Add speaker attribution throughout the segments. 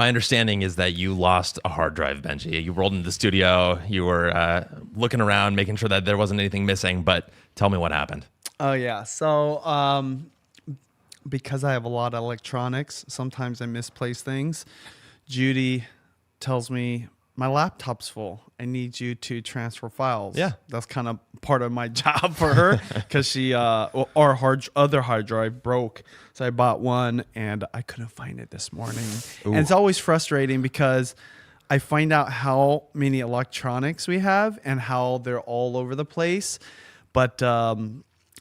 Speaker 1: My understanding is that you lost a hard drive, Benji. You rolled into the studio. You were looking around, making sure that there wasn't anything missing. But tell me what happened.
Speaker 2: Oh yeah. So because I have a lot of electronics, sometimes I misplace things. Judy tells me my laptop's full. I need you to transfer files.
Speaker 1: Yeah.
Speaker 2: That's kind of part of my job for her because she our other hard drive broke. So I bought one and I couldn't find it this morning.
Speaker 1: Ooh.
Speaker 2: And it's always frustrating because I find out how many electronics we have and how they're all over the place. But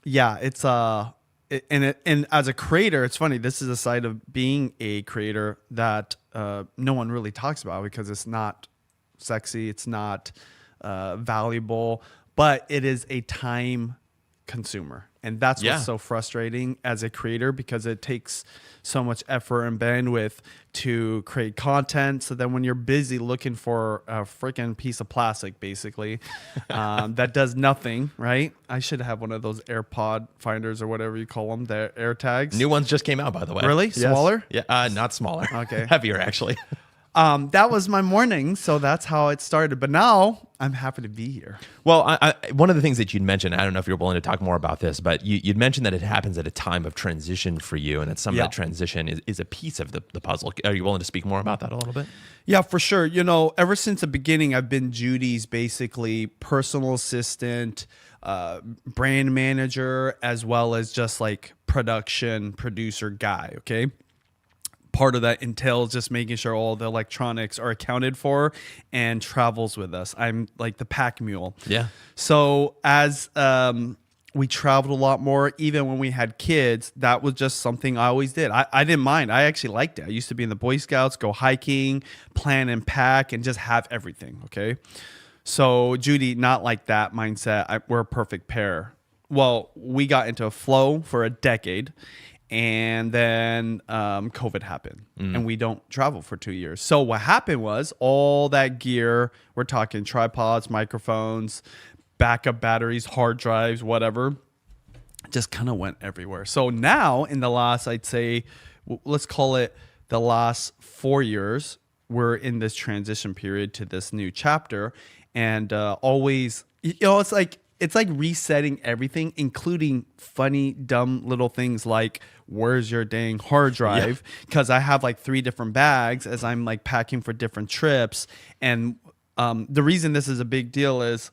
Speaker 2: yeah, it's and as a creator, it's funny. This is a side of being a creator that no one really talks about because it's not sexy, it's not valuable, but it is a time consumer. And that's what's so frustrating as a creator because it takes so much effort and bandwidth to create content. So then when you're busy looking for a freaking piece of plastic, basically, that does nothing, right? I should have one of those AirPod finders or whatever you call them, the AirTags.
Speaker 1: New ones just came out, by the way.
Speaker 2: Really?
Speaker 1: Yes.
Speaker 2: Smaller?
Speaker 1: Yeah, not smaller.
Speaker 2: Okay.
Speaker 1: Heavier, actually.
Speaker 2: That was my morning, so that's how it started. But now I'm happy to be here.
Speaker 1: Well, one of the things that you'd mentioned, I don't know if you're willing to talk more about this, but you'd mentioned that it happens at a time of transition for you, and that some of that transition is a piece of the puzzle. Are you willing to speak more about that a little bit?
Speaker 2: Yeah, for sure. You know, ever since the beginning, I've been Judy's basically personal assistant, brand manager, as well as just like production producer guy, okay? Part of that entails just making sure all the electronics are accounted for and travels with us. I'm like the pack mule.
Speaker 1: Yeah.
Speaker 2: So as we traveled a lot more, even when we had kids, that was just something I always did. I didn't mind. I actually liked it. I used to be in the Boy Scouts, go hiking, plan and pack, and just have everything, okay? So Judy, not like that mindset. We're a perfect pair. Well, we got into a flow for a decade. And then COVID happened and we don't travel for 2 years. So what happened was all that gear, we're talking tripods, microphones, backup batteries, hard drives, whatever, just kind of went everywhere. So now in the last, I'd say, let's call it the last 4 years, we're in this transition period to this new chapter. And always, you know, it's like resetting everything, including funny, dumb little things like, where's your dang hard drive? Because I have like 3 different bags as I'm like packing for different trips. And the reason this is a big deal is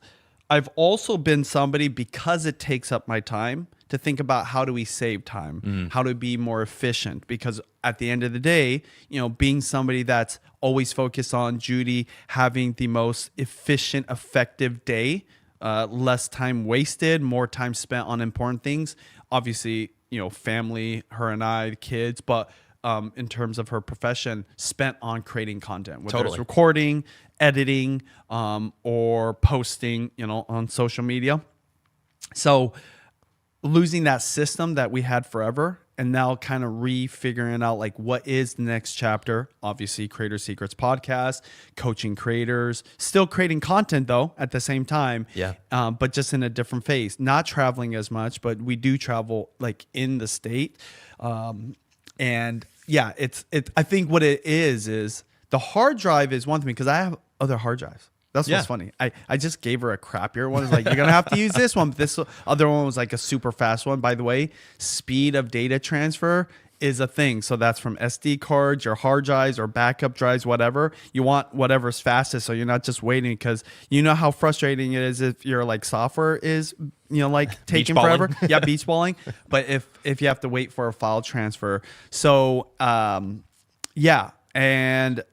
Speaker 2: I've also been somebody, because it takes up my time, to think about how do we save time, how to be more efficient. Because at the end of the day, you know, being somebody that's always focused on Judy having the most efficient, effective day, less time wasted, more time spent on important things. Obviously, you know, family, her and I, the kids, but in terms of her profession, spent on creating content, whether it's recording, editing, or posting, you know, on social media. So losing that system that we had forever and now kind of refiguring out like what is the next chapter. Obviously, Creator Secrets podcast, coaching creators, still creating content though at the same time.
Speaker 1: Yeah.
Speaker 2: But just in a different phase, not traveling as much, but we do travel like in the state. And yeah, I think what it is the hard drive is one thing because I have other hard drives. That's what's funny. I just gave her a crappier one. It's like, you're going to have to use this one. But this other one was like a super fast one. By the way, speed of data transfer is a thing. So that's from SD cards, your hard drives or backup drives, whatever. You want whatever's fastest. So you're not just waiting because you know how frustrating it is if your like software is, you know, like taking forever. Yeah, beach balling. But if you have to wait for a file transfer. So yeah. And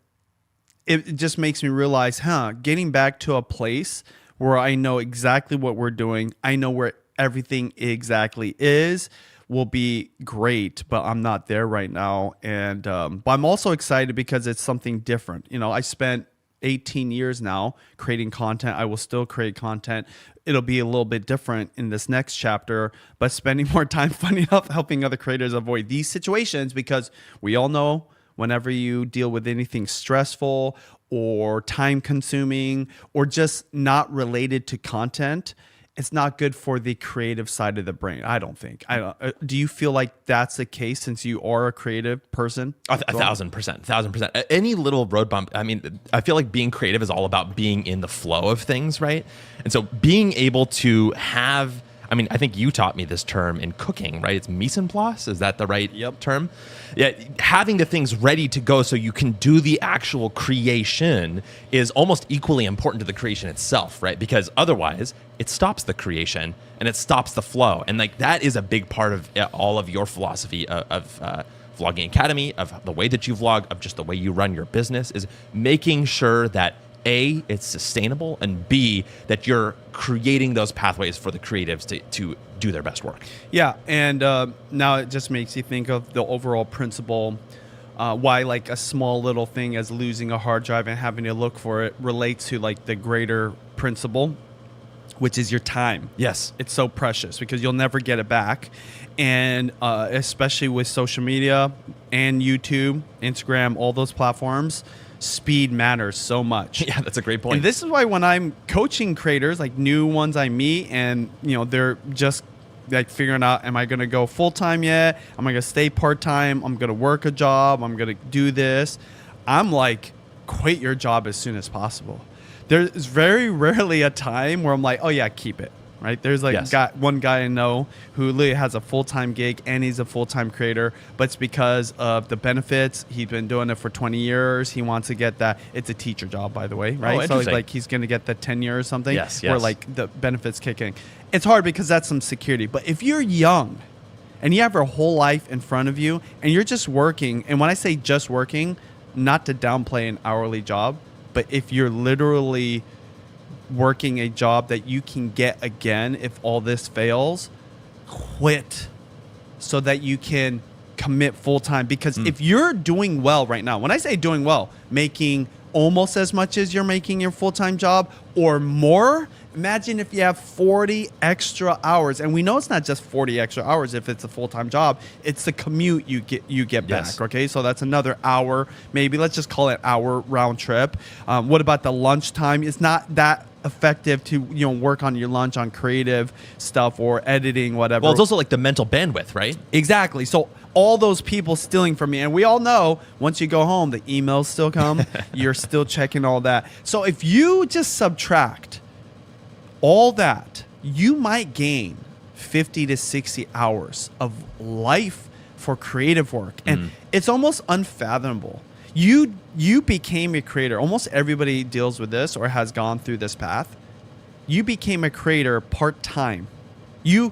Speaker 2: it just makes me realize, getting back to a place where I know exactly what we're doing, I know where everything exactly is, will be great, but I'm not there right now. And but I'm also excited because it's something different. You know, I spent 18 years now creating content. I will still create content. It'll be a little bit different in this next chapter, but spending more time, funny enough, helping other creators avoid these situations, because we all know whenever you deal with anything stressful or time consuming or just not related to content, it's not good for the creative side of the brain. I don't think. I don't. Do you feel like that's the case since you are a creative person?
Speaker 1: 1,000%. Any little road bump. I mean, I feel like being creative is all about being in the flow of things, right? And so being able to have, I mean, I think you taught me this term in cooking, right? It's mise en place. Is that the right term? Yeah. Having the things ready to go so you can do the actual creation is almost equally important to the creation itself, right? Because otherwise it stops the creation and it stops the flow. And like that is a big part of all of your philosophy of Vlogging Academy, of the way that you vlog, of just the way you run your business, is making sure that A, it's sustainable, and B, that you're creating those pathways for the creatives to do their best work.
Speaker 2: Yeah, and now it just makes you think of the overall principle, why like a small little thing as losing a hard drive and having to look for it relates to like the greater principle, which is your time.
Speaker 1: Yes.
Speaker 2: It's so precious because you'll never get it back. And especially with social media and YouTube, Instagram, all those platforms, speed matters so much.
Speaker 1: Yeah, that's a great point.
Speaker 2: And this is why when I'm coaching creators, like new ones I meet, and they're just like figuring out, am I going to go full time yet? Am I going to stay part time? I'm going to work a job. I'm going to do this. I'm like, quit your job as soon as possible. There's very rarely a time where I'm like, oh yeah, keep it. Right? There's like one guy I know who literally has a full-time gig and he's a full-time creator, but it's because of the benefits. He's been doing it for 20 years. He wants to get that. It's a teacher job, by the way, right?
Speaker 1: Oh,
Speaker 2: so like he's going to get the tenure or something
Speaker 1: where
Speaker 2: like the benefits kick in. It's hard because that's some security. But if you're young and you have your whole life in front of you and you're just working, and when I say just working, not to downplay an hourly job, but if you're literally working a job that you can get again if all this fails, quit so that you can commit full time. Because if you're doing well right now, when I say doing well, making almost as much as you're making your full-time job or more, imagine if you have 40 extra hours. And we know it's not just 40 extra hours if it's a full-time job, it's the commute you get back. Okay, so that's another hour, maybe let's just call it hour round trip. What about the lunchtime? It's not that effective to work on your lunch on creative stuff or editing, whatever.
Speaker 1: Well, it's also like the mental bandwidth, right?
Speaker 2: Exactly. So all those people stealing from me, and we all know once you go home the emails still come. You're still checking all that. So if you just subtract all that, you might gain 50 to 60 hours of life for creative work, and it's almost unfathomable. You became a creator. Almost everybody deals with this or has gone through this path. You became a creator part-time. You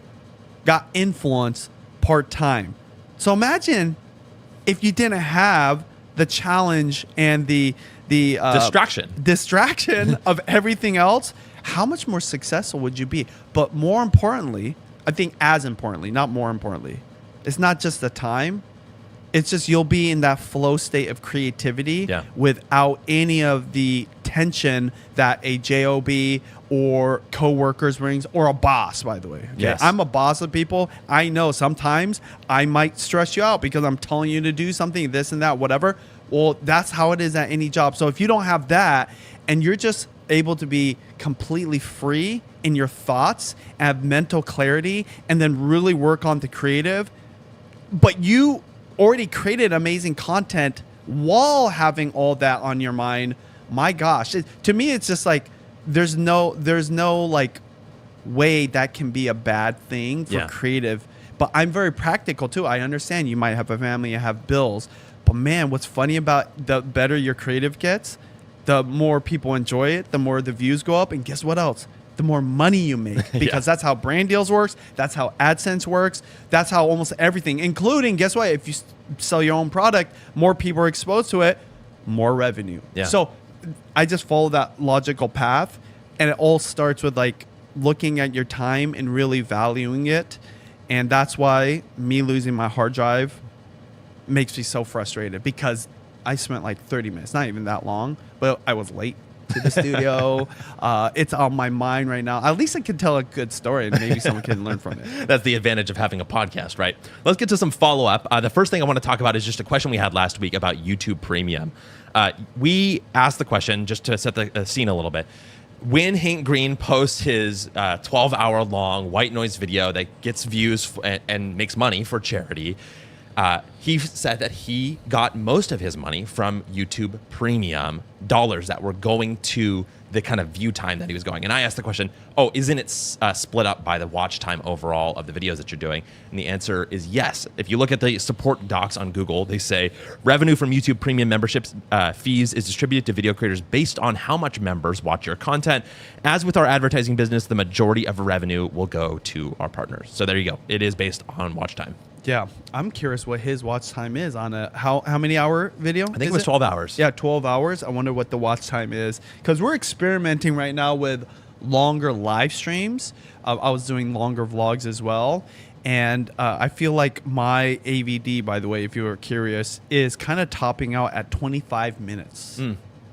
Speaker 2: got influence part-time. So imagine if you didn't have the challenge and the distraction of everything else, how much more successful would you be? But more importantly, I think as importantly, not more importantly, it's not just the time. It's just you'll be in that flow state of creativity without any of the tension that a job or coworkers brings, or a boss, by the way. Okay?
Speaker 1: Yes.
Speaker 2: I'm a boss of people. I know sometimes I might stress you out because I'm telling you to do something, this and that, whatever. Well, that's how it is at any job. So if you don't have that and you're just able to be completely free in your thoughts, have mental clarity, and then really work on the creative, but you already created amazing content while having all that on your mind, my gosh, to me it's just like there's no like way that can be a bad thing for creative. But I'm very practical too. I understand you might have a family, you have bills, but man, what's funny about the better your creative gets, the more people enjoy it, the more the views go up, and guess what else? The more money you make, because that's how brand deals works. That's how AdSense works. That's how almost everything, including, guess what? If you sell your own product, more people are exposed to it, more revenue. Yeah. So I just follow that logical path, and it all starts with like looking at your time and really valuing it. And that's why me losing my hard drive makes me so frustrated, because I spent like 30 minutes, not even that long, but I was late to the studio. It's on my mind right now. At least I can tell a good story and maybe someone can learn from it.
Speaker 1: That's the advantage of having a podcast, right? Let's get to some follow-up. The first thing I want to talk about is just a question we had last week about YouTube Premium. We asked the question, just to set the scene a little bit. when Hank Green posts his 12-hour long white noise video that gets views and makes money for charity, he said that he got most of his money from YouTube Premium dollars that were going to the kind of view time that he was going. And I asked the question, oh, isn't it split up by the watch time overall of the videos that you're doing? And the answer is yes. If you look at the support docs on Google, they say revenue from YouTube Premium memberships fees is distributed to video creators based on how much members watch your content. As with our advertising business, the majority of revenue will go to our partners. So there you go. It is based on watch time.
Speaker 2: Yeah, I'm curious what his watch time is on a how many hour video?
Speaker 1: I think it was 12 hours.
Speaker 2: Yeah, 12 hours. I wonder what the watch time is because we're experimenting right now with longer live streams. I was doing longer vlogs as well. And I feel like my AVD, by the way, if you were curious, is kind of topping out at 25 minutes.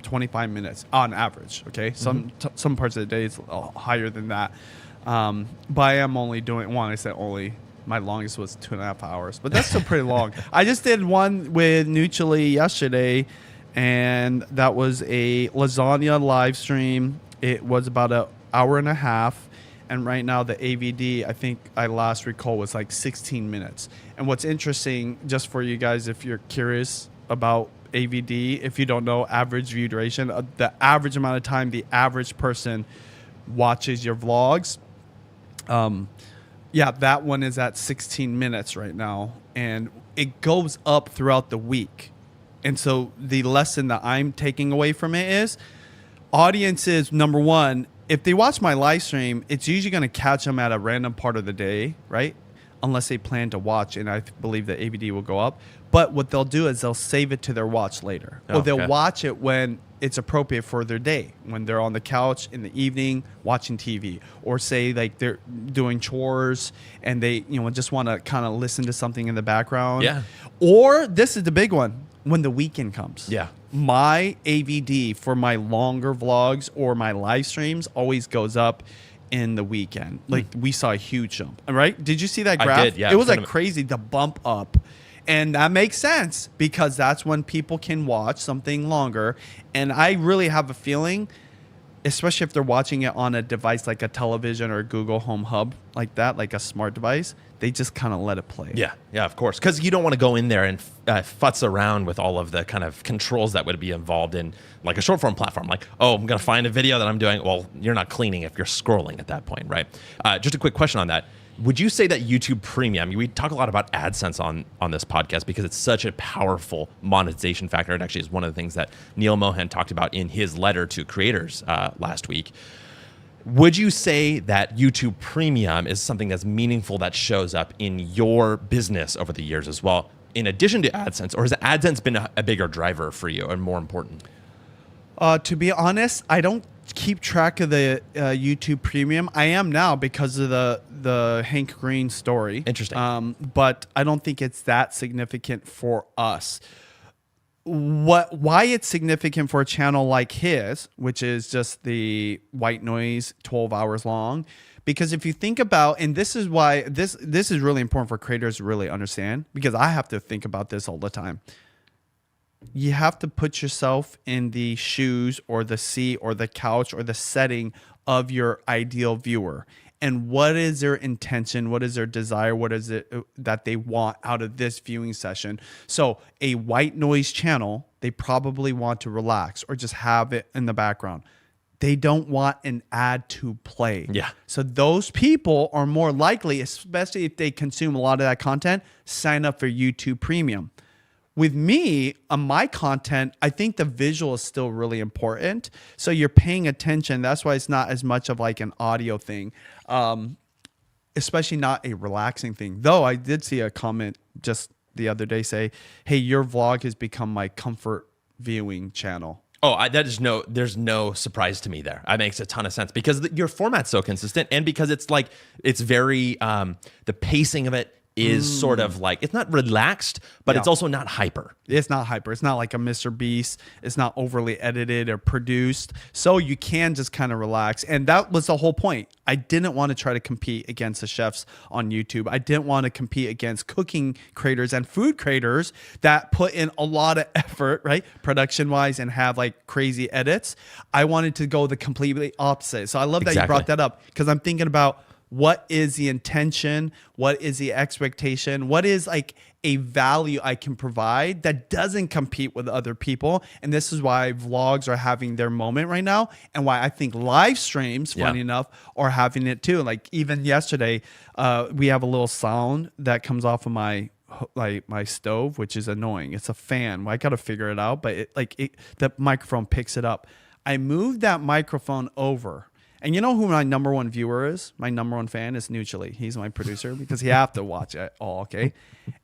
Speaker 2: 25 minutes on average, okay? Some parts of the day it's higher than that. But I am only doing one. I said only. My longest was 2.5 hours, but that's still pretty long. I just did one with Nuccioli yesterday, and that was a lasagna live stream. It was about an hour and a half, and right now the AVD, I think I last recall, was like 16 minutes. And what's interesting, just for you guys, if you're curious about AVD, if you don't know average view duration, the average amount of time the average person watches your vlogs, yeah, that one is at 16 minutes right now, and it goes up throughout the week. And so the lesson that I'm taking away from it is audiences, number one, if they watch my live stream, it's usually going to catch them at a random part of the day, right? Unless they plan to watch, and I believe the AVD will go up. But what they'll do is they'll save it to their watch later. Or they'll watch it when it's appropriate for their day, when they're on the couch in the evening watching TV, or say like they're doing chores and they just want to kind of listen to something in the background.
Speaker 1: Yeah.
Speaker 2: Or this is the big one, when the weekend comes.
Speaker 1: Yeah.
Speaker 2: My AVD for my longer vlogs or my live streams always goes up in the weekend. Like we saw a huge jump, right? Did you see that graph?
Speaker 1: I did, yeah.
Speaker 2: It was like crazy, the bump up. And that makes sense because that's when people can watch something longer. And I really have a feeling, especially if they're watching it on a device like a television or a Google Home Hub like that, like a smart device, they just kind of let it play.
Speaker 1: Yeah, of course. Because you don't want to go in there and futz around with all of the kind of controls that would be involved in like a short form platform. Like, oh, I'm going to find a video that I'm doing. Well, you're not cleaning if you're scrolling at that point, right? Just a quick question on that. Would you say that YouTube Premium, we talk a lot about AdSense on this podcast because it's such a powerful monetization factor. It actually is one of the things that Neil Mohan talked about in his letter to creators last week. Would you say that YouTube Premium is something that's meaningful that shows up in your business over the years as well, in addition to AdSense? Or has AdSense been a bigger driver for you and more important?
Speaker 2: To be honest, I don't keep track of the YouTube Premium. I am now because of the Hank Green story.
Speaker 1: Interesting.
Speaker 2: But I don't think it's that significant for us. Why it's significant for a channel like his, which is just the white noise 12 hours long, because if you think about, and this is why this is really important for creators to really understand, because I have to think about this all the time. You have to put yourself in the shoes or the seat or the couch or the setting of your ideal viewer. And what is their intention? What is their desire? What is it that they want out of this viewing session? So a white noise channel, they probably want to relax or just have it in the background. They don't want an ad to play.
Speaker 1: Yeah.
Speaker 2: So those people are more likely, especially if they consume a lot of that content, sign up for YouTube Premium. With me, on my content, I think the visual is still really important. So you're paying attention. That's why it's not as much of like an audio thing, especially not a relaxing thing. Though I did see a comment just the other day say, hey, your vlog has become my comfort viewing channel.
Speaker 1: Oh, there's no surprise to me there. That makes a ton of sense because your format's so consistent and because it's very, the pacing of it is sort of like, it's not relaxed, but it's also not hyper.
Speaker 2: It's not hyper. It's not like a Mr. Beast. It's not overly edited or produced. So you can just kind of relax. And that was the whole point. I didn't want to try to compete against the chefs on YouTube. I didn't want to compete against cooking creators and food creators that put in a lot of effort, right? Production wise, and have like crazy edits. I wanted to go the completely opposite. So I love that you brought that up, because I'm thinking about what is the intention? What is the expectation? What is like a value I can provide that doesn't compete with other people? And this is why vlogs are having their moment right now, and why I think live streams, funny enough, are having it too. Like even yesterday, we have a little sound that comes off of my stove, which is annoying. It's a fan. I got to figure it out, but the microphone picks it up. I moved that microphone over. And you know who my number one viewer is? My number one fan is Nuchily. He's my producer, because he have to watch it all, okay?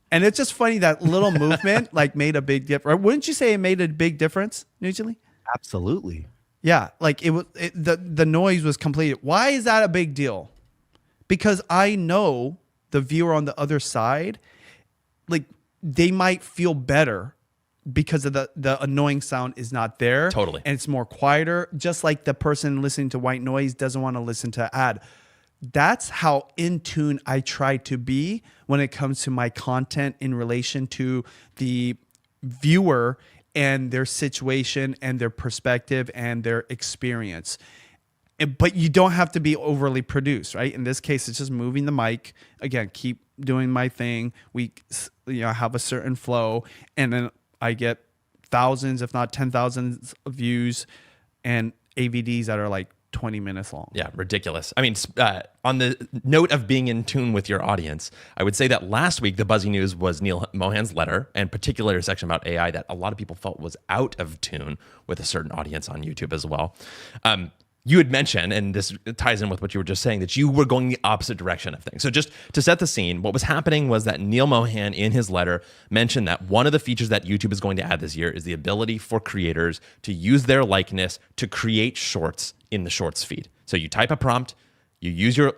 Speaker 2: And it's just funny, that little movement like made a big difference. Wouldn't you say it made a big difference, Nuchily?
Speaker 3: Absolutely.
Speaker 2: Yeah, like the noise was complete. Why is that a big deal? Because I know the viewer on the other side, like they might feel better because of the annoying sound is not there.
Speaker 1: Totally.
Speaker 2: And it's more quieter. Just like the person listening to white noise doesn't want to listen to ad. That's how in tune I try to be when it comes to my content in relation to the viewer and their situation and their perspective and their experience. But you don't have to be overly produced, right? In this case, it's just moving the mic. Again, keep doing my thing. We have a certain flow, and then I get thousands, if not 10,000 views and AVDs that are like 20 minutes long.
Speaker 1: Yeah, ridiculous. I mean, on the note of being in tune with your audience, I would say that last week, the buzzy news was Neil Mohan's letter, and particularly a section about AI that a lot of people felt was out of tune with a certain audience on YouTube as well. You had mentioned, and this ties in with what you were just saying, that you were going the opposite direction of things. So just to set the scene, what was happening was that Neil Mohan in his letter mentioned that one of the features that YouTube is going to add this year is the ability for creators to use their likeness to create shorts in the shorts feed. So you type a prompt, you use your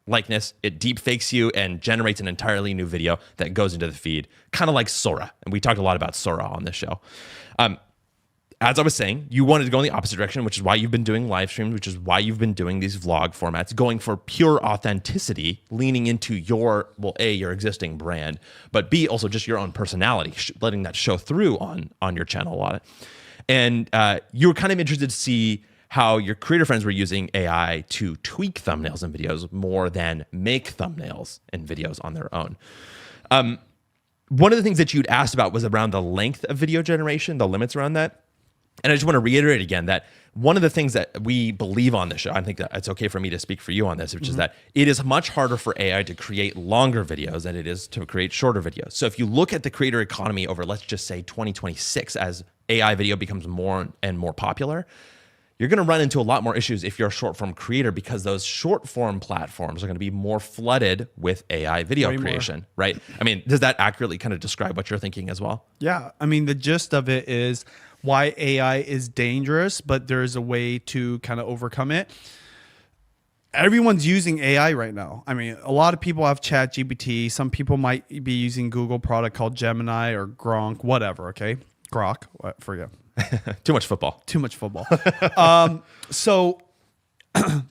Speaker 1: likeness, it deep fakes you and generates an entirely new video that goes into the feed, kind of like Sora. And we talked a lot about Sora on this show. As I was saying, you wanted to go in the opposite direction, which is why you've been doing live streams, which is why you've been doing these vlog formats, going for pure authenticity, leaning into your, well, A, your existing brand, but B, also just your own personality, letting that show through on your channel a lot. And you were kind of interested to see how your creator friends were using AI to tweak thumbnails and videos more than make thumbnails and videos on their own. One of the things that you'd asked about was around the length of video generation, the limits around that. And I just want to reiterate again that one of the things that we believe on this show, I think that it's okay for me to speak for you on this, which is that it is much harder for AI to create longer videos than it is to create shorter videos. So if you look at the creator economy over, let's just say 2026, as AI video becomes more and more popular, you're going to run into a lot more issues if you're a short form creator, because those short form platforms are going to be more flooded with AI video creation, right? I mean, does that accurately kind of describe what you're thinking as well?
Speaker 2: Yeah. I mean, the gist of it is why AI is dangerous, but there's a way to kind of overcome it. Everyone's using AI right now. I mean, a lot of people have ChatGPT. Some people might be using Google product called Gemini or Gronk, whatever, okay? Grok, forget.
Speaker 1: Too much football.
Speaker 2: Too much football. So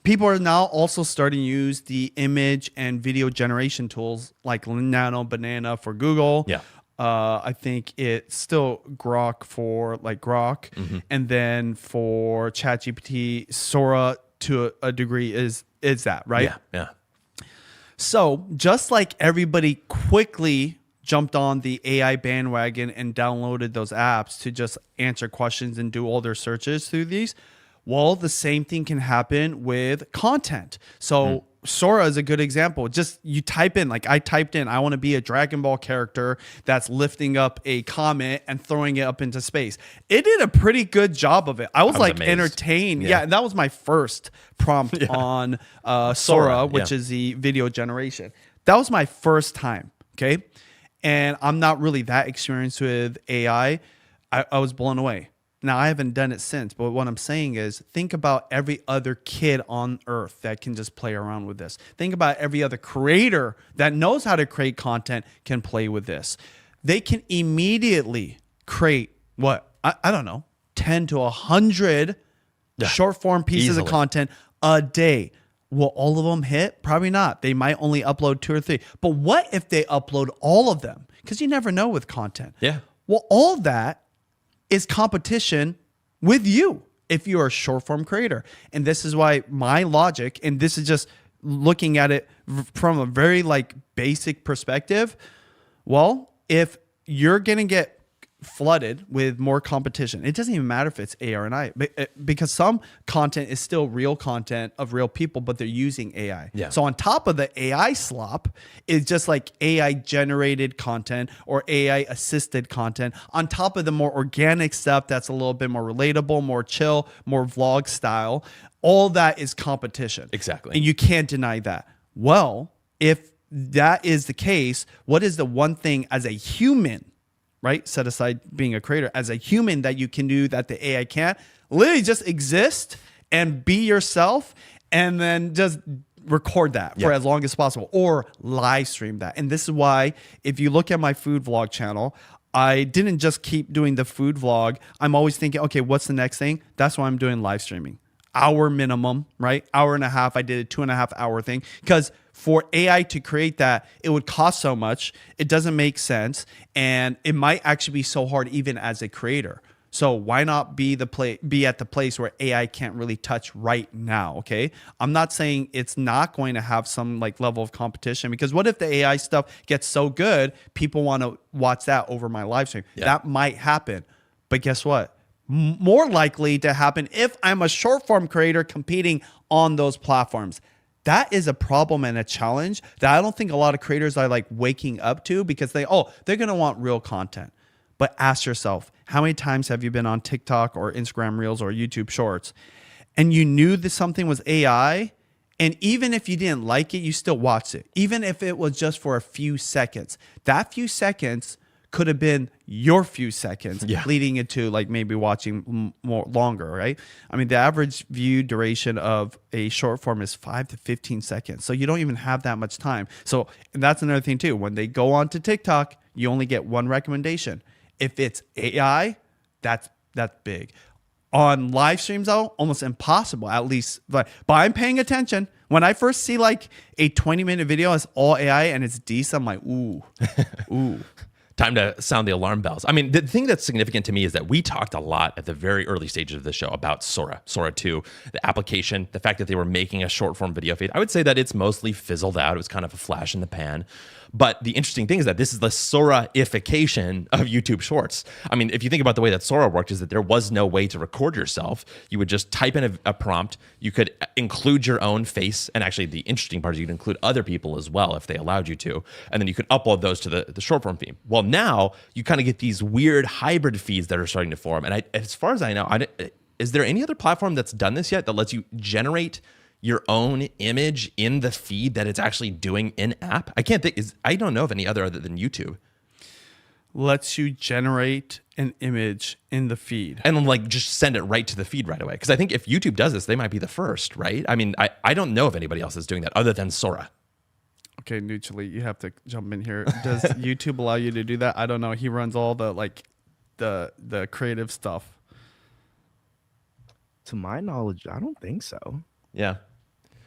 Speaker 2: people are now also starting to use the image and video generation tools like Nano Banana for Google.
Speaker 1: Yeah.
Speaker 2: I think it's still Grok for like Grok. And then for ChatGPT, Sora to a degree is that, right?
Speaker 1: Yeah.
Speaker 2: So just like everybody quickly jumped on the AI bandwagon and downloaded those apps to just answer questions and do all their searches through these, well, the same thing can happen with content. So Sora is a good example. Just you type in, like I typed in, I want to be a Dragon Ball character that's lifting up a comet and throwing it up into space. It did a pretty good job of it. I was like amazed. Entertained. Yeah. And that was my first prompt on Sora, which is the video generation. That was my first time. Okay. And I'm not really that experienced with AI. I was blown away. Now, I haven't done it since, but what I'm saying is think about every other kid on earth that can just play around with this. Think about every other creator that knows how to create content can play with this. They can immediately create what? I don't know, 10 to 100 short form pieces of content a day. Will all of them hit? Probably not. They might only upload 2 or 3. But what if they upload all of them? Because you never know with content.
Speaker 1: Yeah.
Speaker 2: Well, all that is competition with you if you're a short form creator. And this is why my logic, and this is just looking at it from a very like basic perspective. Well, if you're going to get flooded with more competition, it doesn't even matter if it's AR and I, because some content is still real content of real people, but they're using AI.
Speaker 1: Yeah.
Speaker 2: So on top of the AI slop is just like AI generated content or AI assisted content on top of the more organic stuff that's a little bit more relatable, more chill, more vlog style. All that is competition.
Speaker 1: Exactly.
Speaker 2: And you can't deny that. Well, if that is the case, what is the one thing as a human, right? Set aside being a creator, as a human that you can do that the AI can't? Literally just exist and be yourself and then just record that for as long as possible or live stream that. And this is why if you look at my food vlog channel, I didn't just keep doing the food vlog. I'm always thinking, okay, what's the next thing? That's why I'm doing live streaming. Hour minimum, right? Hour and a half. I did a 2.5 hour thing because for AI to create that, it would cost so much. It doesn't make sense. And it might actually be so hard even as a creator. So why not be at the place where AI can't really touch right now, okay? I'm not saying it's not going to have some like level of competition, because what if the AI stuff gets so good, people want to watch that over my live stream? Yeah. That might happen. But guess what? More likely to happen if I'm a short form creator competing on those platforms. That is a problem and a challenge that I don't think a lot of creators are like waking up to, because they're going to want real content. But ask yourself, how many times have you been on TikTok or Instagram Reels or YouTube Shorts and you knew that something was AI, and even if you didn't like it, you still watched it, even if it was just for a few seconds? That few seconds could have been your few seconds leading into like maybe watching more longer, right? I mean, the average view duration of a short form is 5 to 15 seconds. So you don't even have that much time. So that's another thing too. When they go on to TikTok, you only get one recommendation. If it's AI, that's big. On live streams though, almost impossible, at least. But I'm paying attention. When I first see like a 20-minute video, it's all AI and it's decent, I'm like, ooh.
Speaker 1: Time to sound the alarm bells. I mean, the thing that's significant to me is that we talked a lot at the very early stages of the show about Sora 2, the application, the fact that they were making a short form video feed. I would say that it's mostly fizzled out. It was kind of a flash in the pan. But the interesting thing is that this is the Sora-ification of YouTube Shorts. I mean, if you think about the way that Sora worked, is that there was no way to record yourself. You would just type in a prompt. You could include your own face. And actually, the interesting part is you could include other people as well if they allowed you to. And then you could upload those to the short form feed. Well, now you kind of get these weird hybrid feeds that are starting to form. And as far as I know, is there any other platform that's done this yet that lets you generate your own image in the feed that it's actually doing in app? I don't know of any other than YouTube.
Speaker 2: Lets you generate an image in the feed.
Speaker 1: And like just send it right to the feed right away. Because I think if YouTube does this, they might be the first, right? I mean, I don't know if anybody else is doing that other than Sora.
Speaker 2: Okay, Neutrally, you have to jump in here. Does YouTube allow you to do that? I don't know. He runs all the the creative stuff.
Speaker 3: To my knowledge, I don't think so.
Speaker 1: Yeah.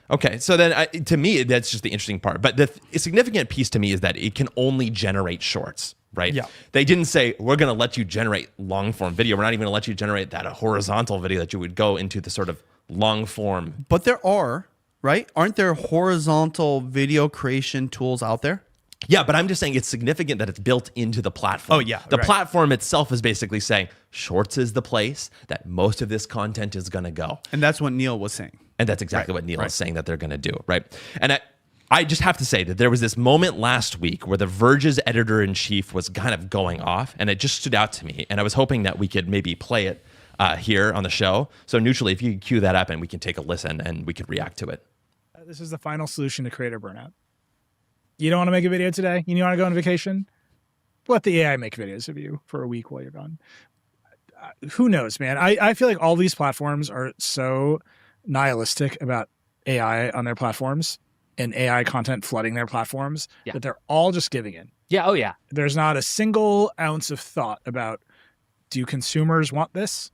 Speaker 1: Okay, so then to me, that's just the interesting part. But the significant piece to me is that it can only generate shorts, right? Yeah. They didn't say, we're going to let you generate long form video. We're not even going to let you generate that horizontal video that you would go into the sort of long form.
Speaker 2: But there are, right? Aren't there horizontal video creation tools out there?
Speaker 1: Yeah, but I'm just saying it's significant that it's built into the platform.
Speaker 2: Oh, yeah.
Speaker 1: The platform itself is basically saying Shorts is the place that most of this content is going to go.
Speaker 2: And that's what Neil was saying.
Speaker 1: And that's exactly what Neil is saying that they're going to do, right? And I just have to say that there was this moment last week where The Verge's editor-in-chief was kind of going off, and it just stood out to me. And I was hoping that we could maybe play it here on the show. So Neutrally, if you could cue that up and we can take a listen and we could react to it.
Speaker 4: This is the final solution to creator burnout. You don't want to make a video today? You want to go on vacation? Let the AI make videos of you for a week while you're gone. who knows, man? I feel like all these platforms are so nihilistic about AI on their platforms and AI content flooding their platforms that they're all just giving in.
Speaker 5: Yeah. Oh, yeah.
Speaker 4: There's not a single ounce of thought about, do consumers want this?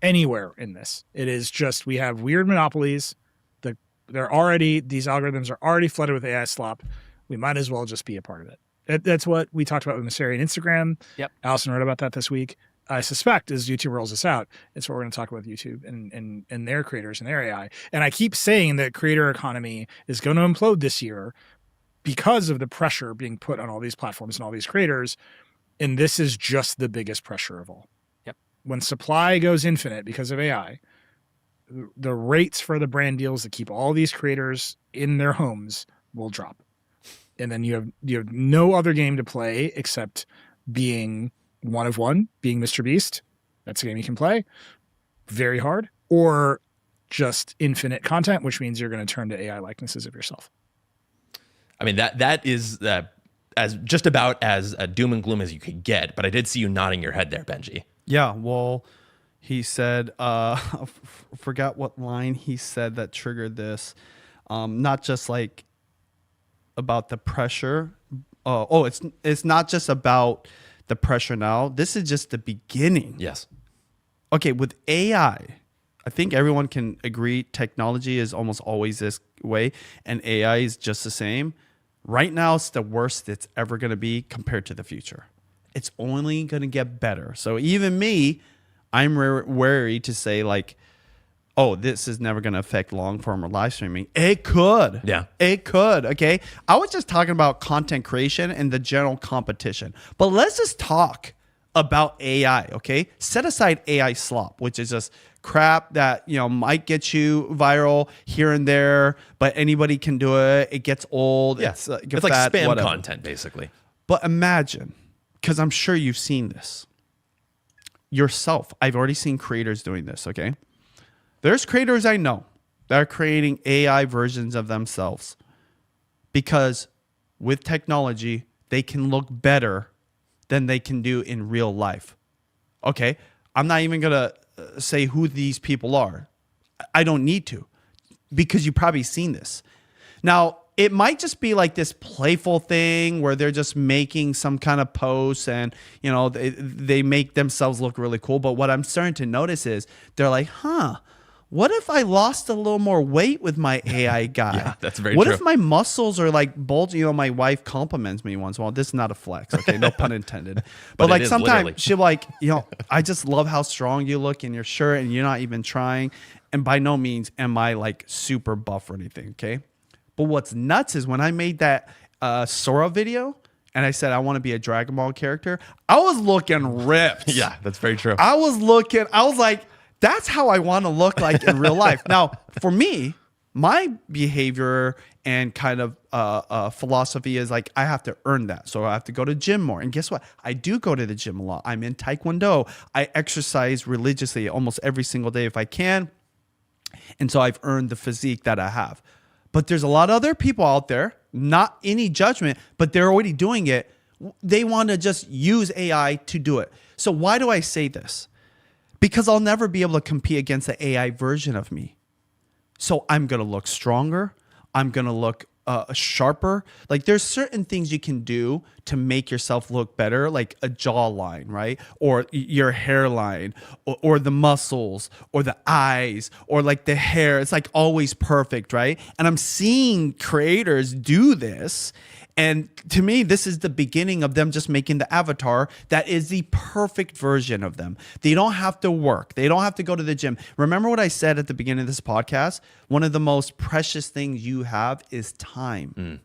Speaker 4: Anywhere in this. It is just, we have weird monopolies. These algorithms are already flooded with AI slop. We might as well just be a part of it. That's what we talked about with Messeri and Instagram.
Speaker 5: Yep.
Speaker 4: Allison wrote about that this week. I suspect as YouTube rolls this out, it's what we're going to talk about with YouTube and their creators and their AI. And I keep saying that creator economy is going to implode this year because of the pressure being put on all these platforms and all these creators. And this is just the biggest pressure of all.
Speaker 5: Yep.
Speaker 4: When supply goes infinite because of AI, the rates for the brand deals that keep all these creators in their homes will drop. And then you have no other game to play except being one of one, being Mr. Beast. That's a game you can play very hard, or just infinite content, which means you're going to turn to AI likenesses of yourself.
Speaker 1: I mean, that is as just about as doom and gloom as you could get. But I did see you nodding your head there, Benji.
Speaker 2: Yeah, well, he said, forgot what line he said that triggered this. Not just like about the pressure. It's not just about the pressure now. This is just the beginning.
Speaker 1: Yes.
Speaker 2: Okay, with AI, I think everyone can agree technology is almost always this way, and AI is just the same. Right now, it's the worst it's ever going to be compared to the future. It's only going to get better. So even me, I'm wary to say like, oh, this is never going to affect long form or live streaming. It could.
Speaker 1: Yeah.
Speaker 2: It could. Okay. I was just talking about content creation and the general competition. But let's just talk about AI. Okay. Set aside AI slop, which is just crap that, might get you viral here and there, but anybody can do it. It gets old.
Speaker 1: Yeah.
Speaker 2: It's
Speaker 1: like
Speaker 2: fat,
Speaker 1: spam
Speaker 2: whatever.
Speaker 1: content, basically.
Speaker 2: But imagine, because I'm sure you've seen this yourself. I've already seen creators doing this. Okay. There's creators I know that are creating AI versions of themselves because with technology, they can look better than they can do in real life. Okay, I'm not even going to say who these people are. I don't need to because you've probably seen this. Now, it might just be like this playful thing where they're just making some kind of posts and, they make themselves look really cool. But what I'm starting to notice is they're like, what if I lost a little more weight with my AI guy?
Speaker 1: Yeah, that's very
Speaker 2: What
Speaker 1: true.
Speaker 2: if my muscles are like bulging? My wife compliments me once in a while. This is not a flex, okay? No pun intended. But
Speaker 1: it
Speaker 2: like
Speaker 1: is,
Speaker 2: sometimes
Speaker 1: literally.
Speaker 2: she'll like, I just love how strong you look in your shirt and you're not even trying. And by no means am I like super buff or anything, okay? But what's nuts is when I made that Sora video and I said I want to be a Dragon Ball character, I was looking ripped.
Speaker 1: Yeah, that's very true.
Speaker 2: I was like, that's how I want to look like in real life. Now, for me, my behavior and kind of philosophy is like I have to earn that. So I have to go to gym more. And guess what? I do go to the gym a lot. I'm in Taekwondo. I exercise religiously almost every single day if I can. And so I've earned the physique that I have. But there's a lot of other people out there, not any judgment, but they're already doing it. They want to just use AI to do it. So why do I say this? Because I'll never be able to compete against the AI version of me. So I'm going to look stronger. I'm going to look sharper. Like there's certain things you can do to make yourself look better, like a jawline, right? Or your hairline, or the muscles, or the eyes, or like the hair. It's like always perfect, right? And I'm seeing creators do this. And to me, this is the beginning of them just making the avatar that is the perfect version of them. They don't have to work. They don't have to go to the gym. Remember what I said at the beginning of this podcast? One of the most precious things you have is time.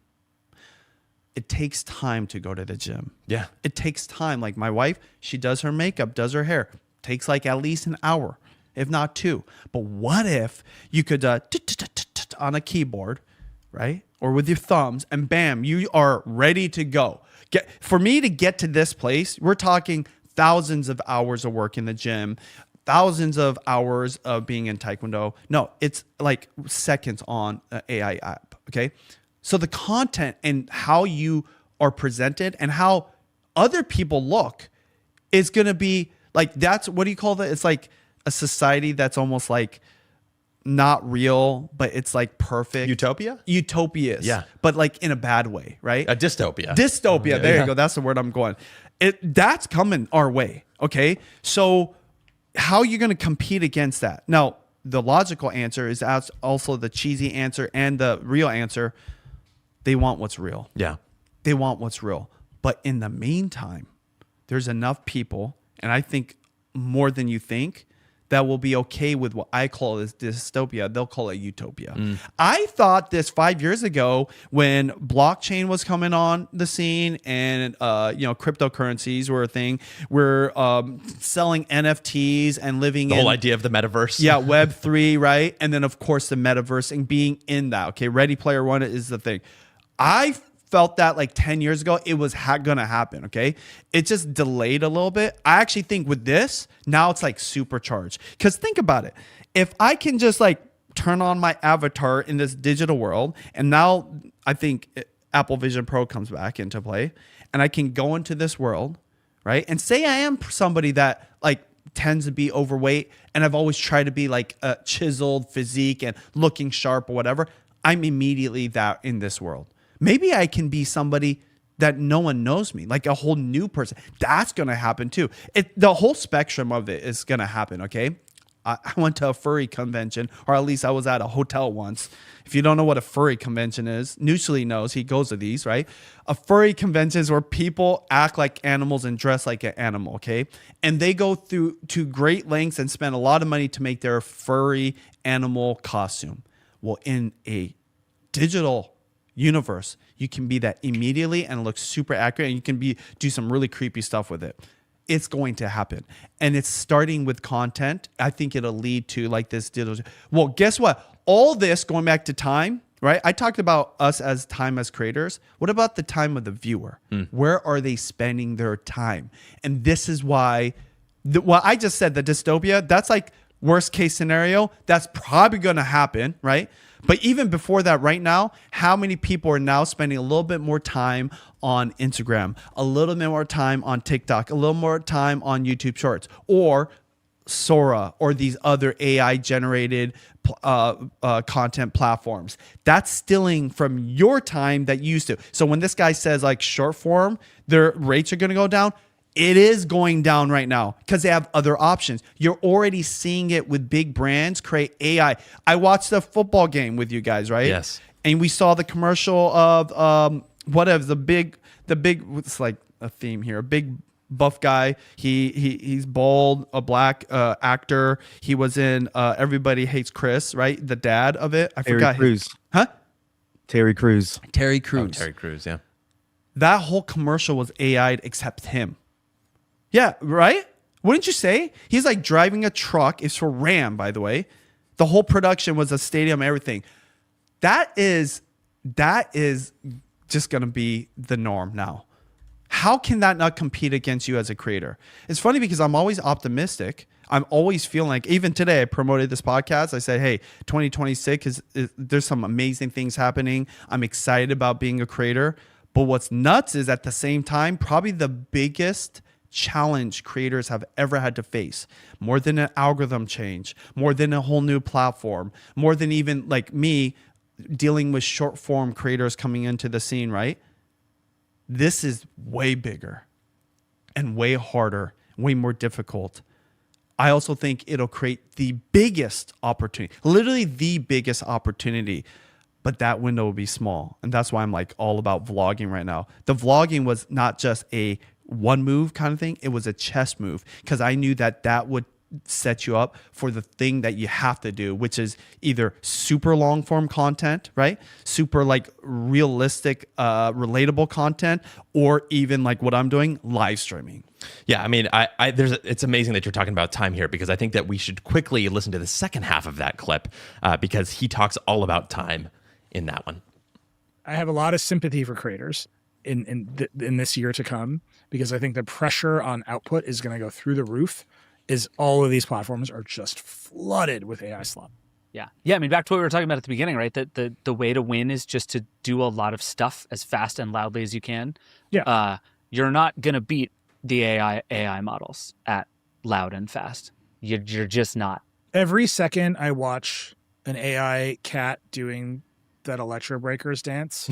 Speaker 2: It takes time to go to the gym.
Speaker 1: Yeah.
Speaker 2: It takes time. Like my wife, she does her makeup, does her hair. Takes like at least an hour, if not 2. But what if you could on a keyboard, right? Or with your thumbs, and bam, you are ready to go. For me to get to this place, we're talking thousands of hours of work in the gym, thousands of hours of being in Taekwondo. No, it's like seconds on an AI app, okay? So the content and how you are presented and how other people look is going to be Like that's, what do you call that? It's like a society that's almost like not real, but it's like perfect.
Speaker 1: Utopia?
Speaker 2: Utopias.
Speaker 1: Yeah.
Speaker 2: But like in a bad way, right?
Speaker 1: A dystopia.
Speaker 2: Dystopia. There you go. That's the word I'm going. That's coming our way. Okay. So how are you going to compete against that? Now, the logical answer is also the cheesy answer and the real answer. They want what's real.
Speaker 1: Yeah.
Speaker 2: They want what's real. But in the meantime, there's enough people, and I think more than you think, that will be okay with what I call as dystopia. They'll call it utopia. I thought this 5 years ago when blockchain was coming on the scene and cryptocurrencies were a thing. We're selling NFTs and living
Speaker 1: The whole idea of the metaverse.
Speaker 2: Yeah, Web3, right? And then, of course, the metaverse and being in that. Okay, Ready Player One is the thing. I felt that like 10 years ago, it was going to happen, okay? It just delayed a little bit. I actually think with this, now it's like supercharged. Because think about it. If I can just like turn on my avatar in this digital world, and now I think Apple Vision Pro comes back into play, and I can go into this world, right? And say I am somebody that like tends to be overweight, and I've always tried to be like a chiseled physique and looking sharp or whatever. I'm immediately that in this world. Maybe I can be somebody that no one knows me, like a whole new person. That's going to happen too. The whole spectrum of it is going to happen, okay? I went to a furry convention, or at least I was at a hotel once. If you don't know what a furry convention is, Nucely knows. He goes to these, right? A furry convention is where people act like animals and dress like an animal, okay? And they go through to great lengths and spend a lot of money to make their furry animal costume. Well, in a digital universe, you can be that immediately and it looks super accurate, and you can do some really creepy stuff with it. It's going to happen, and it's starting with content. I think it'll lead to like this digital. Well, guess what? All this going back to time, right? I talked about us as time as creators. What about the time of the viewer? Where are they spending their time? And this is why what I just said, the dystopia, that's like worst case scenario. That's probably going to happen, right? But even before that, right now, how many people are now spending a little bit more time on Instagram, a little bit more time on TikTok, a little more time on YouTube Shorts, or Sora, or these other AI generated content platforms? That's stealing from your time that you used to. So when this guy says like short form, their rates are going to go down. It is going down right now because they have other options. You're already seeing it with big brands create AI. I watched the football game with you guys, right?
Speaker 1: Yes.
Speaker 2: And we saw the commercial of whatever the big. It's like a theme here. A big buff guy. He's bald, a black actor. He was in Everybody Hates Chris, right? The dad of it. I forgot.
Speaker 3: Crews.
Speaker 2: Huh?
Speaker 3: Terry Crews.
Speaker 2: Terry
Speaker 1: Oh,
Speaker 2: Crews.
Speaker 1: Terry Crews, yeah.
Speaker 2: That whole commercial was AI'd except him. Yeah, right? Wouldn't you say? He's like driving a truck. It's for Ram, by the way. The whole production was a stadium, everything. That is just going to be the norm now. How can that not compete against you as a creator? It's funny because I'm always optimistic. I'm always feeling like, even today, I promoted this podcast. I said, hey, 2026 is there's some amazing things happening. I'm excited about being a creator. But what's nuts is at the same time, probably the biggest challenge creators have ever had to face, more than an algorithm change, more than a whole new platform, more than even like me dealing with short form creators coming into the scene, right? This is way bigger and way harder, way more difficult. I also think it'll create the biggest opportunity, literally the biggest opportunity, but that window will be small. And that's why I'm like all about vlogging right now. The vlogging was not just a one move kind of thing. It was a chess move because I knew that would set you up for the thing that you have to do, which is either super long form content, right? Super like realistic, relatable content, or even like what I'm doing, live streaming.
Speaker 1: Yeah, I mean, it's amazing that you're talking about time here, because I think that we should quickly listen to the second half of that clip because he talks all about time in that one.
Speaker 4: I have a lot of sympathy for creators in this year to come, because I think the pressure on output is going to go through the roof, is all of these platforms are just flooded with AI slop.
Speaker 5: Yeah. I mean, back to what we were talking about at the beginning, right? That the way to win is just to do a lot of stuff as fast and loudly as you can.
Speaker 4: Yeah.
Speaker 5: You're not going to beat the AI models at loud and fast. You're just not.
Speaker 4: Every second I watch an AI cat doing that Electro Breakers dance,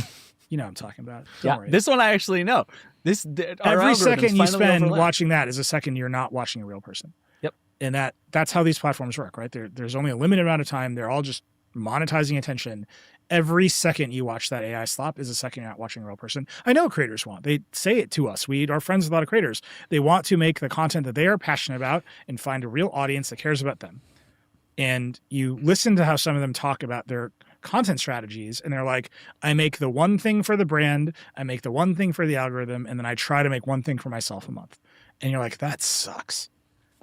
Speaker 4: you know what I'm talking about. Don't worry.
Speaker 5: This one I actually know.
Speaker 4: Every second you spend watching that is a second you're not watching a real person.
Speaker 5: Yep.
Speaker 4: And that's how these platforms work, right? There's only a limited amount of time. They're all just monetizing attention. Every second you watch that AI slop is a second you're not watching a real person. I know creators want. They say it to us. We are friends with a lot of creators. They want to make the content that they are passionate about and find a real audience that cares about them. And you listen to how some of them talk about their content strategies, and they're like, I make the one thing for the brand, I make the one thing for the algorithm, and then I try to make one thing for myself a month. And you're like, that sucks.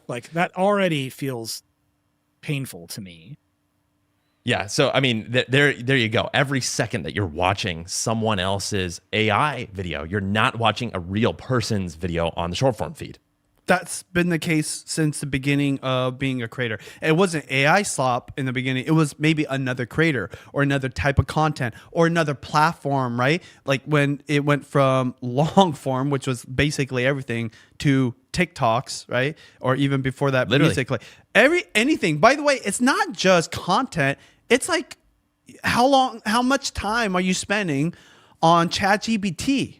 Speaker 4: Like, that already feels painful to me.
Speaker 1: Yeah. So, I mean, there you go. Every second that you're watching someone else's AI video, you're not watching a real person's video on the short form feed.
Speaker 2: That's been the case since the beginning of being a creator. It wasn't AI slop in the beginning. It was maybe another creator or another type of content or another platform, right? Like when it went from long form, which was basically everything, to TikToks, right? Or even before that,
Speaker 1: Literally.
Speaker 2: musically. Anything. By the way, it's not just content. It's like how much time are you spending on ChatGPT?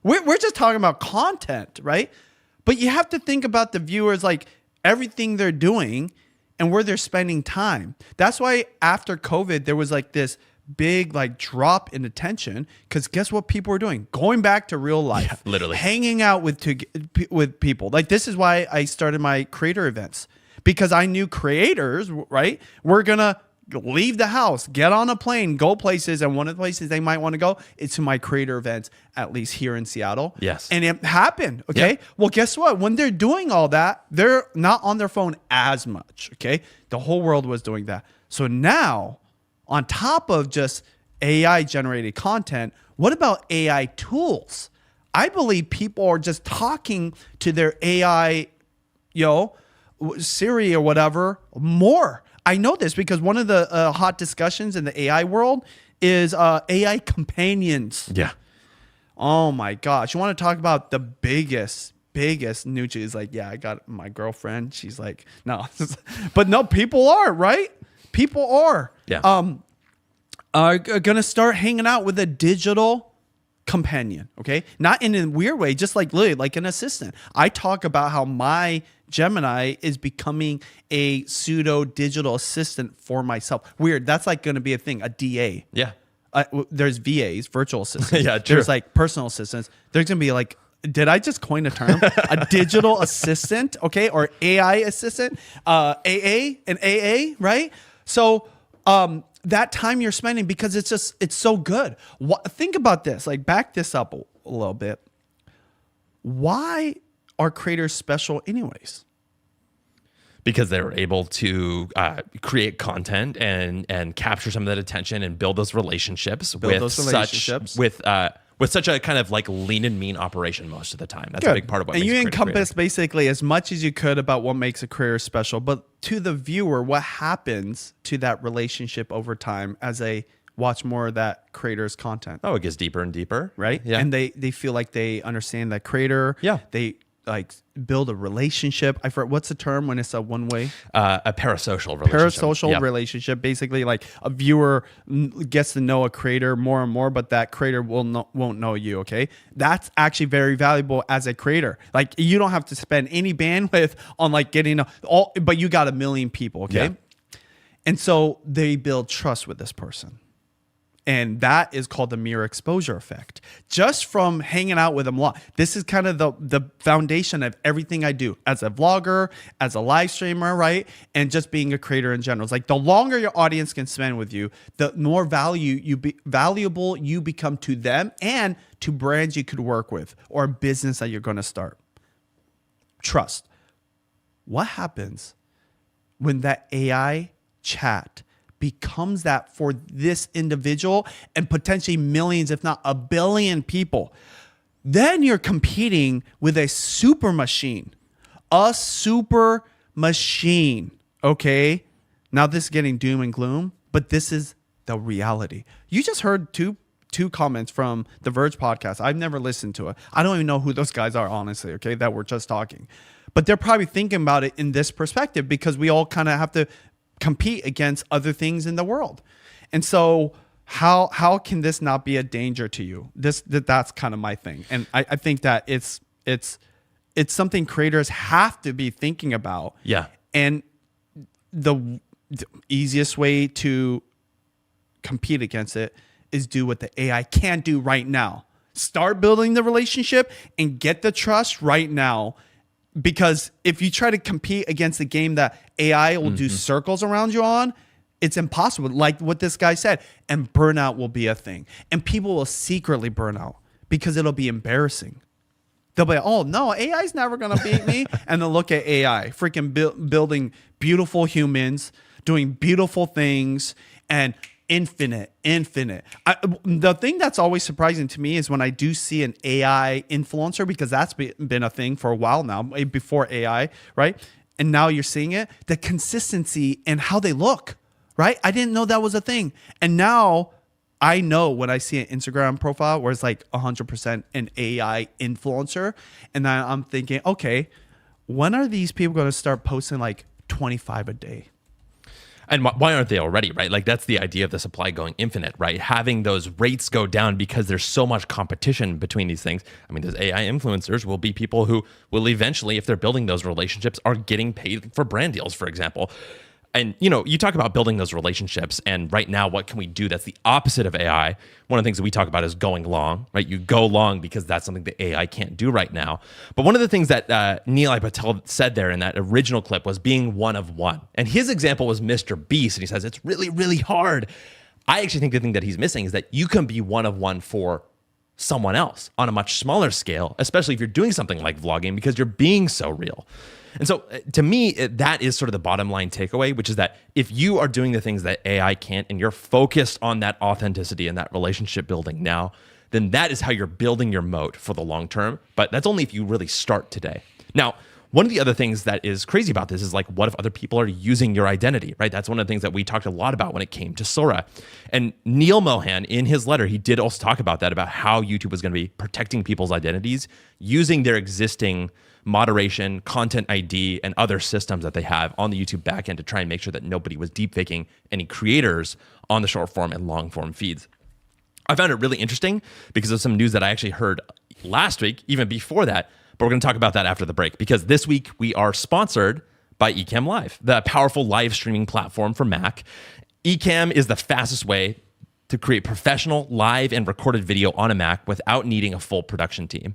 Speaker 2: We're just talking about content, right? But you have to think about the viewers, like everything they're doing and where they're spending time. That's why after COVID, there was like this big like drop in attention, because guess what people were doing? Going back to real life,
Speaker 1: literally
Speaker 2: hanging out with people. Like, this is why I started my creator events, because I knew creators, right, were gonna leave the house, get on a plane, go places, and one of the places they might want to go is to my creator events, at least here in Seattle.
Speaker 1: Yes.
Speaker 2: And it happened, okay?
Speaker 1: Yeah.
Speaker 2: Well, guess what? When they're doing all that, they're not on their phone as much, okay? The whole world was doing that. So now, on top of just AI-generated content, what about AI tools? I believe people are just talking to their AI, Siri or whatever, more. I know this because one of the hot discussions in the AI world is AI companions.
Speaker 1: Yeah.
Speaker 2: Oh my gosh. You want to talk about the biggest news is like, yeah, I got my girlfriend. She's like, no. But no, people are, right? People are.
Speaker 1: Yeah.
Speaker 2: Are going to start hanging out with a digital companion, okay? Not in a weird way, just like literally like an assistant. I talk about how my Gemini is becoming a pseudo digital assistant for myself. Weird. That's like going to be a thing, a DA.
Speaker 1: Yeah.
Speaker 2: There's VAs, virtual assistants.
Speaker 1: Yeah, true.
Speaker 2: There's like personal assistants. There's going to be like, did I just coin a term? A digital assistant, okay? Or AI assistant, and AA, right? So that time you're spending, because it's so good. Think about this, like back this up a little bit. Why are creators special anyways?
Speaker 1: Because they were able to create content and capture some of that attention and build those relationships with such a kind of like lean and mean operation most of the time. That's a big part of what makes a creator
Speaker 2: encompass basically as much as you could about what makes a creator special, but to the viewer, what happens to that relationship over time as they watch more of that creator's content?
Speaker 1: Oh, it gets deeper and deeper.
Speaker 2: Right?
Speaker 1: Yeah.
Speaker 2: And they feel like they understand that creator.
Speaker 1: Yeah.
Speaker 2: They like build a relationship. I forget, what's the term when it's a one-way?
Speaker 1: A parasocial relationship.
Speaker 2: Parasocial relationship. Basically, like a viewer gets to know a creator more and more, but that creator won't know you. Okay, that's actually very valuable as a creator. Like, you don't have to spend any bandwidth on like getting but you got 1 million people. Okay,
Speaker 1: Yeah.
Speaker 2: And so they build trust with this person. And that is called the mirror exposure effect. Just from hanging out with them a lot. This is kind of the foundation of everything I do as a vlogger, as a live streamer, right? And just being a creator in general. It's like the longer your audience can spend with you, the more valuable you become to them and to brands you could work with or a business that you're going to start. Trust. What happens when that AI chat becomes that for this individual and potentially millions, if not 1 billion people? Then you're competing with a super machine. A super machine. Okay? Now this is getting doom and gloom, but this is the reality. You just heard two comments from the Verge podcast. I've never listened to it. I don't even know who those guys are, honestly, okay, that we're just talking. But they're probably thinking about it in this perspective because we all kind of have to compete against other things in the world. And so how can this not be a danger to you? That's kind of my thing. And I think that it's something creators have to be thinking about.
Speaker 1: Yeah.
Speaker 2: And the easiest way to compete against it is do what the AI can't do right now. Start building the relationship and get the trust right now. Because if you try to compete against a game that AI will do circles around you on, it's impossible. Like what this guy said. And burnout will be a thing. And people will secretly burn out because it'll be embarrassing. They'll be like, oh, no, AI's never going to beat me. And they'll look at AI, freaking building beautiful humans, doing beautiful things, and infinite. The thing that's always surprising to me is when I do see an AI influencer, because that's been a thing for a while now, before AI, right? And now you're seeing it, the consistency and how they look, right? I didn't know that was a thing. And now I know when I see an Instagram profile where it's like 100% an AI influencer, and then I'm thinking, okay, when are these people going to start posting like 25 a day?
Speaker 1: And why aren't they already, right? Like that's the idea of the supply going infinite, right? Having those rates go down because there's so much competition between these things. I mean, those AI influencers will be people who will eventually, if they're building those relationships, are getting paid for brand deals, for example. And, you know, you talk about building those relationships, and right now, what can we do that's the opposite of AI? One of the things that we talk about is going long, right? You go long because that's something that AI can't do right now. But one of the things that Nilay Patel said there in that original clip was being one of one. And his example was Mr. Beast, and he says, it's really, really hard. I actually think the thing that he's missing is that you can be one of one for someone else on a much smaller scale, especially if you're doing something like vlogging, because you're being so real. And so to me, that is sort of the bottom line takeaway, which is that if you are doing the things that AI can't and you're focused on that authenticity and that relationship building now, then that is how you're building your moat for the long term. But that's only if you really start today. Now, one of the other things that is crazy about this is like, what if other people are using your identity, right? That's one of the things that we talked a lot about when it came to Sora. And Neil Mohan, in his letter, he did also talk about that, about how YouTube was going to be protecting people's identities using their existing moderation, content ID, and other systems that they have on the YouTube backend to try and make sure that nobody was deepfaking any creators on the short form and long form feeds. I found it really interesting because of some news that I actually heard last week, even before that, but we're going to talk about that after the break, because this week we are sponsored by Ecamm Live, the powerful live streaming platform for Mac. Ecamm is the fastest way to create professional live and recorded video on a Mac without needing a full production team.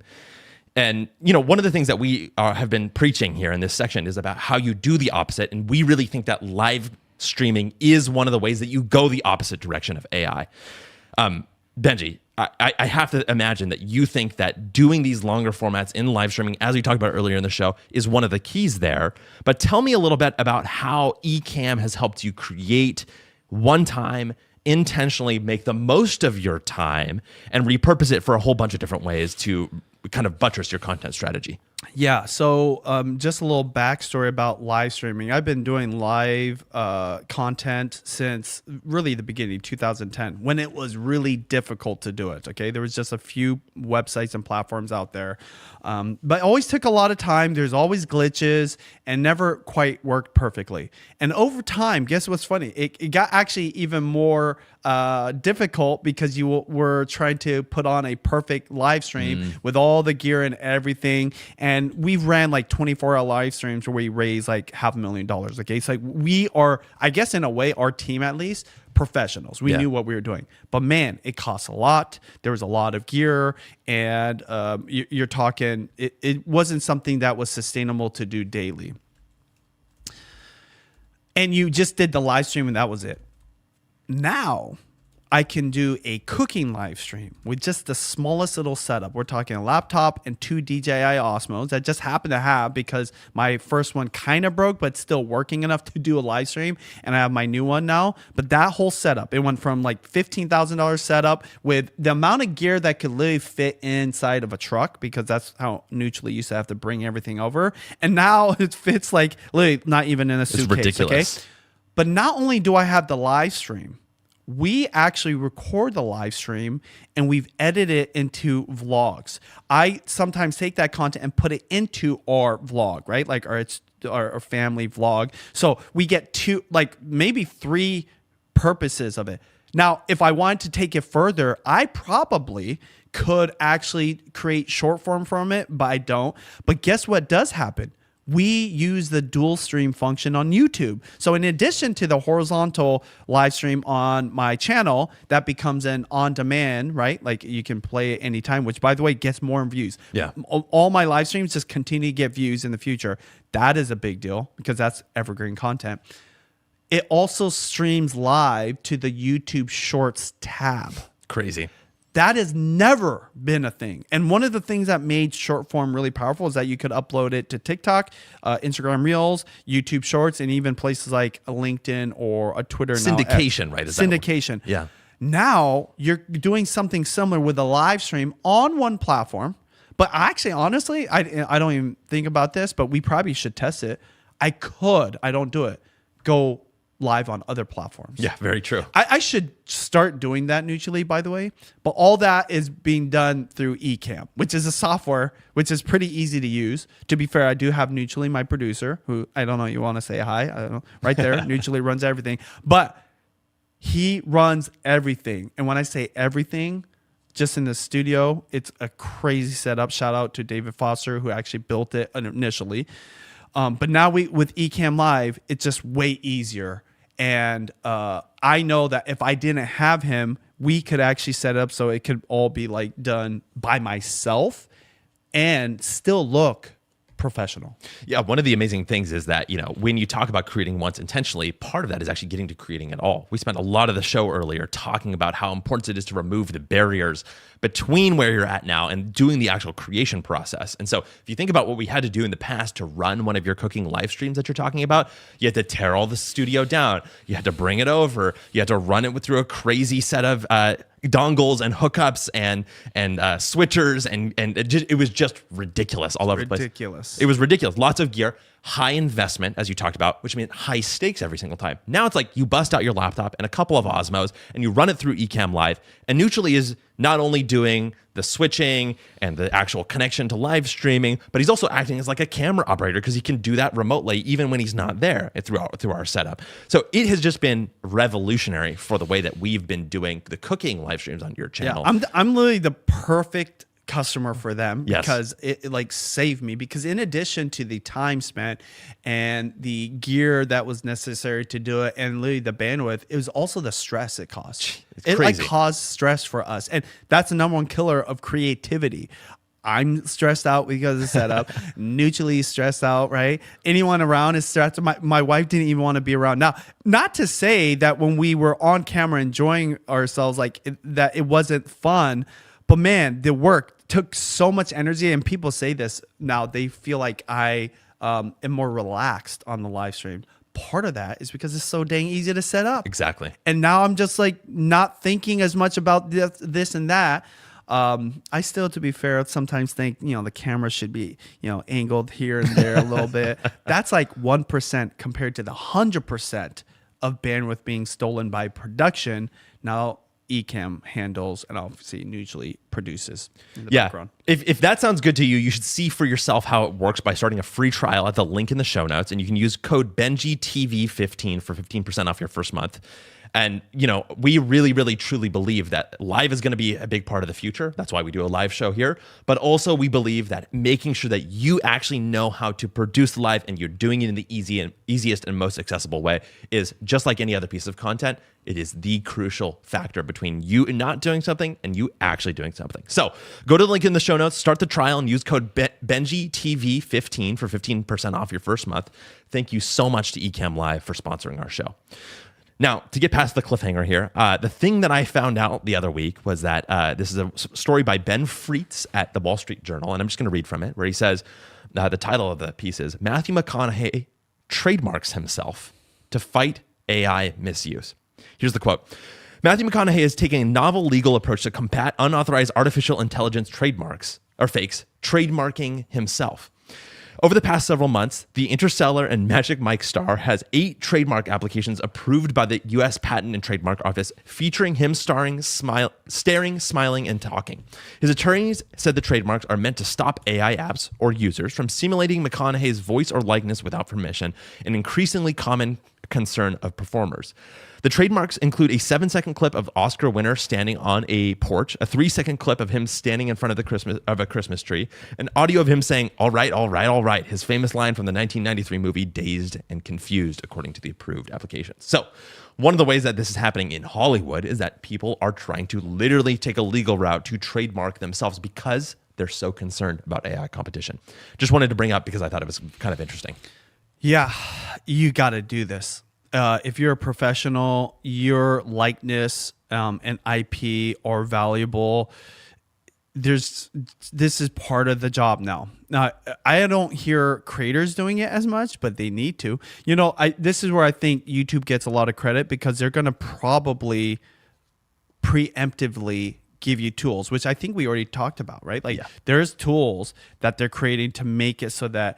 Speaker 1: And, you know, one of the things that we have been preaching here in this section is about how you do the opposite. And we really think that live streaming is one of the ways that you go the opposite direction of AI. Benji, I have to imagine that you think that doing these longer formats in live streaming, as we talked about earlier in the show, is one of the keys there. But tell me a little bit about how Ecamm has helped you create one time, intentionally make the most of your time and repurpose it for a whole bunch of different ways to kind of buttress your content strategy.
Speaker 2: Yeah. So just a little backstory about live streaming. I've been doing live content since really the beginning, 2010, when it was really difficult to do it. Okay. There was just a few websites and platforms out there. But it always took a lot of time. There's always glitches and never quite worked perfectly. And over time, guess what's funny? It got actually even more difficult because you were trying to put on a perfect live stream with all the gear and everything. And we've ran like 24-hour live streams where we raise like $500,000. Okay. It's like we are, I guess in a way, our team at least, professionals. We knew what we were doing. But man, it costs a lot. There was a lot of gear. And you're talking, it wasn't something that was sustainable to do daily. And you just did the live stream and that was it. Now I can do a cooking live stream with just the smallest little setup. We're talking a laptop and 2 DJI Osmos that just happen to have, because my first one kind of broke, but still working enough to do a live stream. And I have my new one now. But that whole setup, it went from like $15,000 setup with the amount of gear that could literally fit inside of a truck, because that's how Neutrally used to have to bring everything over. And now it fits like literally not even in a suitcase.
Speaker 1: It's ridiculous.
Speaker 2: Okay? But not only do I have the live stream, we actually record the live stream and we've edited it into vlogs. I sometimes take that content and put it into our vlog, right? Like our family vlog. So we get two, like maybe three purposes of it. Now, if I wanted to take it further, I probably could actually create short form from it, but I don't. But guess what does happen? We use the dual stream function on YouTube. So in addition to the horizontal live stream on my channel, that becomes an on-demand, right? Like you can play it anytime, which by the way, gets more views.
Speaker 1: Yeah.
Speaker 2: All my live streams just continue to get views in the future. That is a big deal because that's evergreen content. It also streams live to the YouTube Shorts tab.
Speaker 1: Crazy.
Speaker 2: That has never been a thing. And one of the things that made short form really powerful is that you could upload it to TikTok, Instagram Reels, YouTube Shorts, and even places like a LinkedIn or a Twitter.
Speaker 1: Syndication, right?
Speaker 2: Syndication.
Speaker 1: Yeah.
Speaker 2: Now you're doing something similar with a live stream on one platform. But actually, honestly, I don't even think about this, but we probably should test it. I don't do it, go live on other platforms.
Speaker 1: Yeah, very true.
Speaker 2: I should start doing that mutually, by the way. But all that is being done through Ecamm, which is a software which is pretty easy to use. To be fair, I do have Mutually, my producer, who I don't know, you want to say hi? I don't know. Right there, Mutually runs everything. But he runs everything. And when I say everything, just in the studio, it's a crazy setup. Shout out to David Foster, who actually built it initially. But now with Ecamm Live, it's just way easier. And I know that if I didn't have him, we could actually set up so it could all be like done by myself and still look professional.
Speaker 1: Yeah, one of the amazing things is that, when you talk about creating once intentionally, part of that is actually getting to creating it all. We spent a lot of the show earlier talking about how important it is to remove the barriers between where you're at now and doing the actual creation process. And so if you think about what we had to do in the past to run one of your cooking live streams that you're talking about, you had to tear all the studio down. You had to bring it over. You had to run it through a crazy set of dongles and hookups and switchers and it was just ridiculous all over the place.
Speaker 2: Ridiculous.
Speaker 1: It was ridiculous. Lots of gear, high investment, as you talked about, which meant high stakes every single time. Now it's like you bust out your laptop and a couple of Osmos and you run it through Ecamm Live. And Mutually is not only doing the switching and the actual connection to live streaming, but he's also acting as like a camera operator because he can do that remotely even when he's not there through our setup. So it has just been revolutionary for the way that we've been doing the cooking live streams on your channel.
Speaker 2: Yeah, I'm literally the perfect customer for them
Speaker 1: Yes.
Speaker 2: because it like saved me, because in addition to the time spent and the gear that was necessary to do it and literally the bandwidth, it was also the stress it caused. It like caused stress for us, and that's the number one killer of creativity. I'm stressed out because of the setup. Mutually stressed out, right? Anyone around is stressed. My wife didn't even want to be around. Now, not to say that when we were on camera enjoying ourselves, that it wasn't fun, but man, the work took so much energy. And people say this now, they feel like I am more relaxed on the live stream. Part of that is because it's so dang easy to set up.
Speaker 1: Exactly.
Speaker 2: And now I'm just like not thinking as much about this and that. I still, to be fair, sometimes think, the camera should be, angled here and there a little bit. That's like 1% compared to the 100% of bandwidth being stolen by production. Now, Ecamm handles and obviously usually produces in the background.
Speaker 1: If that sounds good to you, you should see for yourself how it works by starting a free trial at the link in the show notes. And you can use code BenjiTV15 for 15% off your first month. And, we really, really, truly believe that live is going to be a big part of the future. That's why we do a live show here. But also we believe that making sure that you actually know how to produce live and you're doing it in the easiest and most accessible way is just like any other piece of content. It is the crucial factor between you not doing something and you actually doing something. So go to the link in the show notes, start the trial, and use code BenjiTV15 for 15% off your first month. Thank you so much to Ecamm Live for sponsoring our show. Now, to get past the cliffhanger here, the thing that I found out the other week was that this is a story by Ben Freitz at the Wall Street Journal, and I'm just going to read from it, where he says, the title of the piece is, Matthew McConaughey trademarks himself to fight AI misuse. Here's the quote. Matthew McConaughey is taking a novel legal approach to combat unauthorized artificial intelligence trademarks, or fakes, trademarking himself. Over the past several months, the Interstellar and Magic Mike star has 8 trademark applications approved by the U.S. Patent and Trademark Office featuring him staring, smiling, and talking. His attorneys said the trademarks are meant to stop AI apps or users from simulating McConaughey's voice or likeness without permission, an increasingly common concern of performers. The trademarks include a 7-second clip of Oscar winner standing on a porch, a 3-second clip of him standing in front of a Christmas tree, an audio of him saying, "All right, all right, all right," his famous line from the 1993 movie Dazed and Confused, according to the approved applications. So, one of the ways that this is happening in Hollywood is that people are trying to literally take a legal route to trademark themselves because they're so concerned about AI competition. Just wanted to bring up because I thought it was kind of interesting.
Speaker 2: Yeah, you got to do this. If you're a professional, your likeness and IP are valuable. This is part of the job now. Now, I don't hear creators doing it as much, but they need to. This is where I think YouTube gets a lot of credit because they're going to probably preemptively give you tools, which I think we already talked about, right? There's tools that they're creating to make it so that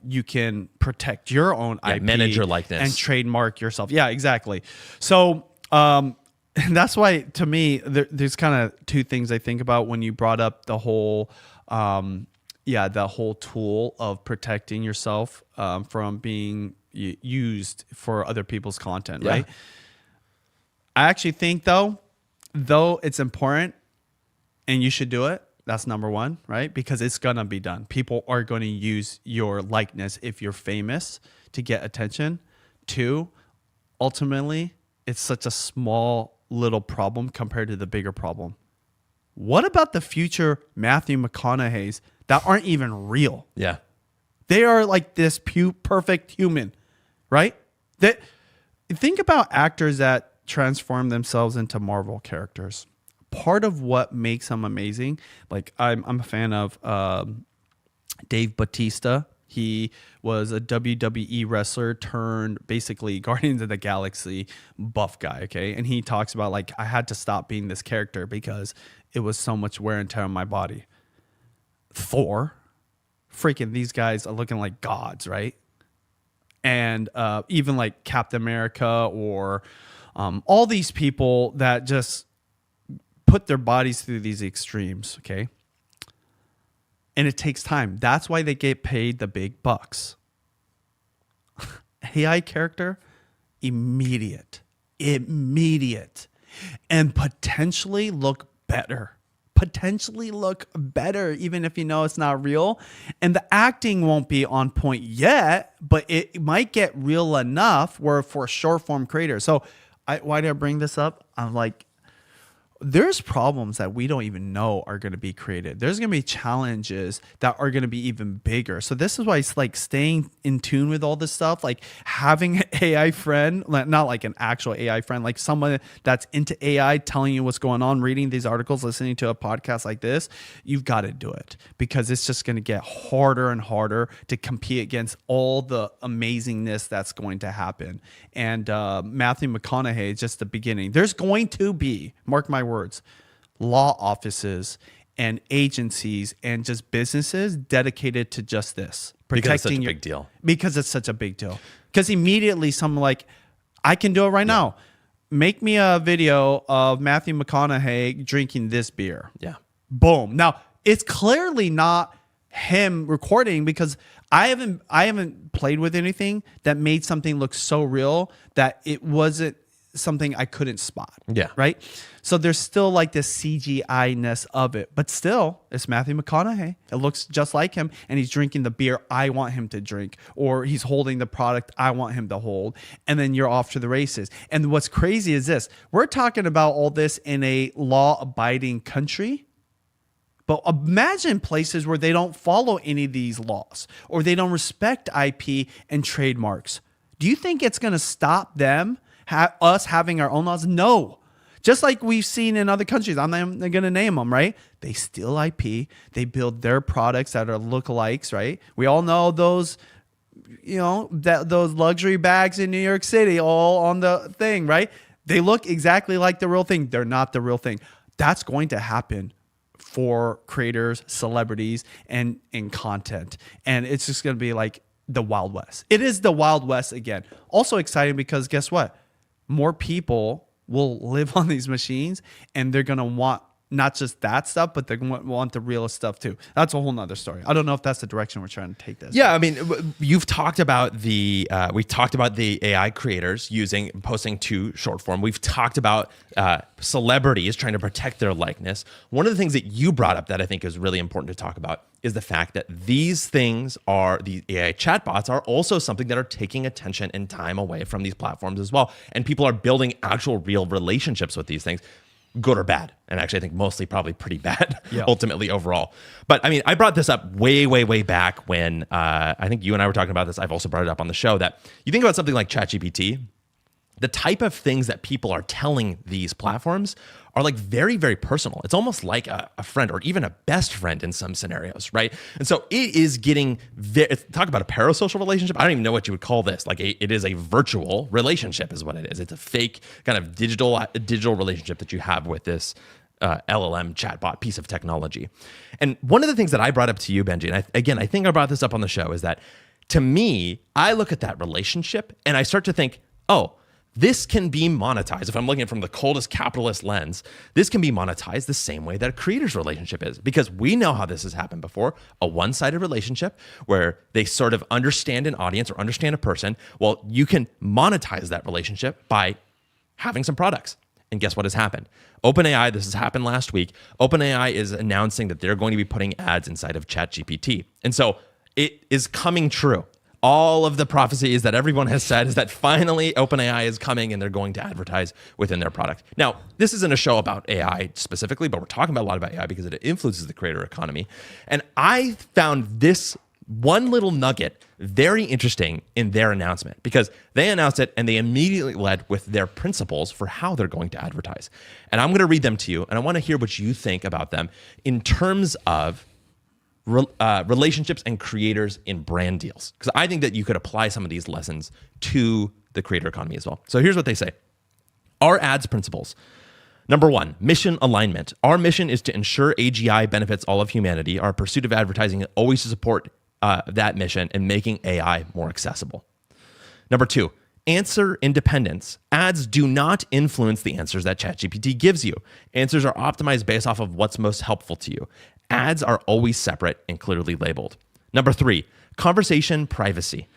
Speaker 2: you can protect your own IP,
Speaker 1: manage your likeness,
Speaker 2: and trademark yourself. Yeah, exactly. So that's why, to me, there's kind of two things I think about when you brought up the whole, the whole tool of protecting yourself from being used for other people's content, right? I actually think though it's important and you should do it, that's number one, right? Because it's going to be done. People are going to use your likeness if you're famous to get attention. 2, ultimately, it's such a small little problem compared to the bigger problem. What about the future Matthew McConaughey's that aren't even real?
Speaker 1: Yeah.
Speaker 2: They are like this perfect human, right? Think about actors that transform themselves into Marvel characters. Part of what makes them amazing, like I'm a fan of Dave Bautista. He was a WWE wrestler turned basically Guardians of the Galaxy buff guy, okay? And he talks about like, I had to stop being this character because it was so much wear and tear on my body. Thor, freaking these guys are looking like gods, right? And even like Captain America or all these people that just put their bodies through these extremes, okay? And it takes time. That's why they get paid the big bucks. AI character, immediate, and potentially look better. Even if you know it's not real. And the acting won't be on point yet, but it might get real enough where for short form creators. So why did I bring this up? I'm like, there's problems that we don't even know are going to be created. There's going to be challenges that are going to be even bigger. So this is why it's like staying in tune with all this stuff, like having an AI friend, not like an actual AI friend, like someone that's into AI telling you what's going on, reading these articles, listening to a podcast like this. You've got to do it because it's just going to get harder and harder to compete against all the amazingness that's going to happen. And Matthew McConaughey is just the beginning. There's going to be, mark my words, law offices and agencies and just businesses dedicated to just this,
Speaker 1: protecting it's such a big deal.
Speaker 2: Because it's such a big deal. Because immediately someone like, I can do it right now. Make me a video of Matthew McConaughey drinking this beer.
Speaker 1: Yeah.
Speaker 2: Boom. Now it's clearly not him recording because I haven't played with anything that made something look so real that it wasn't something I couldn't spot.
Speaker 1: Yeah.
Speaker 2: Right. So there's still like this CGI-ness of it, but still it's Matthew McConaughey. It looks just like him and he's drinking the beer I want him to drink, or he's holding the product I want him to hold. And then you're off to the races. And what's crazy is this, we're talking about all this in a law-abiding country. But imagine places where they don't follow any of these laws or they don't respect IP and trademarks. Do you think it's going to stop them, us having our own laws? No. Just like we've seen in other countries. I'm not going to name them, right? They steal IP. They build their products that are lookalikes, right? We all know those, those luxury bags in New York City all on the thing, right? They look exactly like the real thing. They're not the real thing. That's going to happen for creators, celebrities, and content. And it's just going to be like the Wild West. It is the Wild West again. Also exciting because guess what? More people will live on these machines, and they're going to want not just that stuff, but they're going to want the realest stuff too. That's a whole nother story. I don't know if that's the direction we're trying to take this.
Speaker 1: Yeah, I mean, you've talked about we talked about the AI creators posting to short form. We've talked about celebrities trying to protect their likeness. One of the things that you brought up that I think is really important to talk about is the fact that these things the AI chatbots are also something that are taking attention and time away from these platforms as well. And people are building actual real relationships with these things. Good or bad. And actually, I think mostly probably pretty bad, ultimately overall. But I mean, I brought this up way, way, way back when I think you and I were talking about this. I've also brought it up on the show that you think about something like ChatGPT, the type of things that people are telling these platforms are like very, very personal. It's almost like a friend or even a best friend in some scenarios, right? And so it is getting, talk about a parasocial relationship. I don't even know what you would call this. Like it is a virtual relationship is what it is. It's a fake kind of digital relationship that you have with this LLM chatbot piece of technology. And one of the things that I brought up to you, Benji, and I think I brought this up on the show, is that to me, I look at that relationship and I start to think, oh, this can be monetized. If I'm looking at it from the coldest capitalist lens, this can be monetized the same way that a creator's relationship is, because we know how this has happened before, a one-sided relationship where they sort of understand an audience or understand a person. Well, you can monetize that relationship by having some products. And guess what has happened? OpenAI, this has happened last week. OpenAI is announcing that they're going to be putting ads inside of ChatGPT. And so it is coming true. All of the prophecies that everyone has said is that finally OpenAI is coming and they're going to advertise within their product. Now, this isn't a show about AI specifically, but we're talking about a lot about AI because it influences the creator economy. And I found this one little nugget very interesting in their announcement, because they announced it and they immediately led with their principles for how they're going to advertise. And I'm going to read them to you, and I want to hear what you think about them in terms of relationships and creators in brand deals, because I think that you could apply some of these lessons to the creator economy as well. So here's what they say. Our ads principles. Number 1, mission alignment. Our mission is to ensure AGI benefits all of humanity. Our pursuit of advertising is always to support that mission and making AI more accessible. Number 2, answer independence. Ads do not influence the answers that ChatGPT gives you. Answers are optimized based off of what's most helpful to you. Ads are always separate and clearly labeled. Number 3, conversation privacy.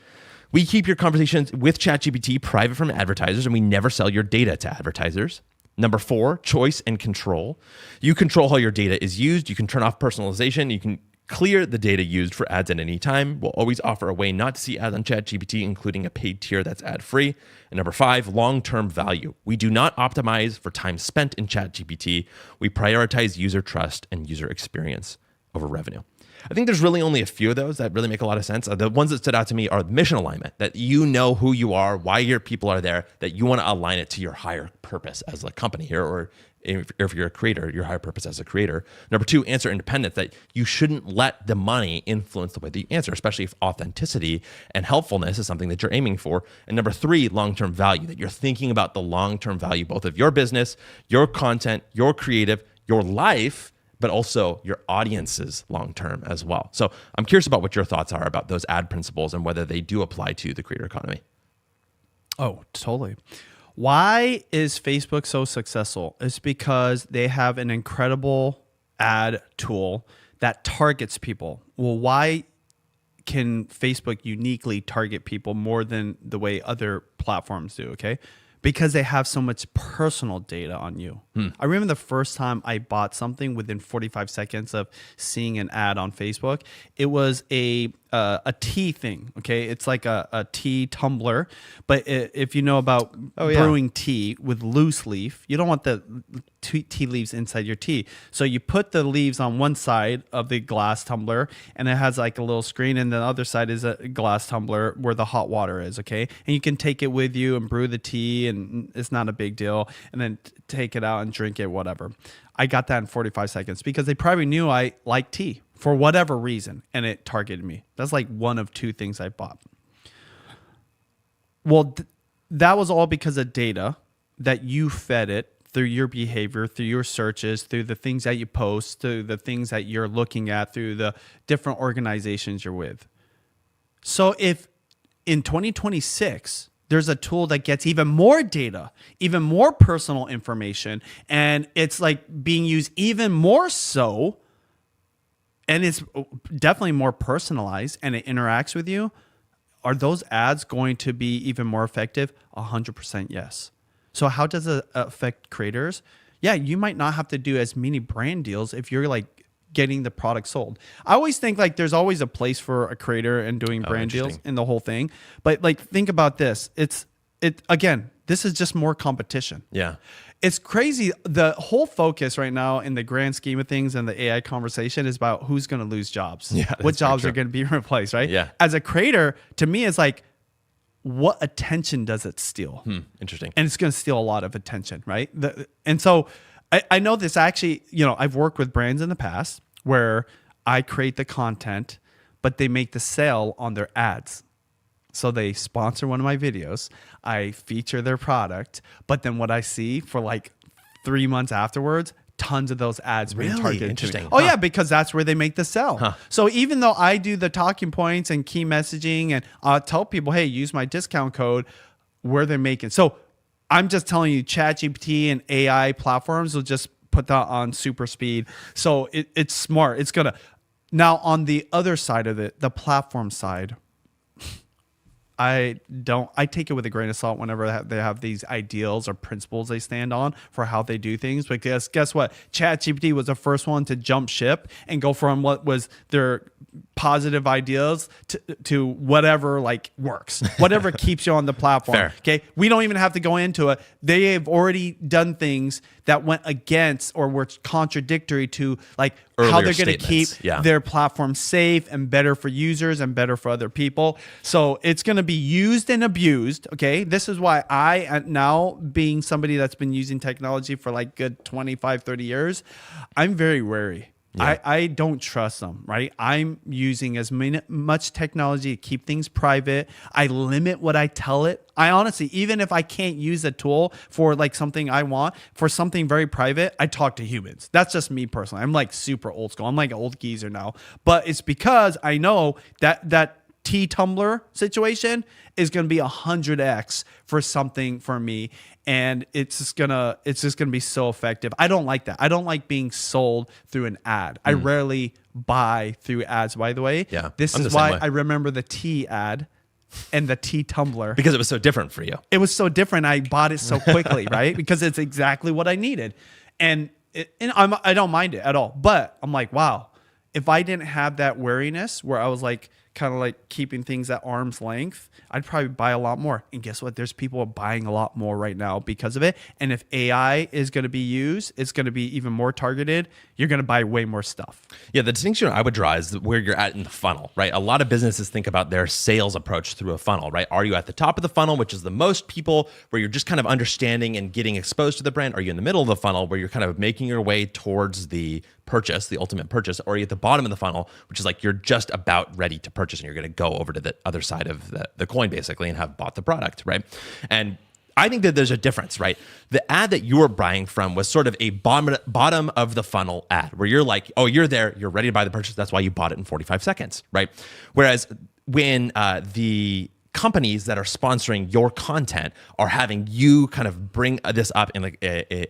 Speaker 1: We keep your conversations with ChatGPT private from advertisers, and we never sell your data to advertisers. Number 4, choice and control. You control how your data is used. You can turn off personalization. You can clear the data used for ads at any time. We'll always offer a way not to see ads on ChatGPT, including a paid tier that's ad-free. And number 5, long-term value. We do not optimize for time spent in ChatGPT. We prioritize user trust and user experience over revenue. I think there's really only a few of those that really make a lot of sense. The ones that stood out to me are mission alignment, that you know who you are, why your people are there, that you want to align it to your higher purpose as a company here, or if you're a creator, your higher purpose as a creator. Number 2, answer independence, that you shouldn't let the money influence the way that you answer, especially if authenticity and helpfulness is something that you're aiming for. And number 3, long-term value, that you're thinking about the long-term value, both of your business, your content, your creative, your life, but also your audience's long-term as well. So I'm curious about what your thoughts are about those ad principles and whether they do apply to the creator economy.
Speaker 2: Oh, totally. Why is Facebook so successful? It's because they have an incredible ad tool that targets people. Well, why can Facebook uniquely target people more than the way other platforms do? Okay. Because they have so much personal data on you. I remember the first time I bought something within 45 seconds of seeing an ad on Facebook. It was a tea thing. Okay, it's like a tea tumbler, but if you know about brewing tea with loose leaf, you don't want the tea leaves inside your tea. So you put the leaves on one side of the glass tumbler, and it has like a little screen, and the other side is a glass tumbler where the hot water is. Okay, and you can take it with you and brew the tea, and it's not a big deal. And then take it out and drink it, whatever. I got that in 45 seconds because they probably knew I like tea for whatever reason, and it targeted me. That's like one of 2 things I bought. Well, that was all because of data that you fed it through your behavior, through your searches, through the things that you post, through the things that you're looking at, through the different organizations you're with. So if in 2026, there's a tool that gets even more data, even more personal information, and it's like being used even more so, and it's definitely more personalized and it interacts with you, are those ads going to be even more effective? 100% yes. So how does it affect creators? Yeah, you might not have to do as many brand deals if you're like getting the product sold. I always think like there's always a place for a creator and doing brand deals in the whole thing. But like think about this. Again, this is just more competition.
Speaker 1: Yeah.
Speaker 2: It's crazy. The whole focus right now in the grand scheme of things and the AI conversation is about who's going to lose jobs.
Speaker 1: Yeah,
Speaker 2: what jobs are going to be replaced, right?
Speaker 1: Yeah.
Speaker 2: As a creator, to me, it's like, what attention does it steal?
Speaker 1: Interesting.
Speaker 2: And it's going to steal a lot of attention, right? And so I know this actually, I've worked with brands in the past where I create the content, but they make the sale on their ads. So they sponsor one of my videos, I feature their product, but then what I see for like 3 months afterwards, tons of those ads being
Speaker 1: Really?
Speaker 2: targeted
Speaker 1: Interesting.
Speaker 2: to me. Oh yeah, because that's where they make the sell. So even though I do the talking points and key messaging and I'll tell people, hey, use my discount code, where they're making. So I'm just telling you, ChatGPT and AI platforms will just put that on super speed. So it's smart. It's gonna. Now on the other side of it, the platform side, I take it with a grain of salt whenever they have these ideals or principles they stand on for how they do things. Because guess what? ChatGPT was the first one to jump ship and go from what was their positive ideas to whatever like works, whatever keeps you on the platform.
Speaker 1: Fair.
Speaker 2: Okay. We don't even have to go into it. They have already done things that went against or were contradictory to like how
Speaker 1: Earlier
Speaker 2: they're going to keep
Speaker 1: statements.
Speaker 2: their platform safe and better for users and better for other people. So it's going to be used and abused. Okay. This is why I, now being somebody that's been using technology for like good 25, 30 years, I'm very wary. Yeah. I don't trust them, right? I'm using as much technology to keep things private. I limit what I tell it. I honestly, even if I can't use a tool for like something I want, for something very private, I talk to humans. That's just me personally. I'm like super old school. I'm like an old geezer now. But it's because I know that T-Tumbler situation is going to be 100x for something for me, and it's just gonna be so effective. I don't like that. I don't like being sold through an ad. I rarely buy through ads, by the way.
Speaker 1: Yeah,
Speaker 2: this
Speaker 1: I'm
Speaker 2: is
Speaker 1: the same
Speaker 2: why
Speaker 1: way.
Speaker 2: I remember the T ad and the T-Tumbler.
Speaker 1: Because it was so different for you.
Speaker 2: It was so different. I bought it so quickly, right? Because it's exactly what I needed, and I don't mind it at all. But I'm like, wow, if I didn't have that wariness where I was like kind of like keeping things at arm's length, I'd probably buy a lot more. And guess what? There's people buying a lot more right now because of it. And if AI is going to be used, it's going to be even more targeted. You're going to buy way more stuff.
Speaker 1: Yeah, the distinction I would draw is where you're at in the funnel, right? A lot of businesses think about their sales approach through a funnel, right? Are you at the top of the funnel, which is the most people, where you're just kind of understanding and getting exposed to the brand? Are you in the middle of the funnel where you're kind of making your way towards the purchase, the ultimate purchase? Or are you at the bottom of the funnel, which is like you're just about ready to purchase and you're going to go over to the other side of the coin basically and have bought the product, right? And I think that there's a difference, right? The ad that you were buying from was sort of a bottom of the funnel ad where you're like, oh, you're there, you're ready to buy the purchase. That's why you bought it in 45 seconds, right? Whereas when the companies that are sponsoring your content are having you kind of bring this up in like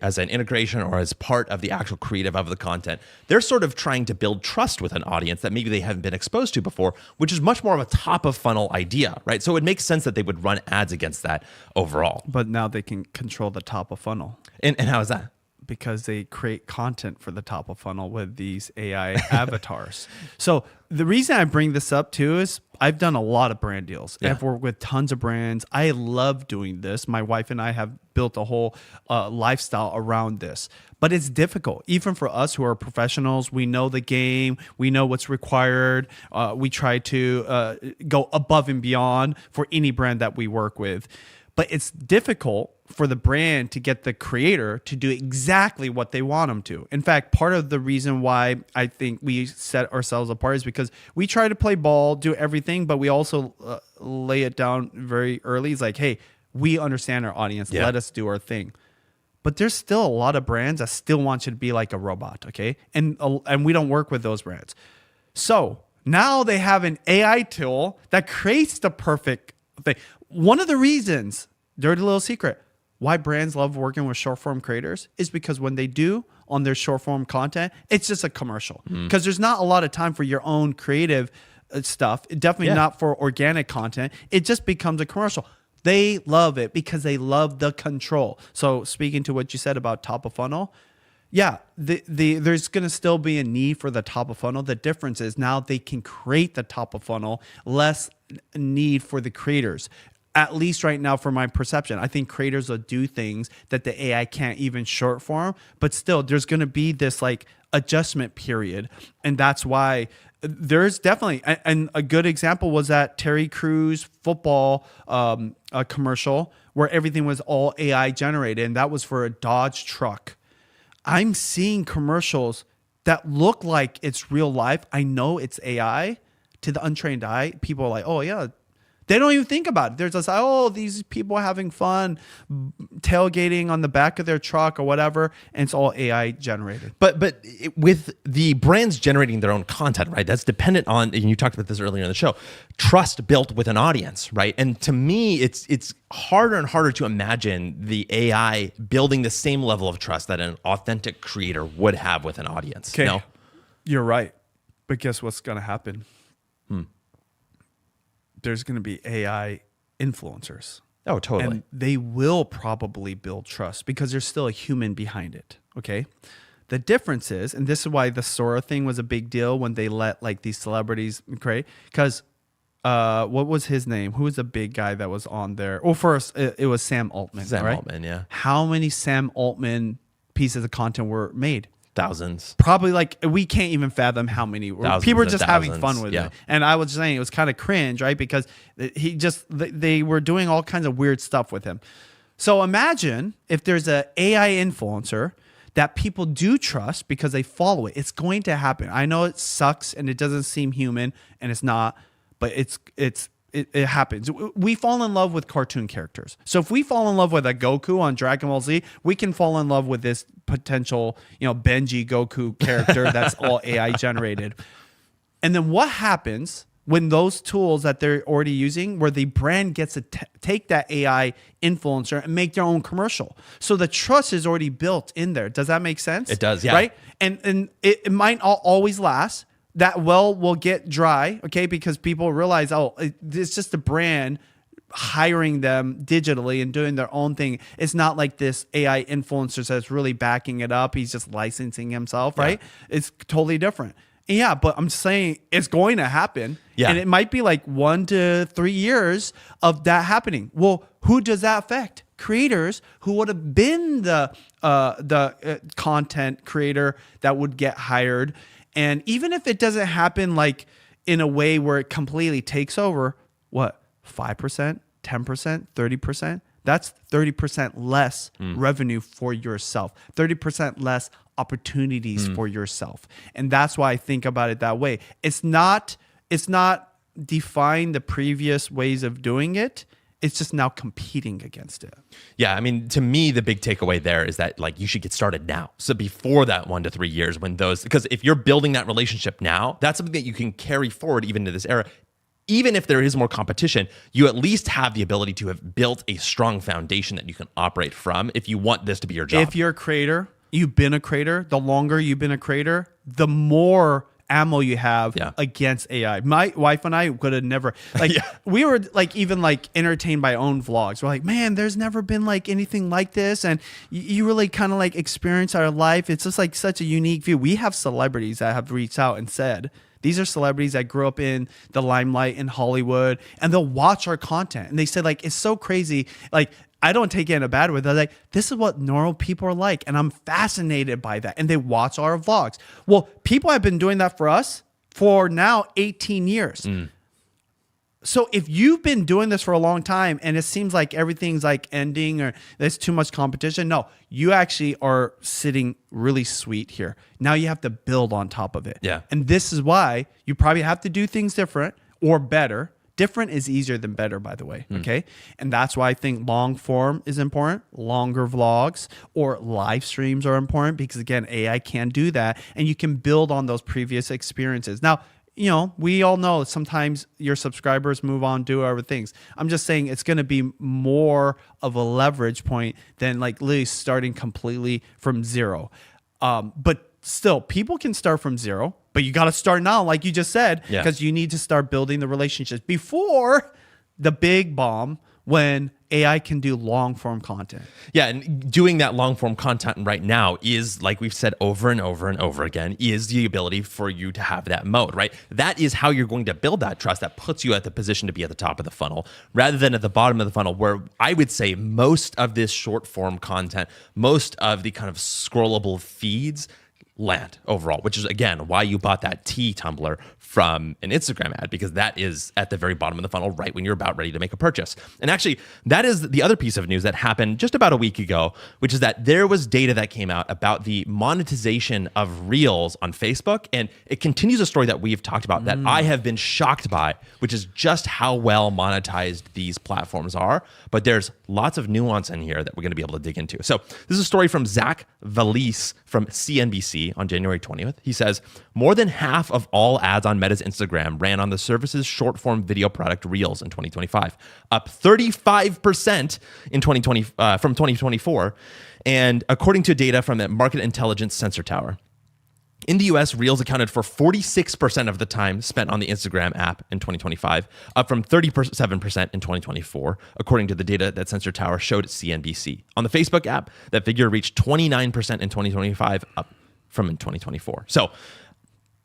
Speaker 1: as an integration or as part of the actual creative of the content, they're sort of trying to build trust with an audience that maybe they haven't been exposed to before, which is much more of a top of funnel idea, right? So it makes sense that they would run ads against that overall.
Speaker 2: But now they can control the top of funnel.
Speaker 1: And how is that?
Speaker 2: Because they create content for the top of funnel with these AI avatars. So the reason I bring this up too is I've done a lot of brand deals.
Speaker 1: Yeah.
Speaker 2: I've worked with tons of brands. I love doing this. My wife and I have built a whole lifestyle around this. But it's difficult, even for us who are professionals. We know the game. We know what's required. We try to go above and beyond for any brand that we work with. But it's difficult for the brand to get the creator to do exactly what they want them to. In fact, part of the reason why I think we set ourselves apart is because we try to play ball, do everything, but we also lay it down very early. It's like, hey, we understand our audience.
Speaker 1: Yeah.
Speaker 2: Let us do our thing. but there's still a lot of brands that still want you to be like a robot, okay? And we don't work with those brands. So now they have an AI tool that creates the perfect thing. One of the reasons, dirty little secret, why brands love working with short form creators is because when they do on their short form content, it's just a commercial. Because there's not a lot of time for your own creative stuff. Definitely not for organic content. It just becomes a commercial. They love it because they love the control. So speaking to what you said about top of funnel, yeah, there's going to still be a need for the top of funnel. The difference is now they can create the top of funnel, less need for the creators. At least right now, for my perception, I think creators will do things that the AI can't even short form, but still there's going to be this like adjustment period. And that's why there's definitely, and a good example was that Terry Crews football commercial where everything was all AI generated. And that was for a Dodge truck. I'm seeing commercials that look like it's real life. I know it's AI. To the untrained eye, people are like, oh yeah. They don't even think about it. They're just like, oh, these people are having fun tailgating on the back of their truck or whatever, and it's all AI generated.
Speaker 1: But with the brands generating their own content, right? That's dependent on, and you talked about this earlier in the show, trust built with an audience, right? And to me, it's harder and harder to imagine the AI building the same level of trust that an authentic creator would have with an audience.
Speaker 2: Okay,
Speaker 1: No?
Speaker 2: You're right. But guess what's going to happen? There's going to be AI influencers.
Speaker 1: Oh, totally.
Speaker 2: And they will probably build trust because there's still a human behind it. Okay. The difference is, and this is why the Sora thing was a big deal when they let like these celebrities create, because what was his name? Who was the big guy that was on there? Well, first it was Sam Altman.
Speaker 1: Sam
Speaker 2: right?
Speaker 1: Altman, yeah.
Speaker 2: How many Sam Altman pieces of content were made?
Speaker 1: Thousands.
Speaker 2: Probably like we can't even fathom how many.
Speaker 1: Thousands
Speaker 2: people were
Speaker 1: and
Speaker 2: just having
Speaker 1: thousands,
Speaker 2: fun with
Speaker 1: yeah.
Speaker 2: it. And I was saying it was kind of cringe, right? Because they were doing all kinds of weird stuff with him. So imagine if there's an AI influencer that people do trust because they follow it. It's going to happen. I know it sucks and it doesn't seem human and it's not, but it happens. We fall in love with cartoon characters. So if we fall in love with a Goku on Dragon Ball Z, we can fall in love with this potential, Benji Goku character that's all AI generated. And then what happens when those tools that they're already using, where the brand gets to take that AI influencer and make their own commercial? So the trust is already built in there. Does that make sense?
Speaker 1: It does, yeah.
Speaker 2: Right? And it might not always last. That well will get dry, okay? Because people realize, it's just a brand hiring them digitally and doing their own thing. It's not like this AI influencer that's really backing it up. He's just licensing himself, right? Yeah. It's totally different. Yeah, but I'm saying it's going to happen. Yeah. And it might be like 1 to 3 years of that happening. Well, who does that affect? Creators who would have been the content creator that would get hired. And even if it doesn't happen like in a way where it completely takes over, what, 5%, 10%, 30%? That's 30% less revenue for yourself, 30% less opportunities for yourself. And that's why I think about it that way. It's not define the previous ways of doing it. It's just now competing against it.
Speaker 1: Yeah, I mean, to me, the big takeaway there is that like you should get started now. So before that 1 to 3 years, because if you're building that relationship now, that's something that you can carry forward even to this era. Even if there is more competition, you at least have the ability to have built a strong foundation that you can operate from if you want this to be your job.
Speaker 2: If you're a creator, you've been a creator, the longer you've been a creator, the more ammo you have against AI. My wife and I could have never we were like even like entertained by our own vlogs. We're like, man, there's never been like anything like this, and you really kind of like experience our life. It's just like such a unique view. We have celebrities that have reached out and said, these are celebrities that grew up in the limelight in Hollywood, and they'll watch our content and they said like it's so crazy. Like I don't take it in a bad way. They're like, this is what normal people are like. And I'm fascinated by that. And they watch our vlogs. Well, people have been doing that for us for now 18 years. So if you've been doing this for a long time and it seems like everything's like ending or there's too much competition, no, you actually are sitting really sweet here. Now you have to build on top of it.
Speaker 1: Yeah.
Speaker 2: And this is why you probably have to do things different or better, different is easier than better, by the way. Okay. And that's why I think long form is important. Longer vlogs or live streams are important because, again, AI can do that and you can build on those previous experiences. Now, we all know sometimes your subscribers move on, do other things. I'm just saying it's going to be more of a leverage point than like literally starting completely from zero. But still, people can start from zero, but you got to start now, like you just said, because you need to start building the relationships before the big bomb when AI can do long form content.
Speaker 1: Yeah, and doing that long form content right now is, like we've said over and over and over again, is the ability for you to have that mode, right? That is how you're going to build that trust that puts you at the position to be at the top of the funnel rather than at the bottom of the funnel, where I would say most of this short form content, most of the kind of scrollable feeds land overall, which is, again, why you bought that tea tumbler from an Instagram ad, because that is at the very bottom of the funnel right when you're about ready to make a purchase. And actually, that is the other piece of news that happened just about a week ago, which is that there was data that came out about the monetization of Reels on Facebook. And it continues a story that we've talked about that I have been shocked by, which is just how well monetized these platforms are. But there's lots of nuance in here that we're going to be able to dig into. So this is a story from Zach Valise from CNBC on January 20th. He says, more than half of all ads on Meta's Instagram ran on the service's short-form video product Reels in 2025, up 35% in 2020 from 2024, and according to data from the Market Intelligence Sensor Tower. In the US, Reels accounted for 46% of the time spent on the Instagram app in 2025, up from 37% in 2024, according to the data that Sensor Tower showed at CNBC. On the Facebook app, that figure reached 29% in 2025, up from in 2024. So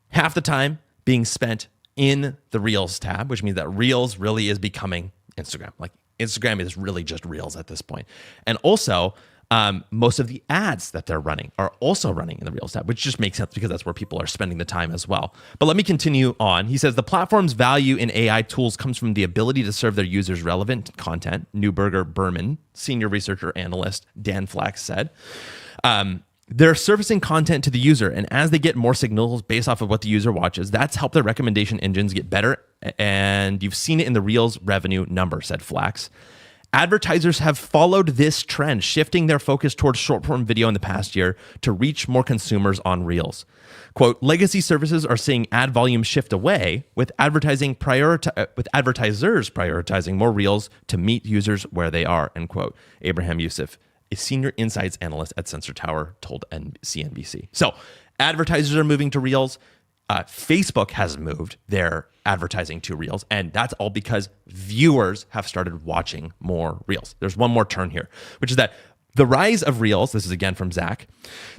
Speaker 1: half the time being spent in the Reels tab, which means that Reels really is becoming Instagram. Like Instagram is really just Reels at this point. And also, most of the ads that they're running are also running in the Reels tab, which just makes sense because that's where people are spending the time as well. But let me continue on. He says the platform's value in AI tools comes from the ability to serve their users relevant content. Neuberger Berman, senior researcher analyst Dan Flax said. They're surfacing content to the user, and as they get more signals based off of what the user watches, that's helped their recommendation engines get better, and you've seen it in the Reels revenue number, said Flax. Advertisers have followed this trend, shifting their focus towards short-form video in the past year to reach more consumers on Reels. Quote, legacy services are seeing ad volume shift away, with advertisers prioritizing more Reels to meet users where they are, end quote. Abraham Youssef, a senior insights analyst at Sensor Tower, told CNBC. So advertisers are moving to Reels. Facebook has moved their advertising to Reels, and that's all because viewers have started watching more Reels. There's one more turn here, which is that the rise of Reels, this is again from Zach,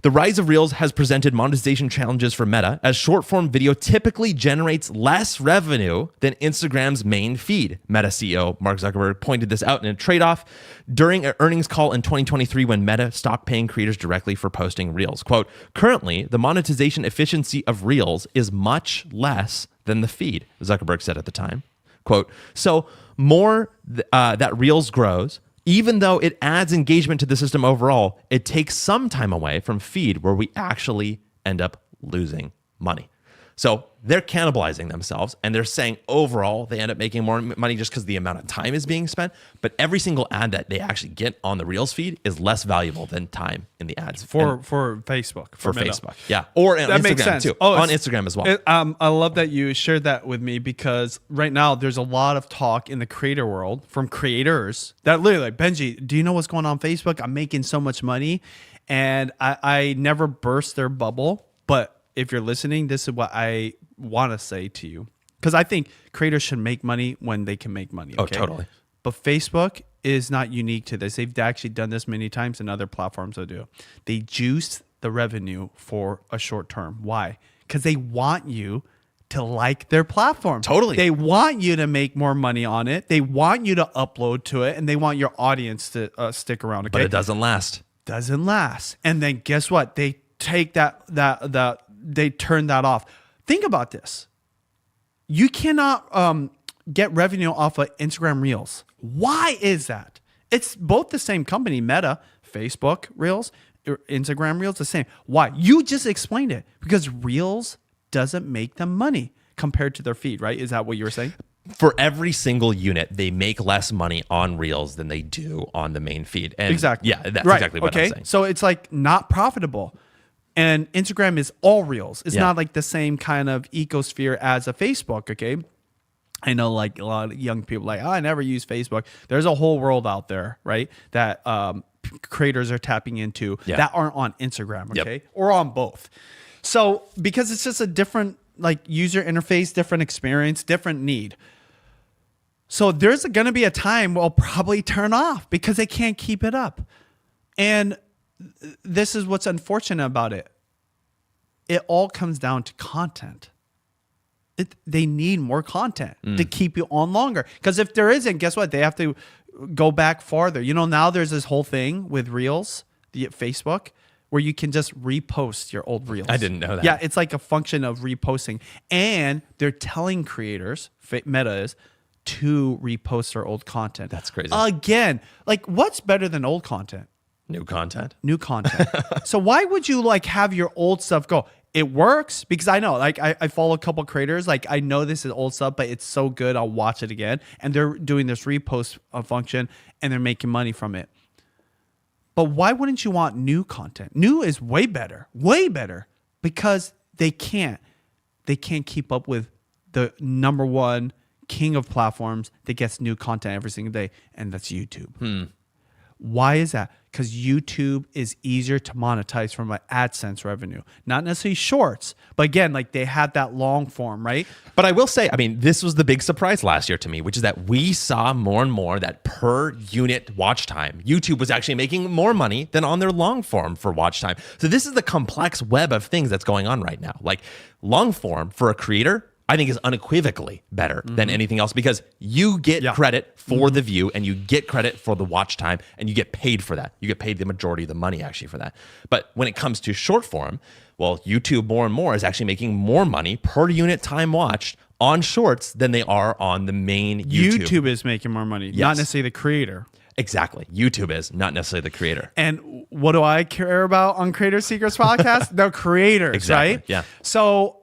Speaker 1: the rise of Reels has presented monetization challenges for Meta, as short-form video typically generates less revenue than Instagram's main feed. Meta CEO Mark Zuckerberg pointed this out in a trade-off during an earnings call in 2023 when Meta stopped paying creators directly for posting Reels. Quote, currently, the monetization efficiency of Reels is much less than the feed, Zuckerberg said at the time. Quote, so more that Reels grows, even though it adds engagement to the system overall, it takes some time away from feed where we actually end up losing money. So they're cannibalizing themselves, and they're saying overall they end up making more money just because the amount of time is being spent. But every single ad that they actually get on the Reels feed is less valuable than time in the ads
Speaker 2: for Facebook.
Speaker 1: For Facebook, yeah, or on Instagram too. On Instagram as well.
Speaker 2: I love that you shared that with me because right now there's a lot of talk in the creator world from creators that literally like, Benji, do you know what's going on Facebook? I'm making so much money, and I never burst their bubble, but if you're listening, this is what I want to say to you. Because I think creators should make money when they can make money. Okay?
Speaker 1: Oh, totally.
Speaker 2: But Facebook is not unique to this. They've actually done this many times, and other platforms will do. They juice the revenue for a short term. Why? Because they want you to like their platform.
Speaker 1: Totally.
Speaker 2: They want you to make more money on it. They want you to upload to it, and they want your audience to stick around. Okay?
Speaker 1: But it doesn't last.
Speaker 2: Doesn't last. And then guess what? They take they turn that off. Think about this. You cannot get revenue off of Instagram Reels. Why is that? It's both the same company, Meta, Facebook Reels, Instagram Reels, the same. Why? You just explained it. Because Reels doesn't make them money compared to their feed, right? Is that what you were saying?
Speaker 1: for every single unit, they make less money on Reels than they do on the main feed. And
Speaker 2: Exactly.
Speaker 1: Yeah, that's
Speaker 2: Right.
Speaker 1: exactly what I'm saying.
Speaker 2: So it's like not profitable. And Instagram is all Reels. It's
Speaker 1: Yeah.
Speaker 2: not like the same kind of ecosphere as a Facebook, okay? I know like a lot of young people like, oh, I never use Facebook. There's a whole world out there, right? That creators are tapping into that aren't on Instagram, okay? Or on both. So because it's just a different like user interface, different experience, different need. So there's going to be a time we'll probably turn off because they can't keep it up. And this is what's unfortunate about it. It all comes down to content. They need more content to keep you on longer. Because if there isn't, guess what? They have to go back farther. You know, now there's this whole thing with Reels, the Facebook, where you can just repost your old Reels.
Speaker 1: I didn't know that.
Speaker 2: Yeah, it's like a function of reposting. And they're telling creators, Meta is, to repost their old content.
Speaker 1: That's crazy.
Speaker 2: Again, like what's better than old content?
Speaker 1: New content.
Speaker 2: New content. So why would you like have your old stuff go? It works because I know, like I follow a couple creators. Like I know this is old stuff, but it's so good. I'll watch it again. And they're doing this repost function and they're making money from it. But why wouldn't you want new content? New is way better because they can't keep up with the number one king of platforms that gets new content every single day. And that's YouTube. Why is that? Because YouTube is easier to monetize from an AdSense revenue, not necessarily shorts, but again, like they had that long form, right?
Speaker 1: But I will say, I mean, this was the big surprise last year to me, which is that we saw more and more that per unit watch time, YouTube was actually making more money than on their long form for watch time. So this is the complex web of things that's going on right now. Like long form for a creator, I think is unequivocally better than anything else because you get credit for the view and you get credit for the watch time and you get paid for that. You get paid the majority of the money actually for that. But when it comes to short form, well, YouTube more and more is actually making more money per unit time watched on shorts than they are on the main YouTube.
Speaker 2: YouTube is making more money, not necessarily the creator.
Speaker 1: Exactly. YouTube is not necessarily the creator.
Speaker 2: And what do I care about on Creator Secrets podcast? The creators,
Speaker 1: Exactly,
Speaker 2: right?
Speaker 1: yeah.
Speaker 2: So,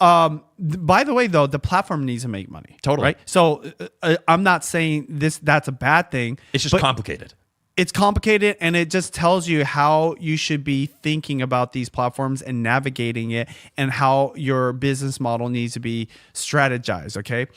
Speaker 2: by the way, though, the platform needs to make money.
Speaker 1: Totally.
Speaker 2: Right? So, I'm not saying that's a bad thing.
Speaker 1: It's just
Speaker 2: but
Speaker 1: complicated.
Speaker 2: It's complicated, and it just tells you how you should be thinking about these platforms and navigating it and how your business model needs to be strategized, okay?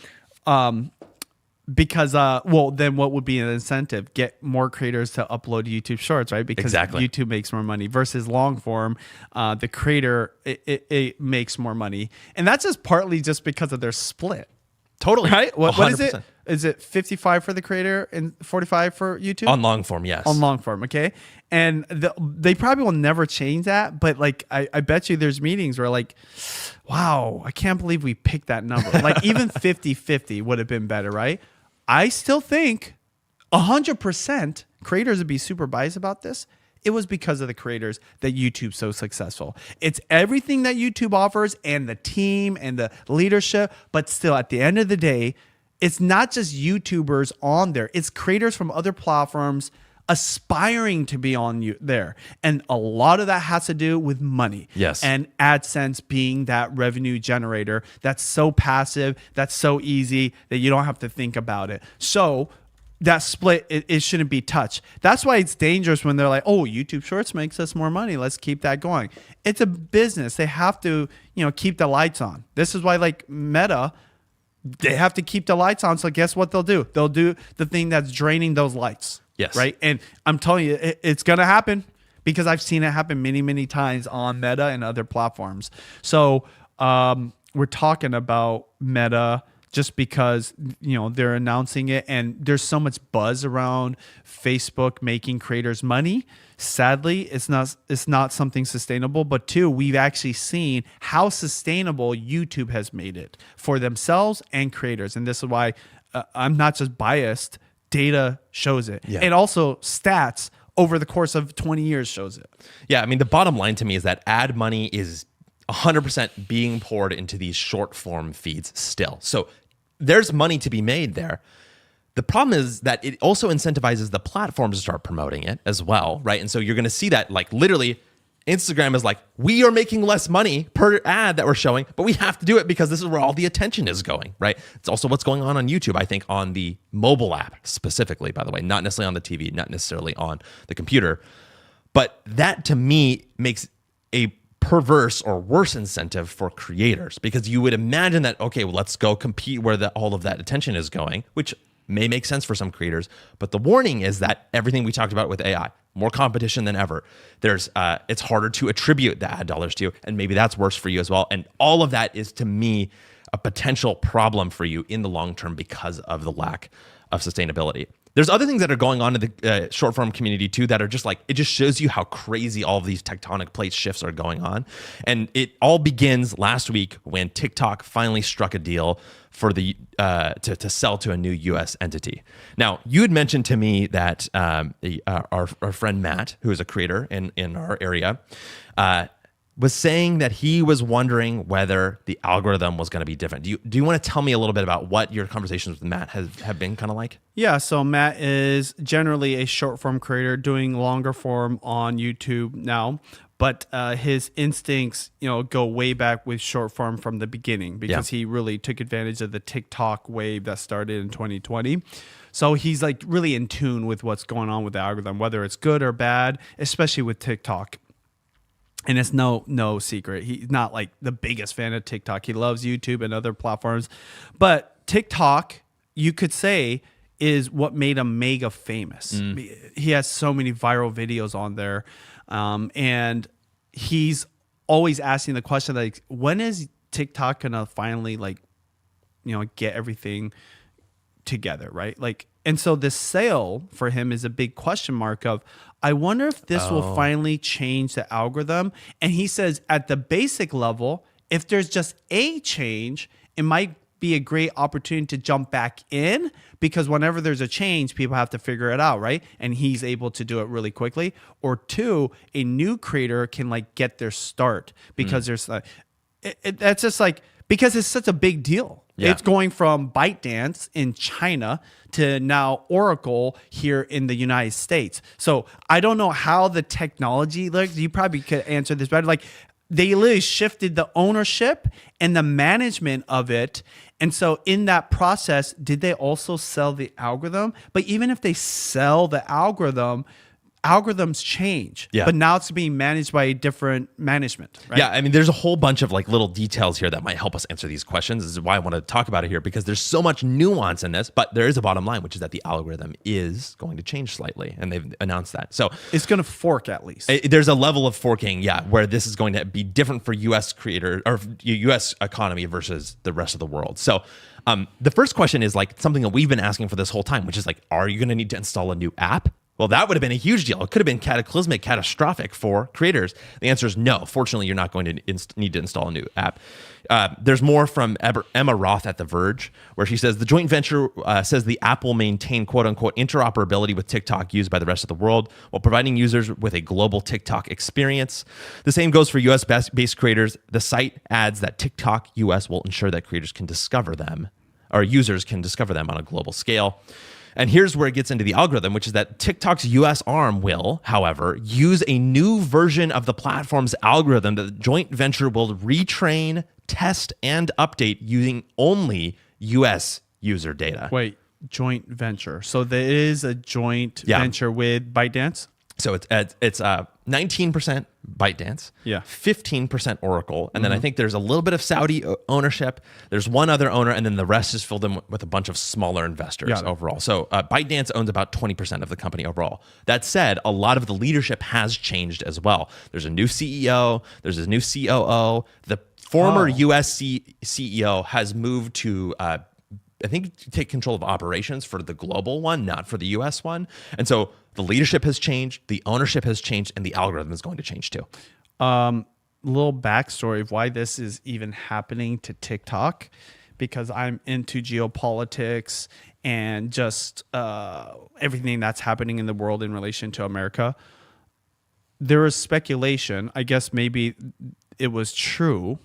Speaker 2: Because then what would be an incentive? Get more creators to upload YouTube Shorts, right? Because YouTube makes more money versus long form. The creator it makes more money, and that's just partly just because of their split.
Speaker 1: Totally.
Speaker 2: Right? What is it?
Speaker 1: 100%.
Speaker 2: Is it 55 for the creator and 45 for YouTube?
Speaker 1: On long form, yes.
Speaker 2: On long form, okay. And they probably will never change that, but like I bet you there's meetings where like, wow, I can't believe we picked that number. Like even 50-50 would have been better, right? I still think 100% creators would be super biased about this. It was because of the creators that YouTube's so successful. It's everything that YouTube offers and the team and the leadership, but still at the end of the day, it's not just YouTubers on there. It's creators from other platforms aspiring to be on there. And a lot of that has to do with money.
Speaker 1: Yes.
Speaker 2: And AdSense being that revenue generator that's so passive, that's so easy that you don't have to think about it. So that split, it shouldn't be touched. That's why it's dangerous when they're like, oh, YouTube Shorts makes us more money. Let's keep that going. It's a business. They have to, keep the lights on. This is why like Meta, they have to keep the lights on. So guess what they'll do? They'll do the thing that's draining those lights.
Speaker 1: Yes.
Speaker 2: Right. And I'm telling you, it's going to happen because I've seen it happen many, many times on Meta and other platforms. So we're talking about Meta just because, they're announcing it and there's so much buzz around Facebook making creators money. Sadly, it's not something sustainable. But two, we've actually seen how sustainable YouTube has made it for themselves and creators. And this is why I'm not just biased. Data shows it.
Speaker 1: Yeah.
Speaker 2: And also stats over the course of 20 years shows it.
Speaker 1: Yeah, I mean, the bottom line to me is that ad money is 100% being poured into these short form feeds still. So there's money to be made there. The problem is that it also incentivizes the platforms to start promoting it as well, right? And so you're going to see that like literally Instagram is like, we are making less money per ad that we're showing, but we have to do it because this is where all the attention is going, right? It's also what's going on YouTube, I think, on the mobile app specifically, by the way, not necessarily on the TV, not necessarily on the computer. But that to me makes a perverse or worse incentive for creators, because you would imagine that, okay, well, let's go compete where all of that attention is going, which may make sense for some creators. But the warning is that everything we talked about with AI, more competition than ever. It's harder to attribute the ad dollars to you, and maybe that's worse for you as well. And all of that is, to me, a potential problem for you in the long term because of the lack of sustainability. There's other things that are going on in the short form community too that are just like, it just shows you how crazy all of these tectonic plate shifts are going on. And it all begins last week when TikTok finally struck a deal for to sell to a new U.S. entity. Now, you had mentioned to me that our friend Matt, who is a creator in our area, was saying that he was wondering whether the algorithm was going to be different. Do you want to tell me a little bit about what your conversations with Matt have been kind of like?
Speaker 2: Yeah, so Matt is generally a short form creator doing longer form on YouTube now, but his instincts, go way back with short form from the beginning, because he really took advantage of the TikTok wave that started in 2020. So he's like really in tune with what's going on with the algorithm, whether it's good or bad, especially with TikTok. And it's no secret, he's not like the biggest fan of TikTok. He loves YouTube and other platforms. But TikTok, you could say, is what made him mega famous. He has so many viral videos on there. And he's always asking the question, like, when is TikTok going to finally, like, get everything together, right? Like, and so this sale for him is a big question mark of, I wonder if this will finally change the algorithm. And he says at the basic level, if there's just a change, it might be a great opportunity to jump back in, because whenever there's a change, people have to figure it out, right? And he's able to do it really quickly. Or two, a new creator can like get their start, because there's like, that's just like, because it's such a big deal. Yeah. It's going from ByteDance in China to now Oracle here in the United States. So I don't know how the technology looks. You probably could answer this better. Like, they literally shifted the ownership and the management of it. And so in that process, did they also sell the algorithm? But even if they sell the algorithm, algorithms change, but now it's being managed by a different management, right?
Speaker 1: Yeah, I mean, there's a whole bunch of like little details here that might help us answer these questions. This is why I want to talk about it here, because there's so much nuance in this, but there is a bottom line, which is that the algorithm is going to change slightly, and they've announced that. So
Speaker 2: it's going to fork at least.
Speaker 1: There's a level of forking, where this is going to be different for U.S. creators or U.S. economy versus the rest of the world. So the first question is like something that we've been asking for this whole time, which is like, are you going to need to install a new app? Well, that would have been a huge deal. It could have been cataclysmic, catastrophic for creators. The answer is no. Fortunately, you're not going to need to install a new app. There's more from Emma Roth at The Verge, where she says the joint venture says the app will maintain quote-unquote interoperability with TikTok used by the rest of the world while providing users with a global TikTok experience. The same goes for US-based creators. The site adds that TikTok US will ensure that creators can discover them, or users can discover them on a global scale. And here's where it gets into the algorithm, which is that TikTok's US arm will, however, use a new version of the platform's algorithm that the joint venture will retrain, test, and update using only US user data.
Speaker 2: Wait, joint venture. So there is a joint venture with ByteDance?
Speaker 1: So it's 19% ByteDance, 15% Oracle, and then I think there's a little bit of Saudi ownership. There's one other owner, and then the rest is filled in with a bunch of smaller investors overall. So ByteDance owns about 20% of the company overall. That said, a lot of the leadership has changed as well. There's a new CEO, there's a new COO. The former US CEO has moved to I think take control of operations for the global one, not for the US one. And so the leadership has changed, the ownership has changed, and the algorithm is going to change too.
Speaker 2: Little backstory of why this is even happening to TikTok, because I'm into geopolitics and just everything that's happening in the world in relation to America. There is speculation, I guess maybe it was true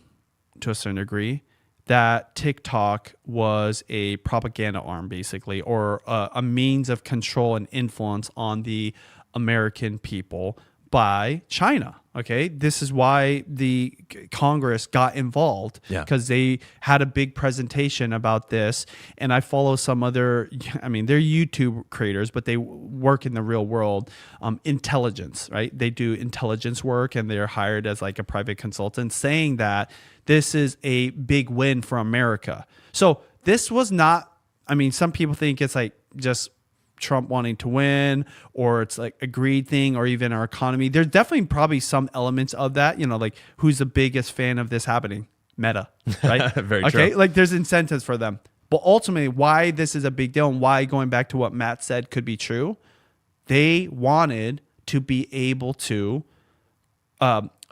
Speaker 2: to a certain degree, that TikTok was a propaganda arm, basically, or a means of control and influence on the American people by China. Okay, this is why the Congress got involved, because they had a big presentation about this. And I follow some other, I mean, they're YouTube creators, but they work in the real world, intelligence, right? They do intelligence work, and they're hired as like a private consultant, saying that this is a big win for America. So this was not, I mean, some people think it's like just Trump wanting to win, or it's like a greed thing, or even our economy. There's definitely probably some elements of that, you know, like who's the biggest fan of this happening? Meta, right?
Speaker 1: Very
Speaker 2: okay,
Speaker 1: true.
Speaker 2: like there's incentives for them. But ultimately, why this is a big deal, and why, going back to what Matt said, could be true, they wanted to be able to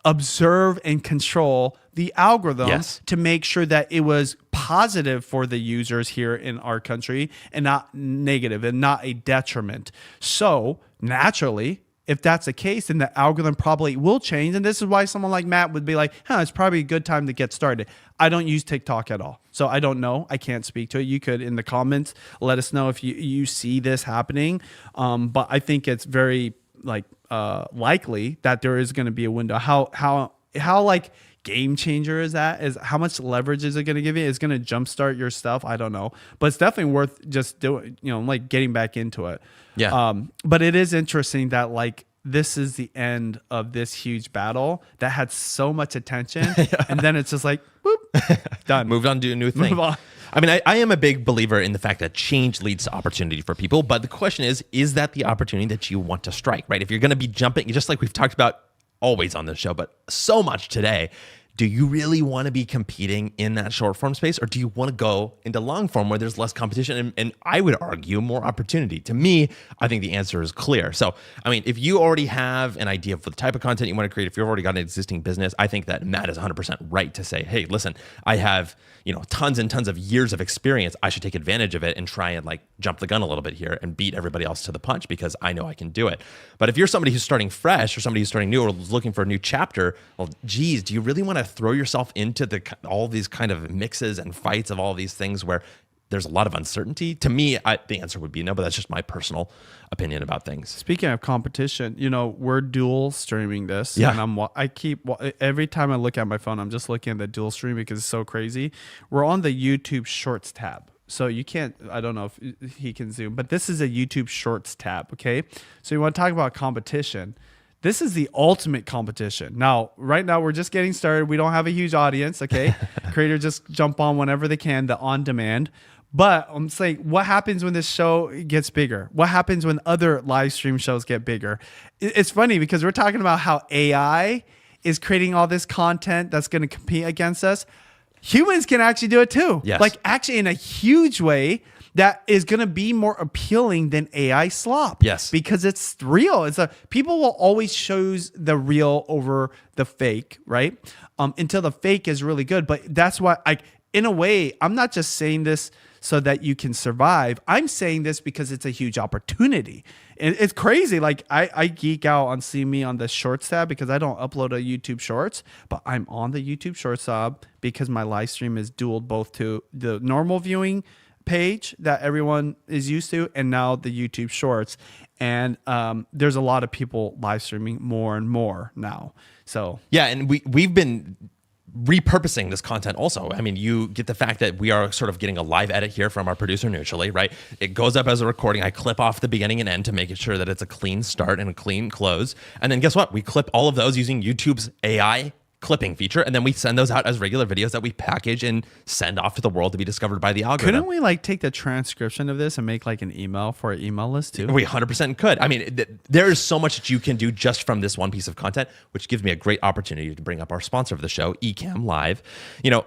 Speaker 2: observe and control the algorithm to make sure that it was positive for the users here in our country and not negative and not a detriment. So naturally, if that's the case, then the algorithm probably will change. And this is why someone like Matt would be like, it's probably a good time to get started. I don't use TikTok at all, so I don't know. I can't speak to it. You could, in the comments, let us know if you see this happening. But I think it's very likely that there is going to be a window. How like game changer is that? Is how much leverage is it going to give you? It's going to jumpstart your stuff. I don't know, but it's definitely worth just doing, you know, like getting back into it.
Speaker 1: Yeah.
Speaker 2: But it is interesting that like this is the end of this huge battle that had so much attention, and then it's just like, boop, done.
Speaker 1: Moved on to a new thing.
Speaker 2: Move on.
Speaker 1: I mean, I am a big believer in the fact that change leads to opportunity for people. But the question is that the opportunity that you want to strike, right? If you're going to be jumping, just like we've talked about always on this show, but so much today, do you really want to be competing in that short form space, or do you want to go into long form where there's less competition and I would argue more opportunity? To me, I think the answer is clear. So, I mean, if you already have an idea for the type of content you want to create, if you've already got an existing business, I think that Matt is 100% right to say, hey, listen, I have, you know, tons and tons of years of experience. I should take advantage of it and try and like jump the gun a little bit here and beat everybody else to the punch because I know I can do it. But if you're somebody who's starting fresh or somebody who's starting new or looking for a new chapter, well, geez, do you really want to throw yourself into all these kind of mixes and fights of all these things where there's a lot of uncertainty? To me, the answer would be no, but that's just my personal opinion about things.
Speaker 2: Speaking of competition, you know, we're dual streaming this.
Speaker 1: Yeah.
Speaker 2: And every time I look at my phone, I'm just looking at the dual stream because it's so crazy. We're on the YouTube Shorts tab. So you can't, I don't know if he can zoom, but this is a YouTube Shorts tab, okay? So you want to talk about competition. This is the ultimate competition. Now, right now, we're just getting started. We don't have a huge audience, okay? Creators just jump on whenever they can, the on-demand. But I'm saying, what happens when this show gets bigger? What happens when other live stream shows get bigger? It's funny because we're talking about how AI is creating all this content that's going to compete against us. Humans can actually do it too.
Speaker 1: Yes.
Speaker 2: Like actually in a huge way that is going to be more appealing than AI slop.
Speaker 1: Yes.
Speaker 2: Because it's real. People will always choose the real over the fake, right? Until the fake is really good. But that's why, in a way, I'm not just saying this so that you can survive. I'm saying this because it's a huge opportunity. And it's crazy. Like I geek out on seeing me on the Shorts tab because I don't upload a YouTube Shorts, but I'm on the YouTube Shorts tab because my live stream is dualed both to the normal viewing page that everyone is used to and now the YouTube Shorts. And there's a lot of people live streaming more and more now. So
Speaker 1: yeah, and we've been repurposing this content also. I mean, you get the fact that we are sort of getting a live edit here from our producer Neutrally, right? It goes up as a recording. I clip off the beginning and end to make sure that it's a clean start and a clean close. And then guess what? We clip all of those using YouTube's AI clipping feature, and then we send those out as regular videos that we package and send off to the world to be discovered by the algorithm.
Speaker 2: Couldn't we like take the transcription of this and make like an email for our email list too?
Speaker 1: We 100% could. I mean, there is so much that you can do just from this one piece of content, which gives me a great opportunity to bring up our sponsor of the show, Ecamm Live. You know,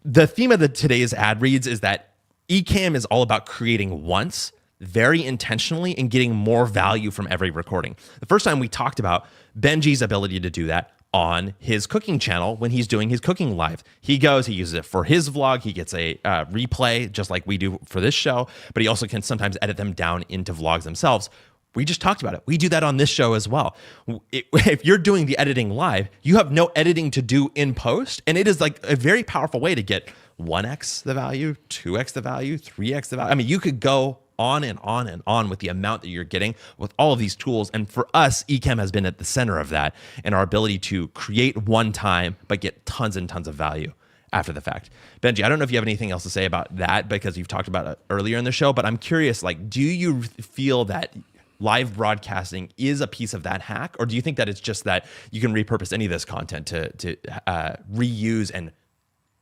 Speaker 1: the theme of today's ad reads is that Ecamm is all about creating once, very intentionally, and getting more value from every recording. The first time we talked about Benji's ability to do that on his cooking channel when he's doing his cooking live. He uses it for his vlog. He gets a replay just like we do for this show, but he also can sometimes edit them down into vlogs themselves. We just talked about it. We do that on this show as well. If you're doing the editing live, you have no editing to do in post, and it is like a very powerful way to get 1x the value, 2x the value, 3x the value. I mean, you could go on and on and on with the amount that you're getting with all of these tools. And for us, Ecamm has been at the center of that and our ability to create one time, but get tons and tons of value after the fact. Benji, I don't know if you have anything else to say about that because you've talked about it earlier in the show, but I'm curious, like, do you feel that live broadcasting is a piece of that hack, or do you think that it's just that you can repurpose any of this content to reuse and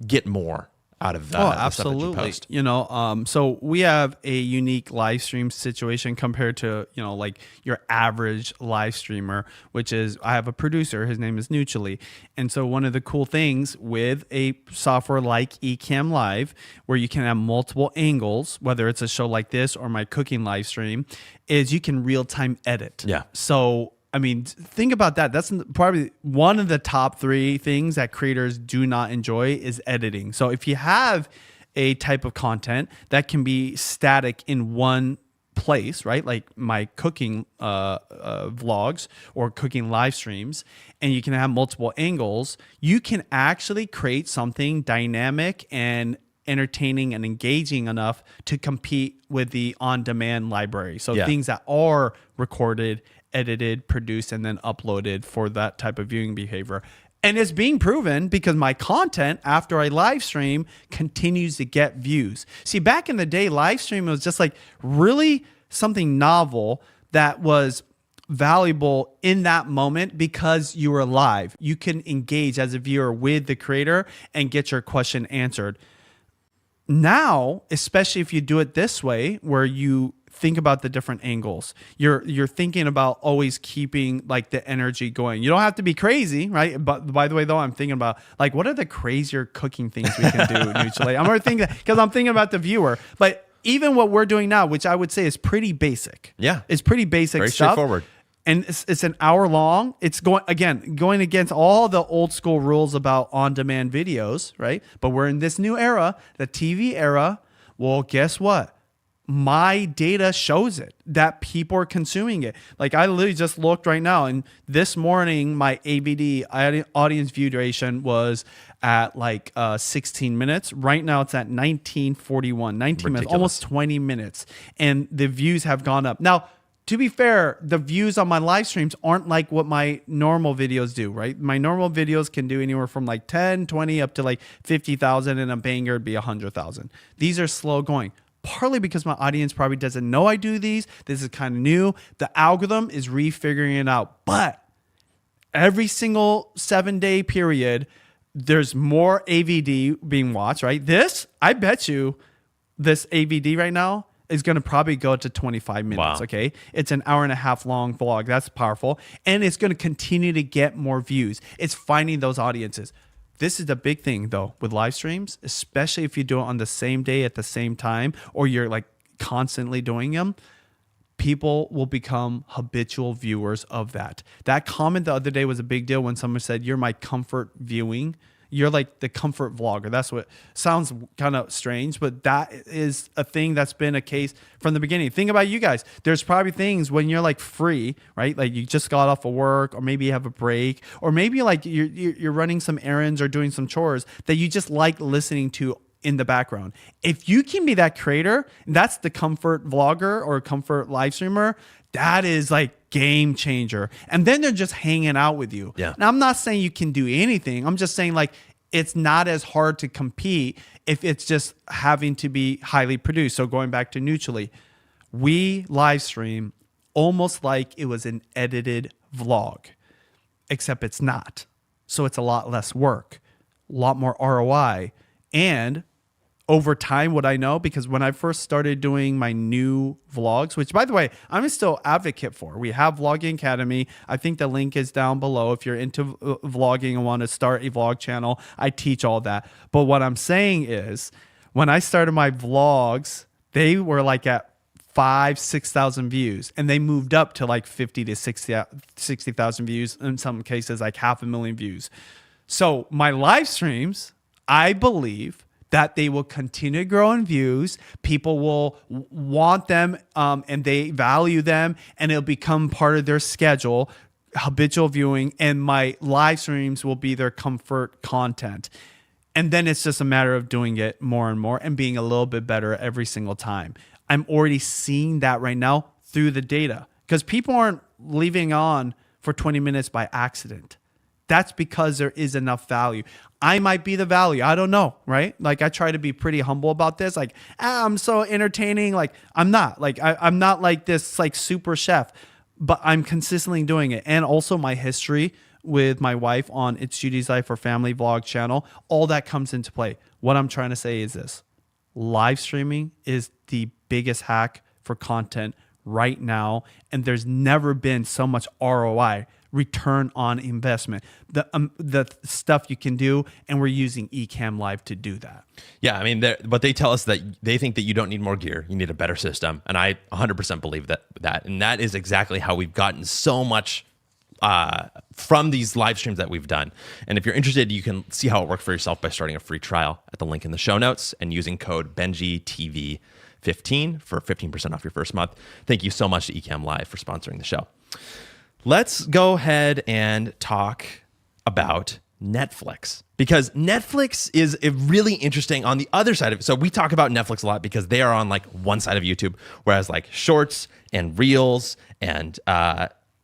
Speaker 1: get more out of the stuff that you post?
Speaker 2: You know, so we have a unique live stream situation compared to, you know, like your average live streamer, which is I have a producer, his name is Nutually. And so one of the cool things with a software like Ecamm Live, where you can have multiple angles, whether it's a show like this or my cooking live stream, is you can real-time edit.
Speaker 1: Yeah.
Speaker 2: So I mean, think about that. That's probably one of the top 3 things that creators do not enjoy is editing. So if you have a type of content that can be static in one place, right? Like my cooking vlogs or cooking live streams, and you can have multiple angles, you can actually create something dynamic and entertaining and engaging enough to compete with the on-demand library. So things that are recorded, edited, produced, and then uploaded for that type of viewing behavior. And it's being proven because my content after I live stream continues to get views. See, back in the day, live stream was just like really something novel that was valuable in that moment because you were live. You can engage as a viewer with the creator and get your question answered. Now, especially if you do it this way, where you think about the different angles, you're thinking about always keeping like the energy going. You don't have to be crazy, right? But by the way, though, I'm thinking about like what are the crazier cooking things we can do mutually. I'm already thinking because I'm thinking about the viewer, but even what we're doing now, which I would say is pretty basic.
Speaker 1: Yeah,
Speaker 2: it's pretty basic
Speaker 1: very
Speaker 2: stuff.
Speaker 1: straightforward.
Speaker 2: And it's an hour long. It's going against all the old school rules about on-demand videos, right? But we're in this new era, the TV era. Well, guess what? My data shows it that people are consuming it. Like I literally just looked right now, and this morning my AVD audience view duration was at like 16 minutes. Right now it's at 1941, 19 minutes, almost 20 minutes, and the views have gone up. Now, to be fair, the views on my live streams aren't like what my normal videos do, right? My normal videos can do anywhere from like 10, 20 up to like 50,000, and a banger would be 100,000. These are slow going. Partly because my audience probably doesn't know I do these. This is kind of new. The algorithm is refiguring it out. But every single 7-day period, there's more AVD being watched, right? This, I bet you, this AVD right now is going to probably go to 25 minutes, okay? It's an hour and a half long vlog. That's powerful. And it's going to continue to get more views. It's finding those audiences. This is the big thing, though, with live streams, especially if you do it on the same day at the same time, or you're like constantly doing them. People will become habitual viewers of that. That comment the other day was a big deal when someone said, "You're my comfort viewing. You're like the comfort vlogger." That's what sounds kind of strange, but that is a thing that's been a case from the beginning. Think about you guys. There's probably things when you're like free, right? Like you just got off of work, or maybe you have a break, or maybe like you're running some errands or doing some chores that you just like listening to in the background. If you can be that creator, that's the comfort vlogger or comfort live streamer, that is like game changer. And then they're just hanging out with you.
Speaker 1: Yeah.
Speaker 2: Now, I'm not saying you can do anything. I'm just saying like it's not as hard to compete if it's just having to be highly produced. So going back to Nutually, we live stream almost like it was an edited vlog, except it's not. So it's a lot less work, a lot more ROI. And over time, what I know, because when I first started doing my new vlogs, which by the way, I'm still advocate for, we have Vlogging Academy. I think the link is down below. If you're into vlogging and want to start a vlog channel, I teach all that. But what I'm saying is when I started my vlogs, they were like at 5,000-6,000 views, and they moved up to like 50 to 60,000 views. In some cases, like 500,000 views. So my live streams, I believe that they will continue to grow in views. People will want them and they value them, and it'll become part of their schedule, habitual viewing, and my live streams will be their comfort content. And then it's just a matter of doing it more and more and being a little bit better every single time. I'm already seeing that right now through the data because people aren't leaving on for 20 minutes by accident. That's because there is enough value. I might be the value. I don't know, right? Like I try to be pretty humble about this. Like, I'm so entertaining. Like I'm not. Like I'm not like this like super chef, but I'm consistently doing it. And also my history with my wife on It's Judy's Life or Family Vlog channel, all that comes into play. What I'm trying to say is this. Live streaming is the biggest hack for content right now. And there's never been so much ROI, return on investment, the stuff you can do, and we're using Ecamm Live to do that.
Speaker 1: Yeah, I mean, but they tell us that they think that you don't need more gear, you need a better system, and I 100% believe that, and that is exactly how we've gotten so much from these live streams that we've done. And if you're interested, you can see how it works for yourself by starting a free trial at the link in the show notes and using code BenjiTV15 for 15% off your first month. Thank you so much to Ecamm Live for sponsoring the show. Let's go ahead and talk about Netflix, because Netflix is really interesting on the other side of it. So we talk about Netflix a lot because they are on like one side of YouTube, whereas like Shorts and Reels and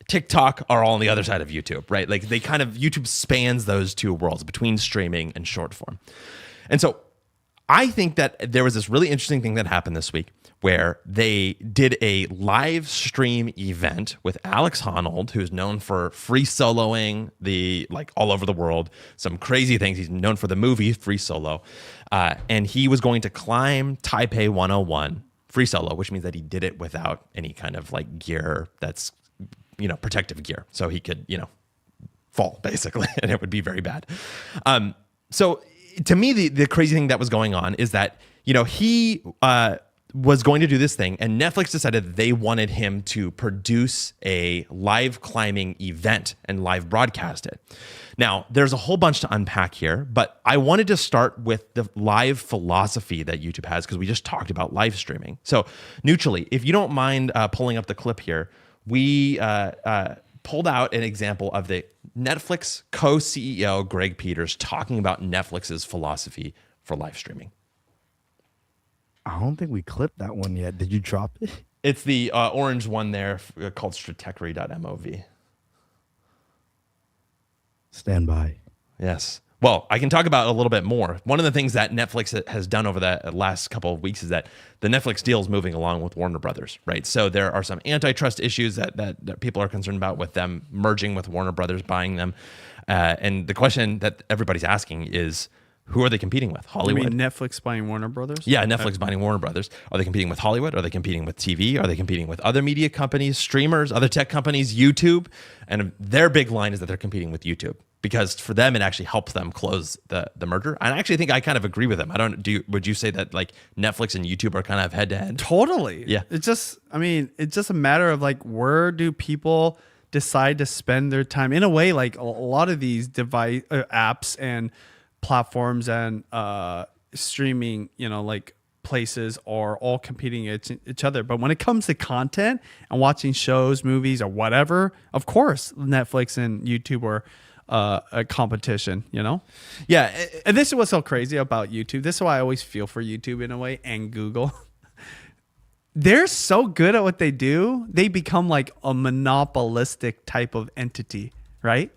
Speaker 1: TikTok are all on the other side of YouTube, right? Like they kind of, YouTube spans those two worlds between streaming and short form. And so I think that there was this really interesting thing that happened this week where they did a live stream event with Alex Honnold, who's known for free soloing like all over the world, some crazy things. He's known for the movie Free Solo. And he was going to climb Taipei 101 free solo, which means that he did it without any kind of like gear that's, protective gear. So he could, fall basically, and it would be very bad. So to me, the crazy thing that was going on is that, he was going to do this thing, and Netflix decided that they wanted him to produce a live climbing event and live broadcast it. Now, there's a whole bunch to unpack here, but I wanted to start with the live philosophy that YouTube has because we just talked about live streaming. So neutrally, if you don't mind pulling up the clip here, we pulled out an example of the Netflix co-CEO Greg Peters talking about Netflix's philosophy for live streaming.
Speaker 3: I don't think we clipped that one yet. Did you drop it?
Speaker 1: It's the orange one there called stratechery.mov.
Speaker 3: Stand by.
Speaker 1: Yes. Well, I can talk about a little bit more. One of the things that Netflix has done over the last couple of weeks is that the Netflix deal is moving along with Warner Brothers, right? So there are some antitrust issues that people are concerned about with them merging with Warner Brothers, buying them. And the question that everybody's asking is, who are they competing with? Hollywood?
Speaker 2: You mean Netflix buying Warner Brothers?
Speaker 1: Yeah, Netflix buying Warner Brothers. Are they competing with Hollywood? Are they competing with TV? Are they competing with other media companies, streamers, other tech companies, YouTube? And their big line is that they're competing with YouTube because for them, it actually helps them close the merger. And I actually think I kind of agree with them. Would you say that like Netflix and YouTube are kind of head to head?
Speaker 2: Totally.
Speaker 1: Yeah.
Speaker 2: It's just a matter of like, where do people decide to spend their time? In a way, like a lot of these device apps and platforms and streaming, like places are all competing each other. But when it comes to content and watching shows, movies, or whatever, of course, Netflix and YouTube are a competition,
Speaker 1: Yeah.
Speaker 2: And this is what's so crazy about YouTube. This is why I always feel for YouTube in a way, and Google. They're so good at what they do. They become like a monopolistic type of entity, right?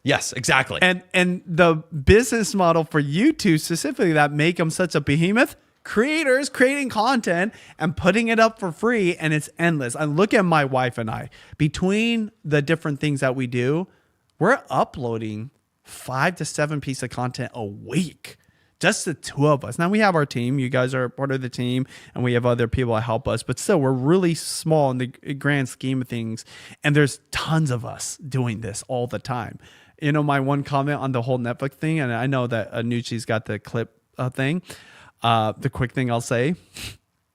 Speaker 1: Yes, exactly.
Speaker 2: And the business model for YouTube specifically that make them such a behemoth, creators creating content and putting it up for free, and it's endless. And look at my wife and I. Between the different things that we do, we're uploading 5 to 7 pieces of content a week. Just the two of us. Now we have our team. You guys are part of the team, and we have other people that help us. But still, we're really small in the grand scheme of things. And there's tons of us doing this all the time. My one comment on the whole Netflix thing, and I know that Nucci's got the clip thing. The quick thing I'll say,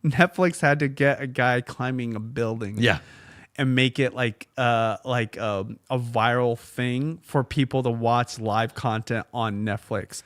Speaker 2: Netflix had to get a guy climbing a building.
Speaker 1: Yeah.
Speaker 2: And make it like a viral thing for people to watch live content on Netflix.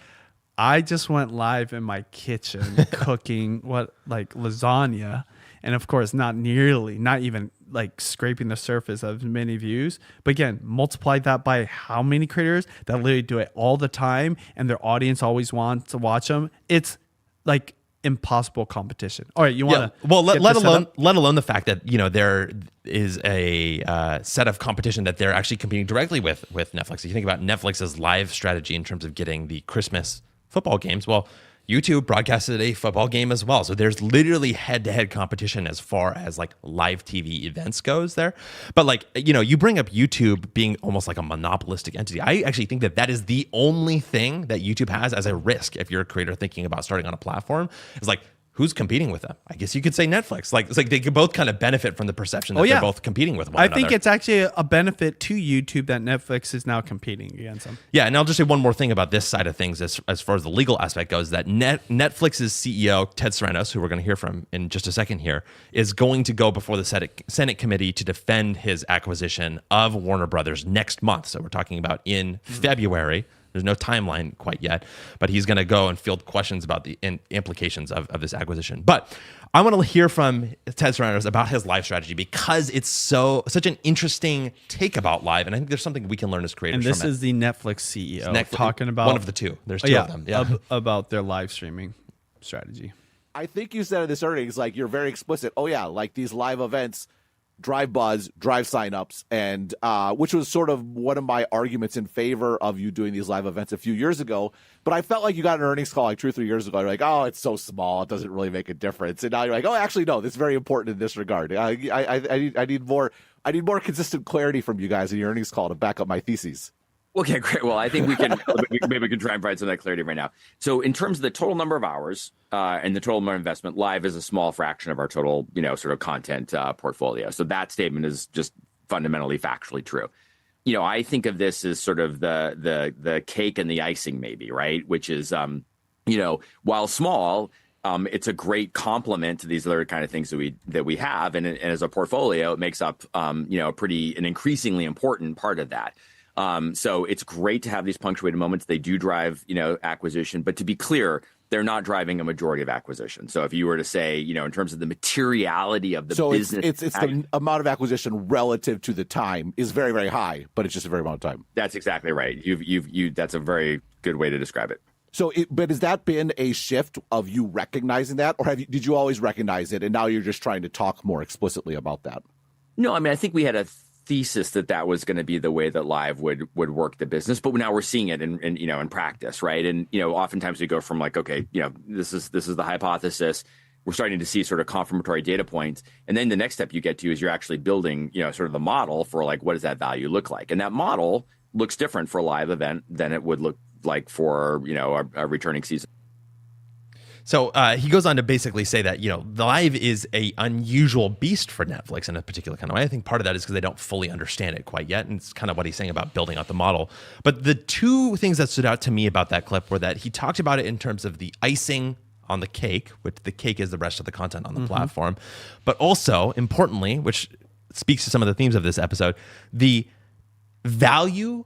Speaker 2: I just went live in my kitchen cooking lasagna. And of course, not even like scraping the surface of many views. But again, multiply that by how many creators that literally do it all the time and their audience always wants to watch them. It's like impossible competition. All right, you want to
Speaker 1: let alone the fact that there is a set of competition that they're actually competing directly with Netflix. If you think about Netflix's live strategy in terms of getting the Christmas football games, well, YouTube broadcasted a football game as well. So there's literally head-to-head competition as far as like live TV events goes there. But like, you bring up YouTube being almost like a monopolistic entity. I actually think that is the only thing that YouTube has as a risk if you're a creator thinking about starting on a platform. It's like, who's competing with them? I guess you could say Netflix. Like, it's like they could both kind of benefit from the perception that they're both competing with one another.
Speaker 2: I think it's actually a benefit to YouTube that Netflix is now competing against them.
Speaker 1: Yeah, and I'll just say one more thing about this side of things as far as the legal aspect goes, that Netflix's CEO, Ted Sarandos, who we're going to hear from in just a second here, is going to go before the Senate committee to defend his acquisition of Warner Brothers next month. So we're talking about in February. There's no timeline quite yet, but he's going to go and field questions about the implications of this acquisition. But I want to hear from Ted Sarandos about his live strategy because it's such an interesting take about live, and I think there's something we can learn as creators.
Speaker 2: And this
Speaker 1: from
Speaker 2: is the Netflix CEO talking about
Speaker 1: one of the two. There's two of them. Yeah,
Speaker 2: about their live streaming strategy.
Speaker 6: I think you said in this earnings, like you're very explicit. Oh yeah, like these live events drive buzz, drive signups, and which was sort of one of my arguments in favor of you doing these live events a few years ago. But I felt like you got an earnings call like 2 or 3 years ago. You're like, oh, it's so small, it doesn't really make a difference. And now you're like, oh, actually, no, this is very important in this regard. I need more consistent clarity from you guys in your earnings call to back up my theses.
Speaker 7: Okay, great. Well, I think we can maybe we can try and provide some of that clarity right now. So in terms of the total number of hours and the total amount of investment, live is a small fraction of our total, sort of content portfolio. So that statement is just fundamentally factually true. I think of this as sort of the cake and the icing, maybe, right? Which is, while small, it's a great complement to these other kind of things that we have, and as a portfolio, it makes up, an increasingly important part of that. So it's great to have these punctuated moments. They do drive, acquisition, but to be clear, they're not driving a majority of acquisition. So if you were to say, in terms of the materiality of the business,
Speaker 6: it's the amount of acquisition relative to the time is very, very high, but it's just a very amount of time.
Speaker 7: That's exactly right. That's a very good way to describe it.
Speaker 6: So, but has that been a shift of you recognizing that, or did you always recognize it, and now you're just trying to talk more explicitly about that?
Speaker 7: No, I mean, I think we had a thesis that was going to be the way that live would work the business, but now we're seeing it in practice, right? And oftentimes we go from like, okay, this is the hypothesis. We're starting to see sort of confirmatory data points, and then the next step you get to is you're actually building, sort of the model for like what does that value look like, and that model looks different for a live event than it would look like for a returning season.
Speaker 1: So he goes on to basically say that, the live is a unusual beast for Netflix in a particular kind of way. I think part of that is because they don't fully understand it quite yet. And it's kind of what he's saying about building out the model. But the two things that stood out to me about that clip were that he talked about it in terms of the icing on the cake, which the cake is the rest of the content on the platform. But also, importantly, which speaks to some of the themes of this episode, the value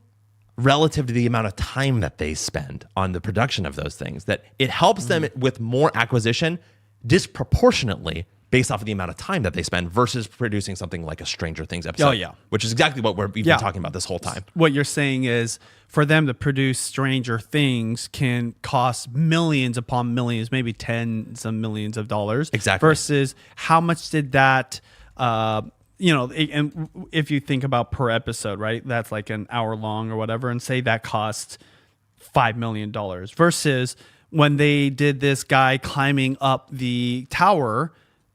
Speaker 1: relative to the amount of time that they spend on the production of those things, that it helps them with more acquisition disproportionately based off of the amount of time that they spend versus producing something like a Stranger Things episode.
Speaker 2: Oh, yeah.
Speaker 1: Which is exactly what we've been talking about this whole time.
Speaker 2: What you're saying is for them to produce Stranger Things can cost millions upon millions, maybe tens of millions of dollars.
Speaker 1: Exactly.
Speaker 2: Versus how much did that and if you think about per episode, right, that's like an hour long or whatever, and say that costs $5 million versus when they did this guy climbing up the tower,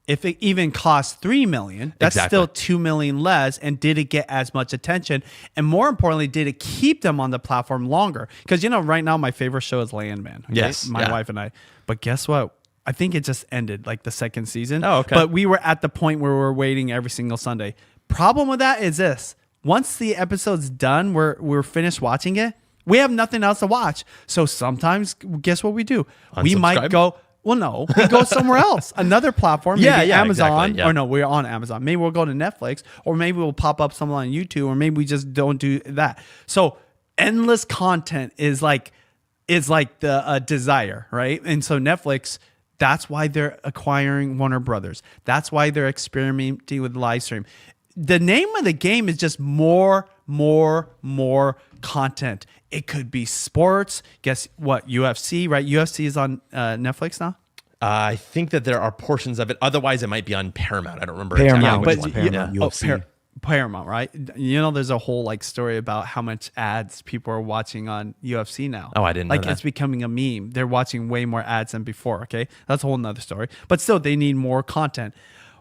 Speaker 2: if it even cost $3 million, that's still $2 million less. And did it get as much attention? And more importantly, did it keep them on the platform longer? Because, right now my favorite show is Landman. Okay?
Speaker 1: Yes.
Speaker 2: My wife and I. But guess what? I think it just ended like the second season.
Speaker 1: Oh, okay.
Speaker 2: But we were at the point where we're waiting every single Sunday. Problem with that is this. Once the episode's done, we're finished watching it, we have nothing else to watch. So sometimes, guess what we do? We might go, well, no, we go somewhere else. Another platform, maybe Amazon.
Speaker 1: Exactly, yeah.
Speaker 2: Or no, we're on Amazon. Maybe we'll go to Netflix, or maybe we'll pop up something on YouTube, or maybe we just don't do that. So endless content is like the desire, right? And so Netflix, that's why they're acquiring Warner Brothers. That's why they're experimenting with live stream. The name of the game is just more content. It could be sports. Guess what? UFC, right? UFC is on Netflix now.
Speaker 1: I think that there are portions of it. Otherwise, it might be on Paramount. I don't remember.
Speaker 3: Paramount,
Speaker 1: exactly
Speaker 2: but
Speaker 1: which one.
Speaker 3: Paramount,
Speaker 1: Yeah.
Speaker 3: UFC.
Speaker 2: Paramount, right? You know, there's a whole like story about how much ads people are watching on UFC now.
Speaker 1: Oh, I didn't know
Speaker 2: like
Speaker 1: that.
Speaker 2: it's becoming a meme. They're watching way more ads than before. Okay, that's a whole nother story. But still, they need more content.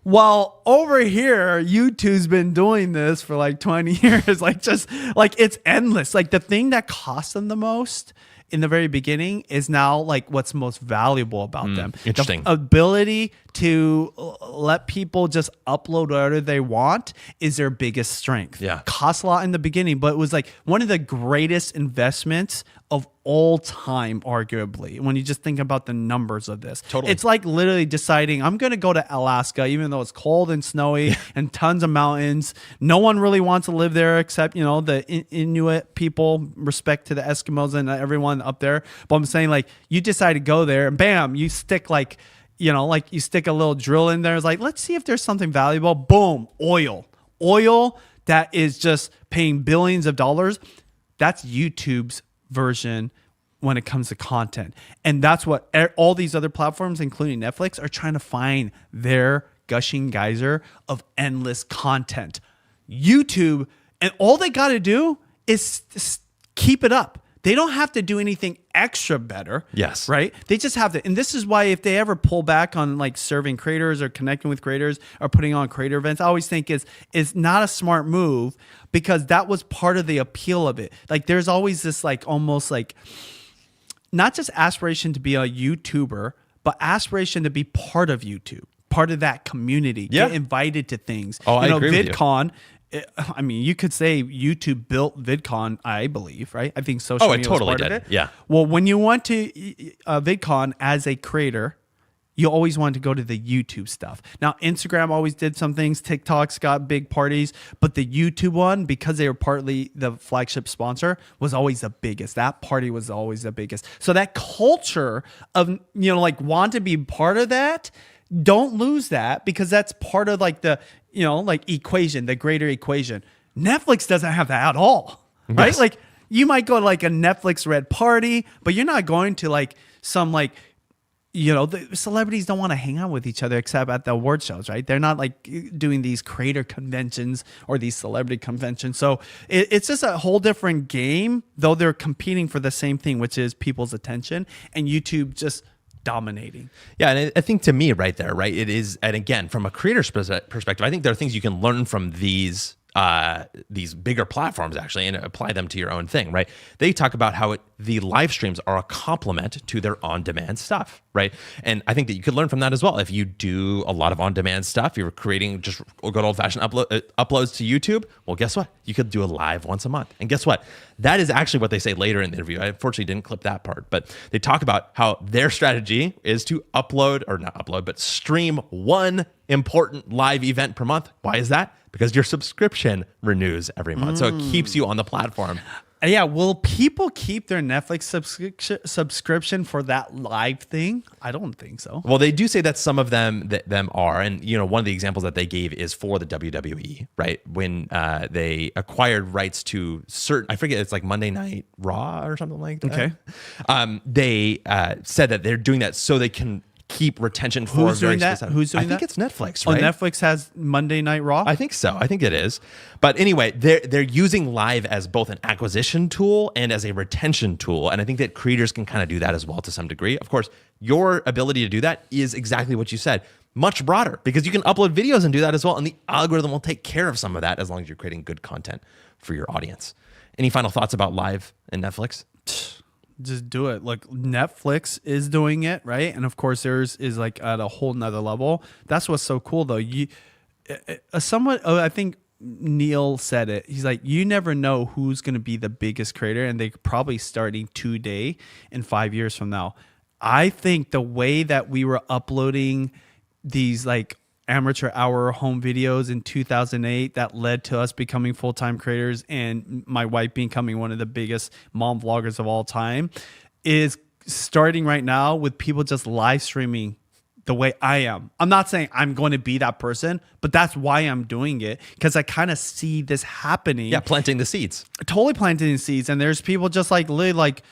Speaker 2: While over here, YouTube's been doing this for like 20 years. Like just like it's endless. Like the thing that cost them the most in the very beginning is now like what's most valuable about them.
Speaker 1: Interesting.
Speaker 2: The ability to let people just upload whatever they want is their biggest strength.
Speaker 1: Yeah.
Speaker 2: Cost a lot in the beginning, but it was like one of the greatest investments of all time, arguably, when you just think about the numbers of this.
Speaker 1: Totally.
Speaker 2: It's like literally deciding, I'm going to go to Alaska, even though it's cold and snowy and tons of mountains. No one really wants to live there except, you know, the Inuit people, respect to the Eskimos and everyone up there. But I'm saying, like, you decide to go there and bam, you stick like, you know, like you stick a little drill in there. It's like, let's see if there's something valuable. Boom, oil that is just paying billions of dollars. That's YouTube's version when it comes to content. And that's what all these other platforms, including Netflix, are trying to find their gushing geyser of endless content. YouTube, and all they got to do is keep it up. They don't have to do anything extra better.
Speaker 1: Yes.
Speaker 2: Right? They just have to. And this is why if they ever pull back on like serving creators or connecting with creators or putting on creator events, I always think is not a smart move, because that was part of the appeal of it. Like there's always this like almost like not just aspiration to be a YouTuber, but aspiration to be part of YouTube, part of that community,
Speaker 1: Yeah.
Speaker 2: get invited to things.
Speaker 1: Oh, I agree with you.
Speaker 2: VidCon, I mean, you could say YouTube built VidCon, I believe, right? I think social
Speaker 1: Oh, it
Speaker 2: media was
Speaker 1: totally
Speaker 2: part
Speaker 1: did.
Speaker 2: of it.
Speaker 1: Yeah.
Speaker 2: Well, when you went to VidCon as a creator, you always wanted to go to the YouTube stuff. Now, Instagram always did some things. TikTok's got big parties. But the YouTube one, because they were partly the flagship sponsor, was always the biggest. That party was always the biggest. So that culture of, you know, like want to be part of that, don't lose that, because that's part of like the, you know, like equation, the greater equation. Netflix doesn't have that at all, right?
Speaker 1: Yes.
Speaker 2: Like you might go to like a Netflix red party, but you're not going to like some like, you know, the celebrities don't want to hang out with each other except at the award shows, right? They're not like doing these creator conventions or these celebrity conventions. So it's just a whole different game, though they're competing for the same thing, which is people's attention, and YouTube just dominating.
Speaker 1: Yeah, and I think to me right there, right, it is, and again, from a creator's perspective, I think there are things you can learn from these bigger platforms actually and apply them to your own thing, right? They talk about how the live streams are a complement to their on-demand stuff, right? And I think that you could learn from that as well. If you do a lot of on-demand stuff, you're creating just good old-fashioned uploads to YouTube, well, guess what? You could do a live once a month. And guess what? That is actually what they say later in the interview. I unfortunately didn't clip that part, but they talk about how their strategy is to stream one important live event per month. Why is that? Because your subscription renews every month. So it keeps you on the platform.
Speaker 2: Yeah, will people keep their Netflix subscription for that live thing? I don't think so.
Speaker 1: Well, they do say that some of them are, and you know, one of the examples that they gave is for the WWE, right? When they acquired rights to certain, I forget, it's like Monday Night Raw or something like that.
Speaker 2: Okay.
Speaker 1: They said that they're doing that so they can keep retention for
Speaker 2: Who's doing that? Who's doing
Speaker 1: I think
Speaker 2: that?
Speaker 1: it's Netflix,
Speaker 2: Oh,
Speaker 1: right?
Speaker 2: Netflix has Monday Night Raw?
Speaker 1: I think so. I think it is. But anyway, they're using live as both an acquisition tool and as a retention tool. And I think that creators can kind of do that as well to some degree. Of course, your ability to do that is exactly what you said. Much broader, because you can upload videos and do that as well. And the algorithm will take care of some of that as long as you're creating good content for your audience. Any final thoughts about live and Netflix?
Speaker 2: Just do it. Look, Netflix is doing it, right? And of course, theirs is like at a whole nother level. That's what's so cool, though. I think Neil said it. He's like, you never know who's going to be the biggest creator, and they're probably starting today and 5 years from now. I think the way that we were uploading these like amateur hour home videos in 2008 that led to us becoming full-time creators and my wife becoming one of the biggest mom vloggers of all time is starting right now with people just live streaming the way I am. I'm not saying I'm going to be that person, but that's why I'm doing it, because I kind of see this happening.
Speaker 1: Yeah, planting the seeds.
Speaker 2: Totally planting the seeds. And there's people just like literally like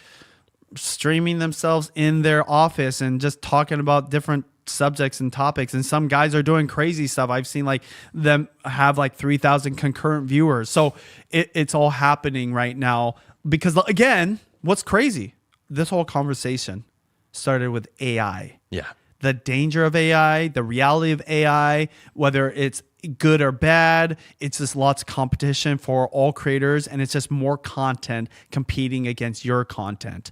Speaker 2: streaming themselves in their office and just talking about different subjects and topics, and some guys are doing crazy stuff. I've seen like them have like 3,000 concurrent viewers. So it's all happening right now because, again, what's crazy, this whole conversation started with AI.
Speaker 1: Yeah.
Speaker 2: The danger of AI, the reality of AI, whether it's good or bad, it's just lots of competition for all creators, and it's just more content competing against your content.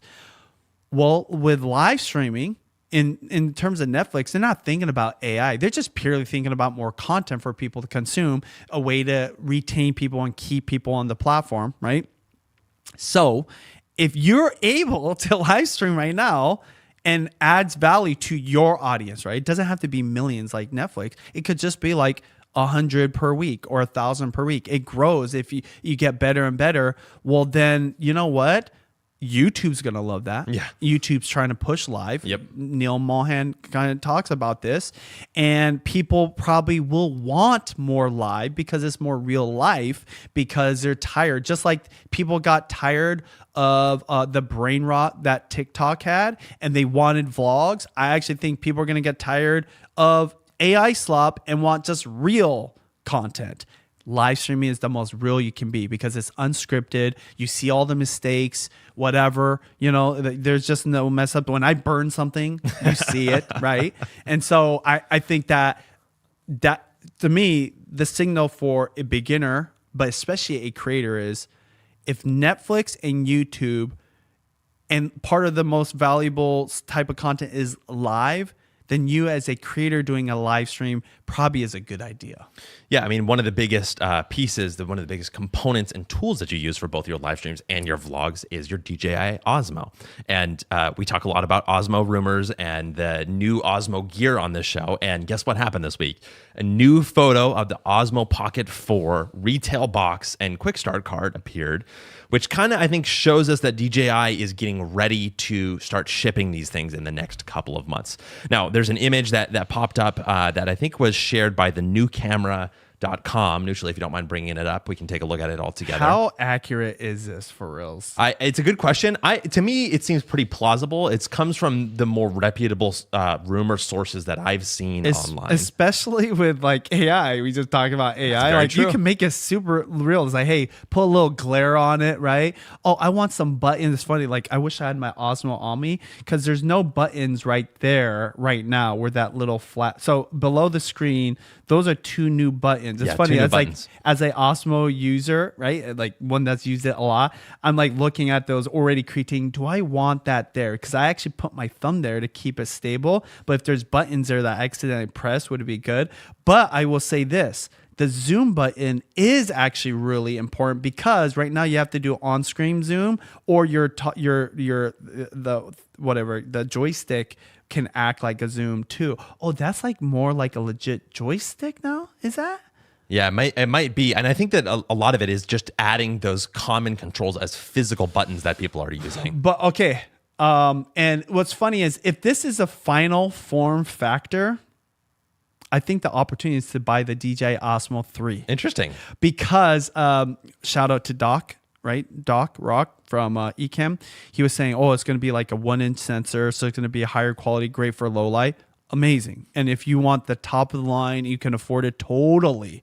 Speaker 2: Well, with live streaming, in terms of Netflix, they're not thinking about AI. They're just purely thinking about more content for people to consume, a way to retain people and keep people on the platform, right? So if you're able to live stream right now and adds value to your audience, right? It doesn't have to be millions like Netflix. It could just be like 100 per week or 1,000 per week. It grows if you get better and better. Well, then you know what? YouTube's going to love that.
Speaker 1: Yeah.
Speaker 2: YouTube's trying to push live.
Speaker 1: Yep.
Speaker 2: Neil Mohan kind of talks about this. And people probably will want more live because it's more real life, because they're tired. Just like people got tired of the brain rot that TikTok had and they wanted vlogs. I actually think people are going to get tired of AI slop and want just real content. Live streaming is the most real you can be because it's unscripted. You see all the mistakes, whatever, there's just no mess up. When I burn something, you see it, right? And so I think that to me, the signal for a beginner, but especially a creator, is if Netflix and YouTube, and part of the most valuable type of content is live, then you as a creator doing a live stream probably is a good idea.
Speaker 1: Yeah, I mean, one of the biggest pieces, one of the biggest components and tools that you use for both your live streams and your vlogs is your DJI Osmo. And we talk a lot about Osmo rumors and the new Osmo gear on this show. And guess what happened this week? A new photo of the Osmo Pocket 4 retail box and quick start card appeared, which kind of, I think, shows us that DJI is getting ready to start shipping these things in the next couple of months. Now, there's an image that popped up that I think was shared by the newcamera.com. Neutrally, if you don't mind bringing it up, we can take a look at it all together.
Speaker 2: How accurate is this for reals?
Speaker 1: It's a good question. To me, it seems pretty plausible. It comes from the more reputable rumor sources that I've seen online.
Speaker 2: Especially with like AI. We just talk about AI. Like
Speaker 1: true.
Speaker 2: You can make it super real. It's like, hey, put a little glare on it, right? Oh, I want some buttons. It's funny. Like I wish I had my Osmo on me because there's no buttons right there right now where that little flat. So below the screen, those are two new buttons. It's funny as like as a Osmo user, right? Like one that's used it a lot. I'm like looking at those already critiquing. Do I want that there? Because I actually put my thumb there to keep it stable. But if there's buttons there that I accidentally press, would it be good? But I will say this: the zoom button is actually really important because right now you have to do on-screen zoom, or the joystick can act like a zoom too. Oh, that's like more like a legit joystick now? Is that?
Speaker 1: Yeah, it might be. And I think that a lot of it is just adding those common controls as physical buttons that people are using.
Speaker 2: But okay. And what's funny is if this is a final form factor, I think the opportunity is to buy the DJI Osmo 3.
Speaker 1: Interesting.
Speaker 2: Because shout out to Doc, right? Doc Rock from Ecamm. He was saying, it's going to be like a 1-inch sensor, so it's going to be a higher quality, great for low light. Amazing. And if you want the top of the line, you can afford it totally.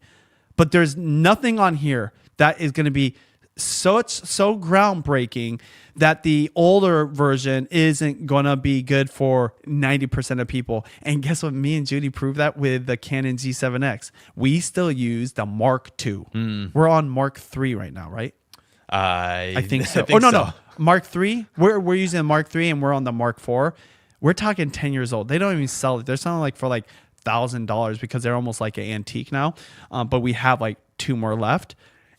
Speaker 2: But there's nothing on here that is going to be so groundbreaking that the older version isn't going to be good for 90% of people. And guess what? Me and Judy proved that with the Canon G7X. We still use the Mark II. We're on Mark III right now, right? I think so. No. Mark III. We're using the Mark III and we're on the Mark IV. We're talking 10 years old. They don't even sell it. They're selling like for like $1,000 because they're almost like an antique now. But we have like 2 more left.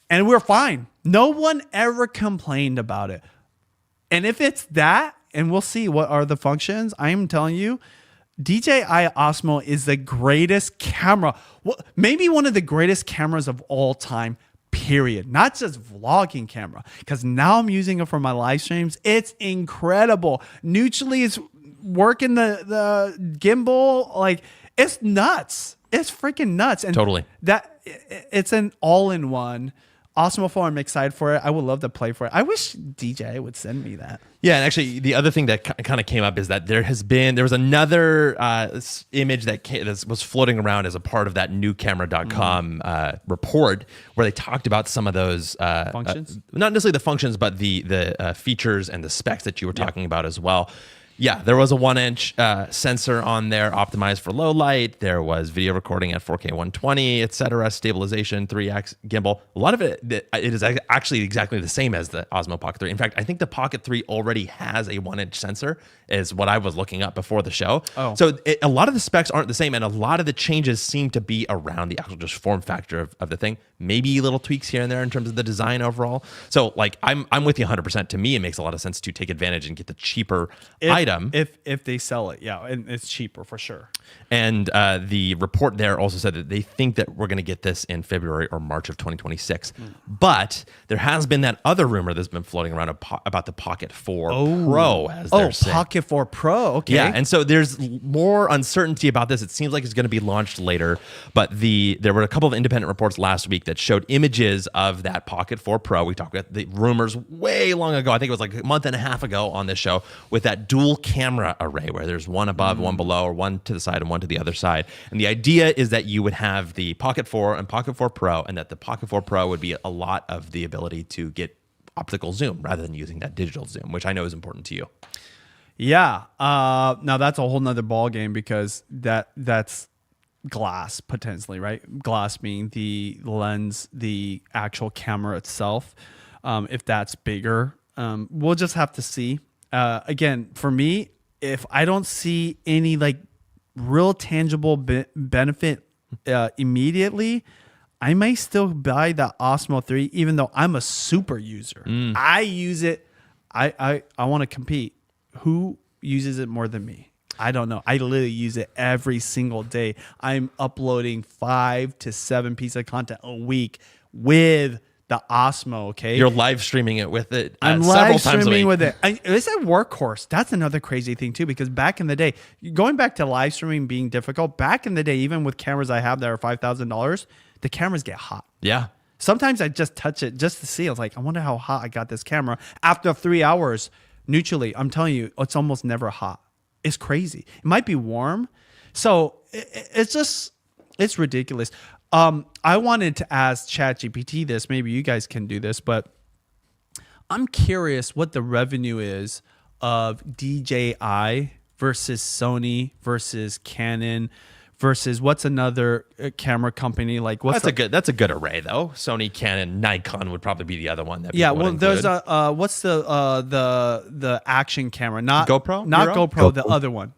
Speaker 2: And we're fine. No one ever complained about it. And if it's that, and we'll see what are the functions, I'm telling you, DJI Osmo is the greatest camera. Well, maybe one of the greatest cameras of all time, period. Not just vlogging camera. Because now I'm using it for my live streams. It's incredible. Neutrally is working the gimbal. Like, it's nuts. It's freaking nuts. And
Speaker 1: totally.
Speaker 2: It's an all-in-one. Osmo phone. I'm excited for it. I would love to play for it. I wish DJI would send me that.
Speaker 1: Yeah, and actually, the other thing that kind of came up is that there was another image that was floating around as a part of that newcamera.com report where they talked about some of those
Speaker 2: Functions?
Speaker 1: not necessarily the functions, but the features and the specs that you were talking about as well. Yeah, there was a 1-inch sensor on there optimized for low light. There was video recording at 4K 120, etc. Stabilization, 3x gimbal. A lot of it is actually exactly the same as the Osmo Pocket 3. In fact, I think the Pocket 3 already has a 1-inch sensor, is what I was looking up before the show.
Speaker 2: Oh.
Speaker 1: So a lot of the specs aren't the same, and a lot of the changes seem to be around the actual just form factor of the thing. Maybe little tweaks here and there in terms of the design overall. So like I'm with you 100%. To me, it makes a lot of sense to take advantage and get the cheaper item.
Speaker 2: If they sell it, yeah, and it's cheaper for sure.
Speaker 1: And the report there also said that they think that we're going to get this in February or March of 2026. But there has been that other rumor that's been floating around about the Pocket 4 Pro, as they're saying.
Speaker 2: Pocket 4 Pro. Okay.
Speaker 1: Yeah, and so there's more uncertainty about this. It seems like it's going to be launched later, but there were a couple of independent reports last week that showed images of that Pocket 4 Pro. We talked about the rumors way long ago. I think it was like a month and a half ago on this show, with that dual camera array where there's one above, one below, or one to the side and one to the other side. And the idea is that you would have the Pocket 4 and Pocket 4 Pro, and that the Pocket 4 Pro would be a lot of the ability to get optical zoom rather than using that digital zoom, which I know is important to you.
Speaker 2: Yeah. Now that's a whole nother ball game, because that's glass potentially, right? Glass being the lens, the actual camera itself. If that's bigger, we'll just have to see. Again, for me, if I don't see any like real tangible benefit immediately, I may still buy the Osmo 3, even though I'm a super user. I use it. I want to compete. Who uses it more than me? I don't know. I literally use it every single day. I'm uploading 5 to 7 pieces of content a week with the Osmo. Okay,
Speaker 1: You're live streaming it with it.
Speaker 2: I'm
Speaker 1: several
Speaker 2: live
Speaker 1: times a
Speaker 2: streaming
Speaker 1: week.
Speaker 2: with it. It's a workhorse. That's another crazy thing too, because back in the day, going back to live streaming being difficult, back in the day, even with cameras I have that are $5,000, the cameras get hot.
Speaker 1: Yeah.
Speaker 2: Sometimes I just touch it just to see. I was like, I wonder how hot I got this camera. After 3 hours, neutrally, I'm telling you, it's almost never hot. It's crazy. It might be warm. So it's ridiculous. I wanted to ask ChatGPT this. Maybe you guys can do this, but I'm curious what the revenue is of DJI versus Sony versus Canon versus what's another camera company like.
Speaker 1: That's a good array though. Sony, Canon, Nikon would probably be the other one. That
Speaker 2: Yeah,
Speaker 1: people
Speaker 2: well,
Speaker 1: would
Speaker 2: there's
Speaker 1: include.
Speaker 2: what's the action camera? Not
Speaker 1: GoPro?
Speaker 2: not
Speaker 1: Hero?
Speaker 2: GoPro. The other one.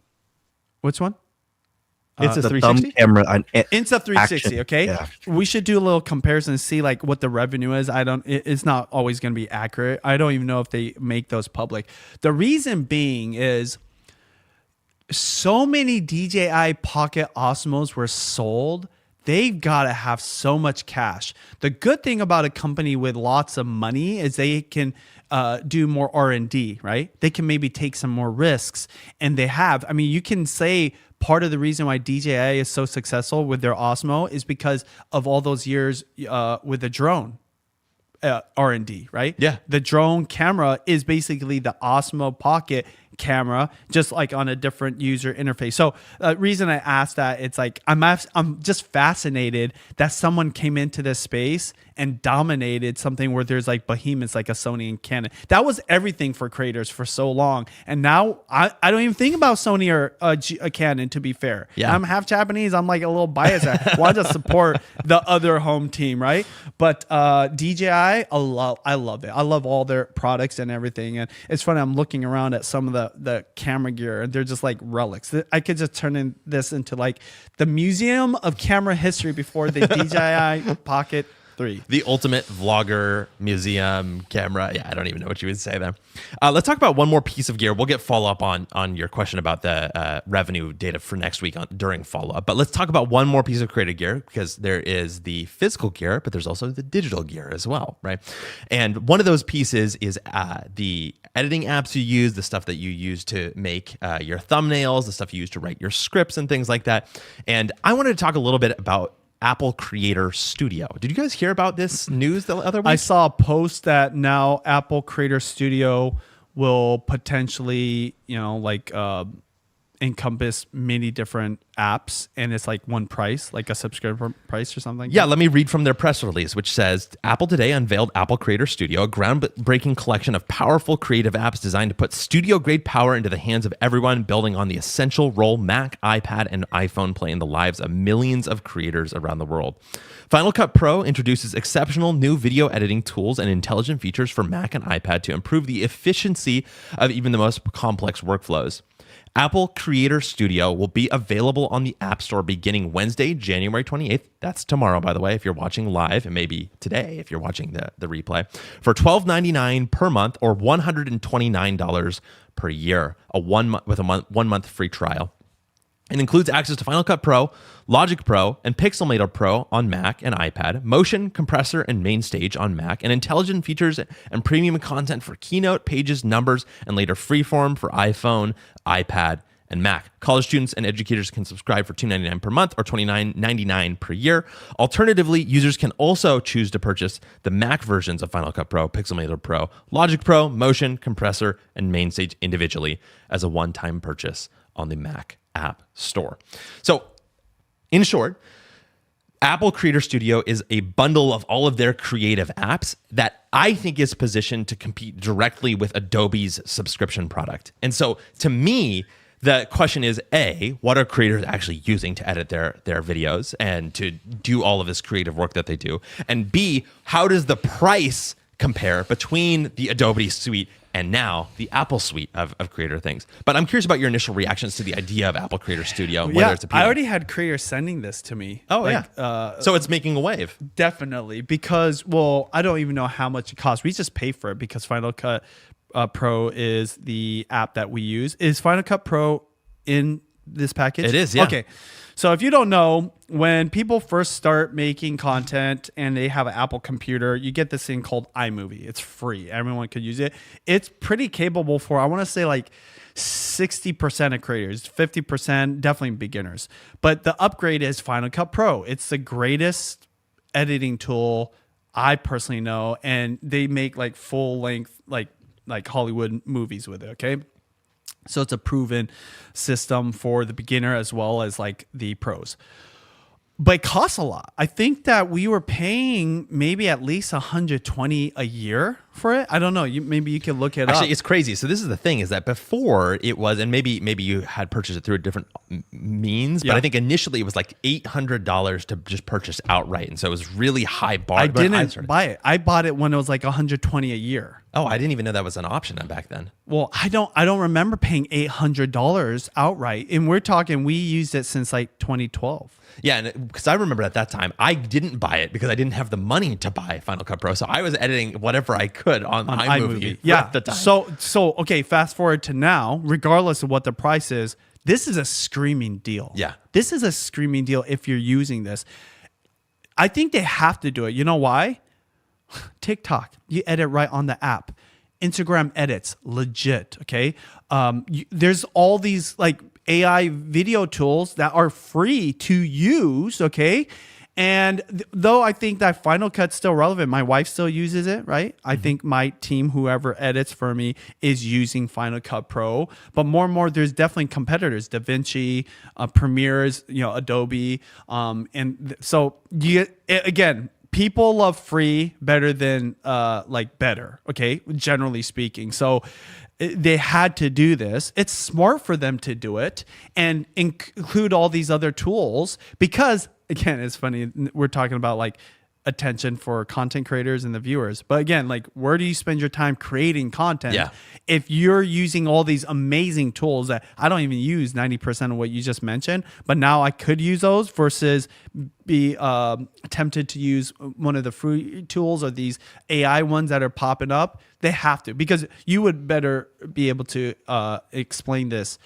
Speaker 2: Which one?
Speaker 1: It's a
Speaker 3: the
Speaker 1: 360.
Speaker 3: thumb camera on
Speaker 2: Insta 360.
Speaker 3: action.
Speaker 2: Okay,
Speaker 3: Yeah.
Speaker 2: we should do a little comparison and see like what the revenue is. It's not always going to be accurate. I don't even know if they make those public. The reason being is so many DJI Pocket Osmos were sold. They've got to have so much cash. The good thing about a company with lots of money is they can do more R&D, right? They can maybe take some more risks, and they have. I mean, you can say part of the reason why DJI is so successful with their Osmo is because of all those years with the drone R&D, right?
Speaker 1: Yeah.
Speaker 2: The drone camera is basically the Osmo Pocket camera, just like on a different user interface. So reason I asked that, it's like I'm just fascinated that someone came into this space and dominated something where there's like behemoths like a Sony and Canon. That was everything for creators for so long, and now I don't even think about Sony or a Canon, to be fair.
Speaker 1: Yeah.
Speaker 2: I'm half Japanese. I'm like a little biased. I want to support the other home team, right? But DJI, I love it. I love all their products and everything. And it's funny, I'm looking around at some of the camera gear, and they're just like relics. I could just turn this into like the museum of camera history before the DJI Pocket 3.
Speaker 1: The ultimate vlogger museum camera. Yeah, I don't even know what you would say there. Let's talk about one more piece of gear. We'll get follow up on your question about the revenue data for next week during follow up. But let's talk about one more piece of creative gear, because there is the physical gear, but there's also the digital gear as well, right? And one of those pieces is the editing apps you use, the stuff that you use to make your thumbnails, the stuff you use to write your scripts and things like that. And I wanted to talk a little bit about Apple Creator Studio. Did you guys hear about this news the other week?
Speaker 2: I saw a post that now Apple Creator Studio will potentially, encompass many different apps, and it's like one price, like a subscription price or something.
Speaker 1: Yeah, let me read from their press release, which says Apple today unveiled Apple Creator Studio, a groundbreaking collection of powerful creative apps designed to put studio-grade power into the hands of everyone, building on the essential role Mac, iPad, and iPhone play in the lives of millions of creators around the world. Final Cut Pro introduces exceptional new video editing tools and intelligent features for Mac and iPad to improve the efficiency of even the most complex workflows. Apple Creator Studio will be available on the App Store beginning Wednesday, January 28th. That's tomorrow, by the way, if you're watching live, and maybe today if you're watching the replay, for $12.99 per month or $129 per year, with a 1 month free trial. It includes access to Final Cut Pro, Logic Pro, and Pixelmator Pro on Mac and iPad, Motion, Compressor, and MainStage on Mac, and intelligent features and premium content for Keynote, Pages, Numbers, and later Freeform for iPhone, iPad, and Mac. College students and educators can subscribe for $2.99 per month or $29.99 per year. Alternatively, users can also choose to purchase the Mac versions of Final Cut Pro, Pixelmator Pro, Logic Pro, Motion, Compressor, and MainStage individually as a one-time purchase on the Mac App Store. So, in short, Apple Creator Studio is a bundle of all of their creative apps that I think is positioned to compete directly with Adobe's subscription product. And so, to me, the question is, A, what are creators actually using to edit their videos and to do all of this creative work that they do? And B, how does the price compare between the Adobe suite and now the Apple suite of creator things? But I'm curious about your initial reactions to the idea of Apple Creator Studio, whether it's appealing.
Speaker 2: I already had creators sending this to me.
Speaker 1: Oh, so it's making a wave.
Speaker 2: Definitely, because, I don't even know how much it costs. We just pay for it because Final Cut Pro is the app that we use. Is Final Cut Pro in this package?
Speaker 1: It is, yeah.
Speaker 2: Okay. So if you don't know, when people first start making content and they have an Apple computer, you get this thing called iMovie. It's free. Everyone could use it. It's pretty capable for, I want to say, like 60% of creators, 50%, definitely beginners. But the upgrade is Final Cut Pro. It's the greatest editing tool I personally know, and they make like full length, like Hollywood movies with it, okay? So it's a proven system for the beginner as well as like the pros. But it costs a lot. I think that we were paying maybe at least $120 a year for it. I don't know. Maybe you can look it up.
Speaker 1: Actually, it's crazy. So this is the thing, is that before it was, and maybe you had purchased it through a different means, but I think initially it was like $800 to just purchase outright. And so it was really high bar.
Speaker 2: I didn't buy it. I bought it when it was like $120 a year.
Speaker 1: Oh, I didn't even know that was an option back then.
Speaker 2: Well, I don't remember paying $800 outright. And we used it since like 2012.
Speaker 1: Yeah, and because I remember at that time, I didn't buy it because I didn't have the money to buy Final Cut Pro. So I was editing whatever I could on iMovie.
Speaker 2: Yeah.
Speaker 1: At the time.
Speaker 2: So okay, fast forward to now, regardless of what the price is, this is a screaming deal.
Speaker 1: Yeah.
Speaker 2: This is a screaming deal if you're using this. I think they have to do it. You know why? TikTok, you edit right on the app. Instagram edits, legit, okay? There's all these like AI video tools that are free to use, okay? And though I think that Final Cut's still relevant, my wife still uses it, right? I think my team, whoever edits for me, is using Final Cut Pro. But more and more, there's definitely competitors, DaVinci, Premiere's, Adobe. Again, people love free better than better, okay? Generally speaking. So they had to do this. It's smart for them to do it and include all these other tools because, again, it's funny. We're talking about like attention for content creators and the viewers. But again, like, where do you spend your time creating content?
Speaker 1: Yeah.
Speaker 2: If you're using all these amazing tools that I don't even use 90% of what you just mentioned, but now I could use those versus be tempted to use one of the free tools or these AI ones that are popping up, they have to, because you would better be able to explain this.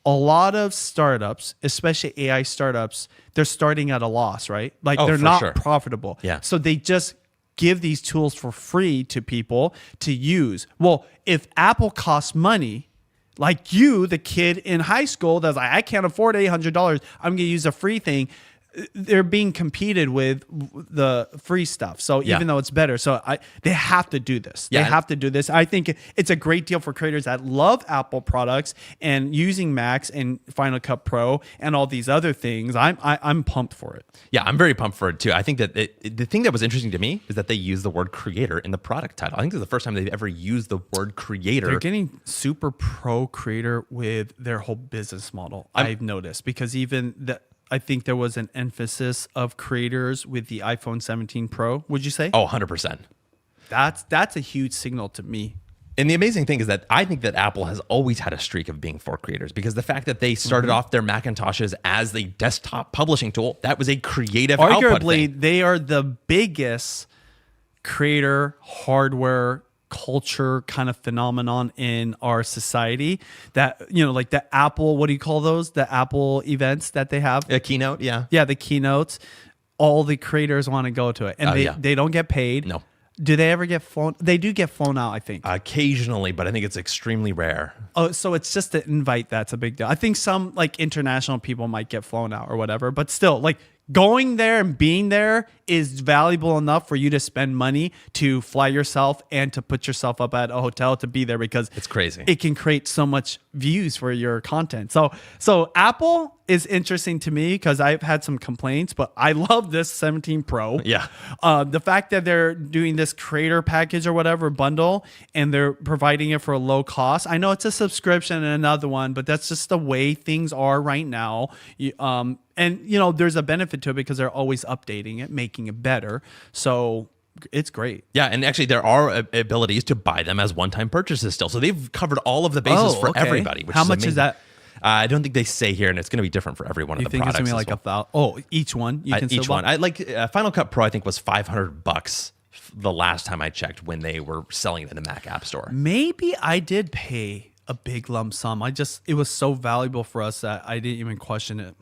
Speaker 2: A lot of startups, especially AI startups, they're starting at a loss, right? Like they're not profitable.
Speaker 1: Yeah.
Speaker 2: So they just give these tools for free to people to use. Well, if Apple costs money, like you, the kid in high school that's like, I can't afford $800, I'm going to use a free thing. they're being competed with the free stuff. So even though it's better, they have to do this. They have to do this. I think it's a great deal for creators that love Apple products and using Macs and Final Cut Pro and all these other things. I'm pumped for it.
Speaker 1: Yeah, I'm very pumped for it too. I think that the thing that was interesting to me is that they use the word creator in the product title. I think this is the first time they've ever used the word creator.
Speaker 2: They're getting super pro creator with their whole business model. I've noticed, because I think there was an emphasis of creators with the iPhone 17 Pro. Would you say?
Speaker 1: Oh, 100%.
Speaker 2: That's a huge signal to me.
Speaker 1: And the amazing thing is that I think that Apple has always had a streak of being for creators, because the fact that they started off their Macintoshes as a desktop publishing tool, that was a creative output
Speaker 2: Arguably,
Speaker 1: thing.
Speaker 2: they are the biggest creator hardware culture kind of phenomenon in our society. That, like the Apple, what do you call those? The Apple events that they have?
Speaker 1: A keynote, yeah.
Speaker 2: Yeah, the keynotes. All the creators want to go to it. And they don't get paid.
Speaker 1: No.
Speaker 2: Do they ever get flown? They do get flown out, I think.
Speaker 1: Occasionally, but I think it's extremely rare.
Speaker 2: Oh, so it's just the invite that's a big deal. I think some like international people might get flown out or whatever, but still, like going there and being there is valuable enough for you to spend money to fly yourself and to put yourself up at a hotel to be there, because
Speaker 1: It's crazy.
Speaker 2: It can create so much views for your content. So Apple is interesting to me because I've had some complaints, but I love this 17 Pro.
Speaker 1: Yeah.
Speaker 2: The fact that they're doing this creator package or whatever bundle and they're providing it for a low cost. I know it's a subscription and another one, but that's just the way things are right now. And there's a benefit to it because they're always updating it, making it better. So it's great.
Speaker 1: Yeah, and actually there are abilities to buy them as one-time purchases still. So they've covered all of the bases for everybody. Which
Speaker 2: How
Speaker 1: is
Speaker 2: much
Speaker 1: amazing.
Speaker 2: is that?
Speaker 1: I don't think they say here, and it's going to be different for every one of the
Speaker 2: think
Speaker 1: products.
Speaker 2: it's gonna be like
Speaker 1: well.
Speaker 2: each one you can
Speaker 1: each
Speaker 2: still
Speaker 1: one.
Speaker 2: buy?
Speaker 1: I like Final Cut Pro. I think was $500 the last time I checked when they were selling it in the Mac App Store.
Speaker 2: Maybe I did pay a big lump sum. It was so valuable for us that I didn't even question it.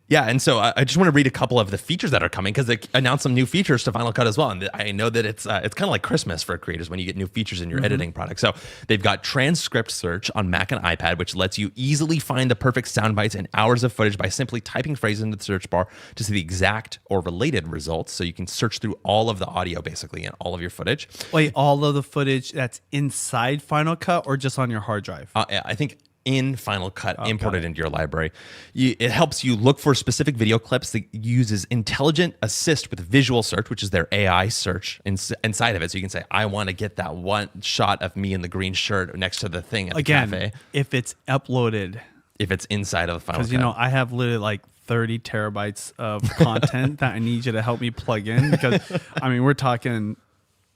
Speaker 1: Yeah, and so I just want to read a couple of the features that are coming, because they announced some new features to Final Cut as well. And I know that it's kind of like Christmas for creators when you get new features in your editing product. So they've got transcript search on Mac and iPad, which lets you easily find the perfect sound bites and hours of footage by simply typing phrases into the search bar to see the exact or related results. So you can search through all of the audio basically and all of your footage.
Speaker 2: Wait, all of the footage that's inside Final Cut or just on your hard drive?
Speaker 1: I think in Final Cut, imported into your library. It helps you look for specific video clips that uses intelligent assist with visual search, which is their AI search inside of it. So you can say, I want to get that one shot of me in the green shirt next to the thing at the cafe.
Speaker 2: If it's uploaded.
Speaker 1: If it's inside of the Final Cut.
Speaker 2: Because, I have literally like 30 terabytes of content that I need you to help me plug in. Because, we're talking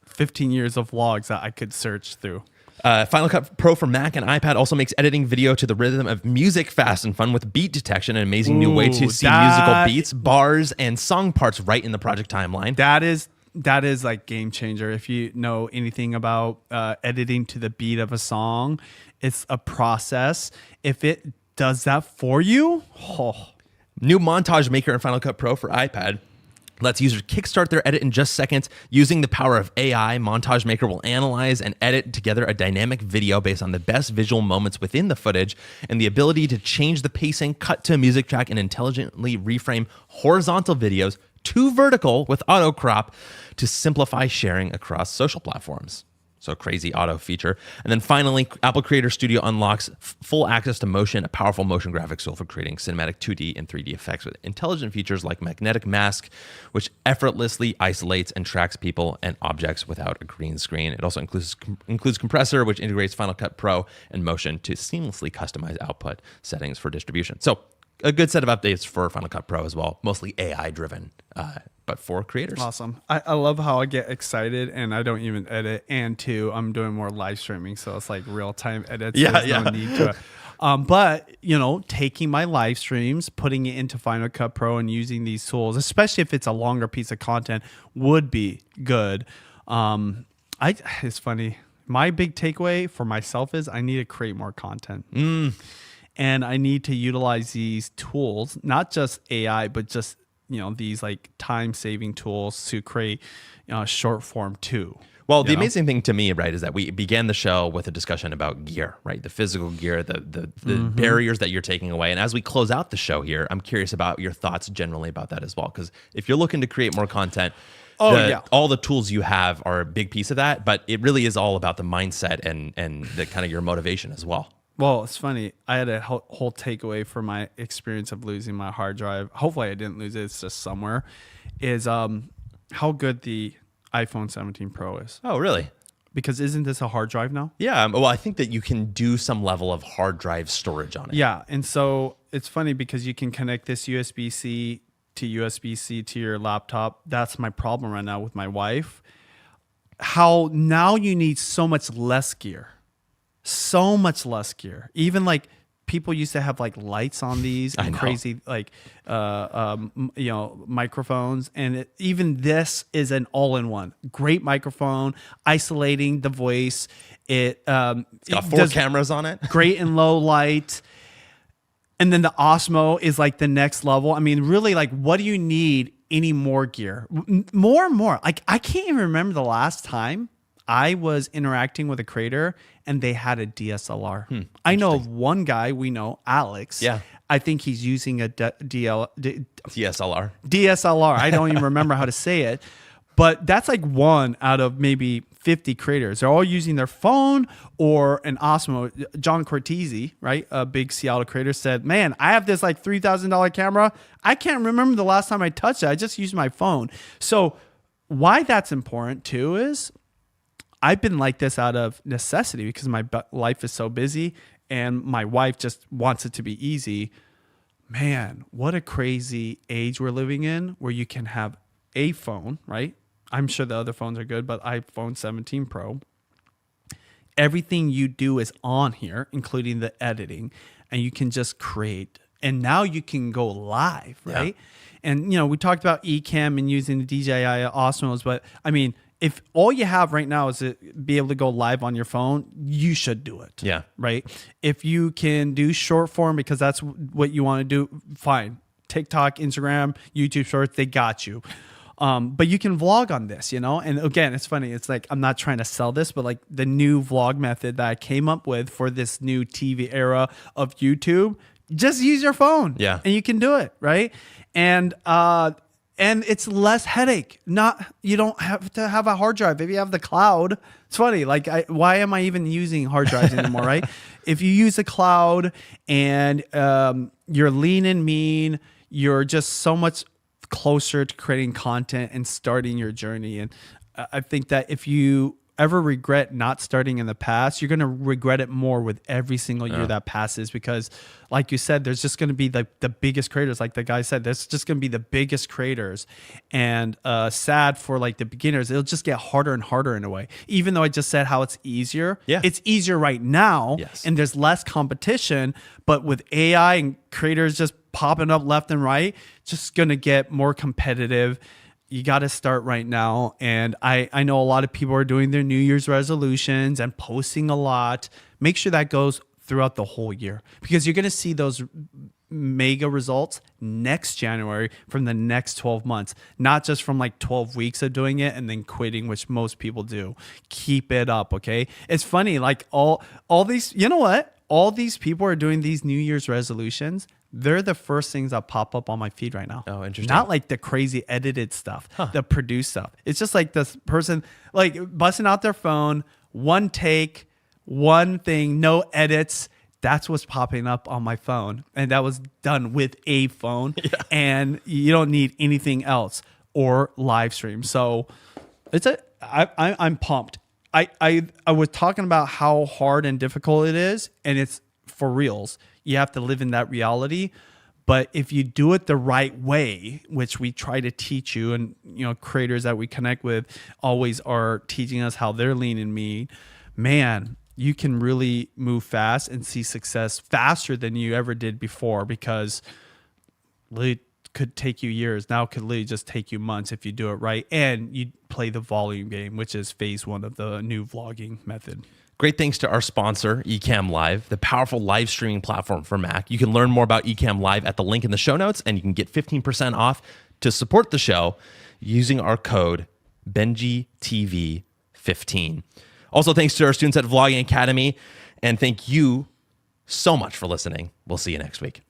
Speaker 2: 15 years of vlogs that I could search through.
Speaker 1: Final Cut Pro for Mac and iPad also makes editing video to the rhythm of music fast and fun with beat detection, an amazing new way to see musical beats, bars, and song parts right in the project timeline.
Speaker 2: That is like game changer. If you know anything about editing to the beat of a song, it's a process. If it does that for you,
Speaker 1: New Montage Maker in Final Cut Pro for iPad lets users kickstart their edit in just seconds. Using the power of AI, Montage Maker will analyze and edit together a dynamic video based on the best visual moments within the footage, and the ability to change the pacing, cut to a music track, and intelligently reframe horizontal videos to vertical with auto crop to simplify sharing across social platforms. So crazy auto feature. And then finally, Apple Creator Studio unlocks full access to motion, a powerful motion graphics tool for creating cinematic 2D and 3D effects with intelligent features like magnetic mask, which effortlessly isolates and tracks people and objects without a green screen. It also includes compressor, which integrates Final Cut Pro and Motion to seamlessly customize output settings for distribution. So a good set of updates for Final Cut Pro as well, mostly AI driven, but for creators.
Speaker 2: Awesome. I love how I get excited and I don't even edit. And two, I'm doing more live streaming, so it's like real time edits. So there's no need to it. But taking my live streams, putting it into Final Cut Pro and using these tools, especially if it's a longer piece of content, would be good. It's funny. My big takeaway for myself is I need to create more content. And I need to utilize these tools, not just AI, but just these like time-saving tools to create short form too.
Speaker 1: Well, the
Speaker 2: You know?
Speaker 1: amazing thing to me, right, is that we began the show with a discussion about gear, right? The physical gear, the barriers that you're taking away. And as we close out the show here, I'm curious about your thoughts generally about that as well. Because if you're looking to create more content, all the tools you have are a big piece of that. But it really is all about the mindset and the kind of your motivation as well.
Speaker 2: Well, it's funny. I had a whole takeaway from my experience of losing my hard drive. Hopefully, I didn't lose it. It's just somewhere. Is how good the iPhone 17 Pro is.
Speaker 1: Oh, really?
Speaker 2: Because isn't this a hard drive now?
Speaker 1: Yeah. Well, I think that you can do some level of hard drive storage on it.
Speaker 2: Yeah. And so it's funny because you can connect this USB-C to USB-C to your laptop. That's my problem right now with my wife. How now you need so much less gear. So much less gear. Even like people used to have like lights on these and crazy like microphones, and even this is an all-in-one. Great microphone, isolating the voice. It's
Speaker 1: got 4 cameras on it.
Speaker 2: Great in low light. And then the Osmo is like the next level. I mean, really, like, what do you need any more gear? More and more. Like, I can't even remember the last time I was interacting with a creator and they had a DSLR. I know of one guy we know, Alex.
Speaker 1: Yeah.
Speaker 2: I think he's using a
Speaker 1: DSLR.
Speaker 2: DSLR. I don't even remember how to say it. But that's like one out of maybe 50 creators. They're all using their phone or an Osmo. John Cortese, right, a big Seattle creator, said, man, I have this like $3,000 camera. I can't remember the last time I touched it. I just used my phone. So why that's important too is I've been like this out of necessity because my life is so busy and my wife just wants it to be easy. Man, what a crazy age we're living in where you can have a phone, right? I'm sure the other phones are good, but iPhone 17 Pro, everything you do is on here, including the editing, and you can just create. And now you can go live, right? Yeah. And, we talked about Ecamm and using the DJI Osmos, but I mean, if all you have right now is to be able to go live on your phone, you should do it.
Speaker 1: Yeah.
Speaker 2: Right? If you can do short form because that's what you want to do, fine. TikTok, Instagram, YouTube Shorts, they got you. But you can vlog on this, And again, it's funny. It's like, I'm not trying to sell this, but like the new vlog method that I came up with for this new TV era of YouTube, just use your phone.
Speaker 1: Yeah.
Speaker 2: And you can do it, right? And it's less headache. You don't have to have a hard drive. If you have the cloud, it's funny. Like, why am I even using hard drives anymore, right? If you use the cloud and you're lean and mean, you're just so much closer to creating content and starting your journey. And I think that if you ever regret not starting in the past, you're going to regret it more with every single year that passes, because like you said, there's just going to be like the biggest creators. Like the guy said, there's just going to be the biggest creators, and sad for like the beginners. It'll just get harder and harder in a way, even though I just said how it's easier.
Speaker 1: Yeah.
Speaker 2: It's easier right now.
Speaker 1: Yes.
Speaker 2: And there's less competition, but with AI and creators just popping up left and right, just going to get more competitive. You got to start right now. And I know a lot of people are doing their New Year's resolutions and posting a lot. Make sure that goes throughout the whole year, because you're going to see those mega results next January from the next 12 months, not just from like 12 weeks of doing it and then quitting, which most people do. Keep it up. Okay. It's funny. Like all these, all these people are doing these New Year's resolutions. They're the first things that pop up on my feed right now.
Speaker 1: Oh, interesting.
Speaker 2: Not like the crazy edited stuff, the produced stuff. It's just like this person like busting out their phone, one take, one thing, no edits. That's what's popping up on my phone. And that was done with a phone. Yeah. And you don't need anything else or live stream. So I'm pumped. I was talking about how hard and difficult it is, and it's for reals. You have to live in that reality. But if you do it the right way, which we try to teach you, and creators that we connect with always are teaching us how they're lean and mean, man, you can really move fast and see success faster than you ever did before, because it could take you years. Now it could literally just take you months if you do it right. And you play the volume game, which is phase 1 of the new vlogging method.
Speaker 1: Great thanks to our sponsor, Ecamm Live, the powerful live streaming platform for Mac. You can learn more about Ecamm Live at the link in the show notes, and you can get 15% off to support the show using our code BenjiTV15. 15. Also, thanks to our students at Vlogging Academy, and thank you so much for listening. We'll see you next week.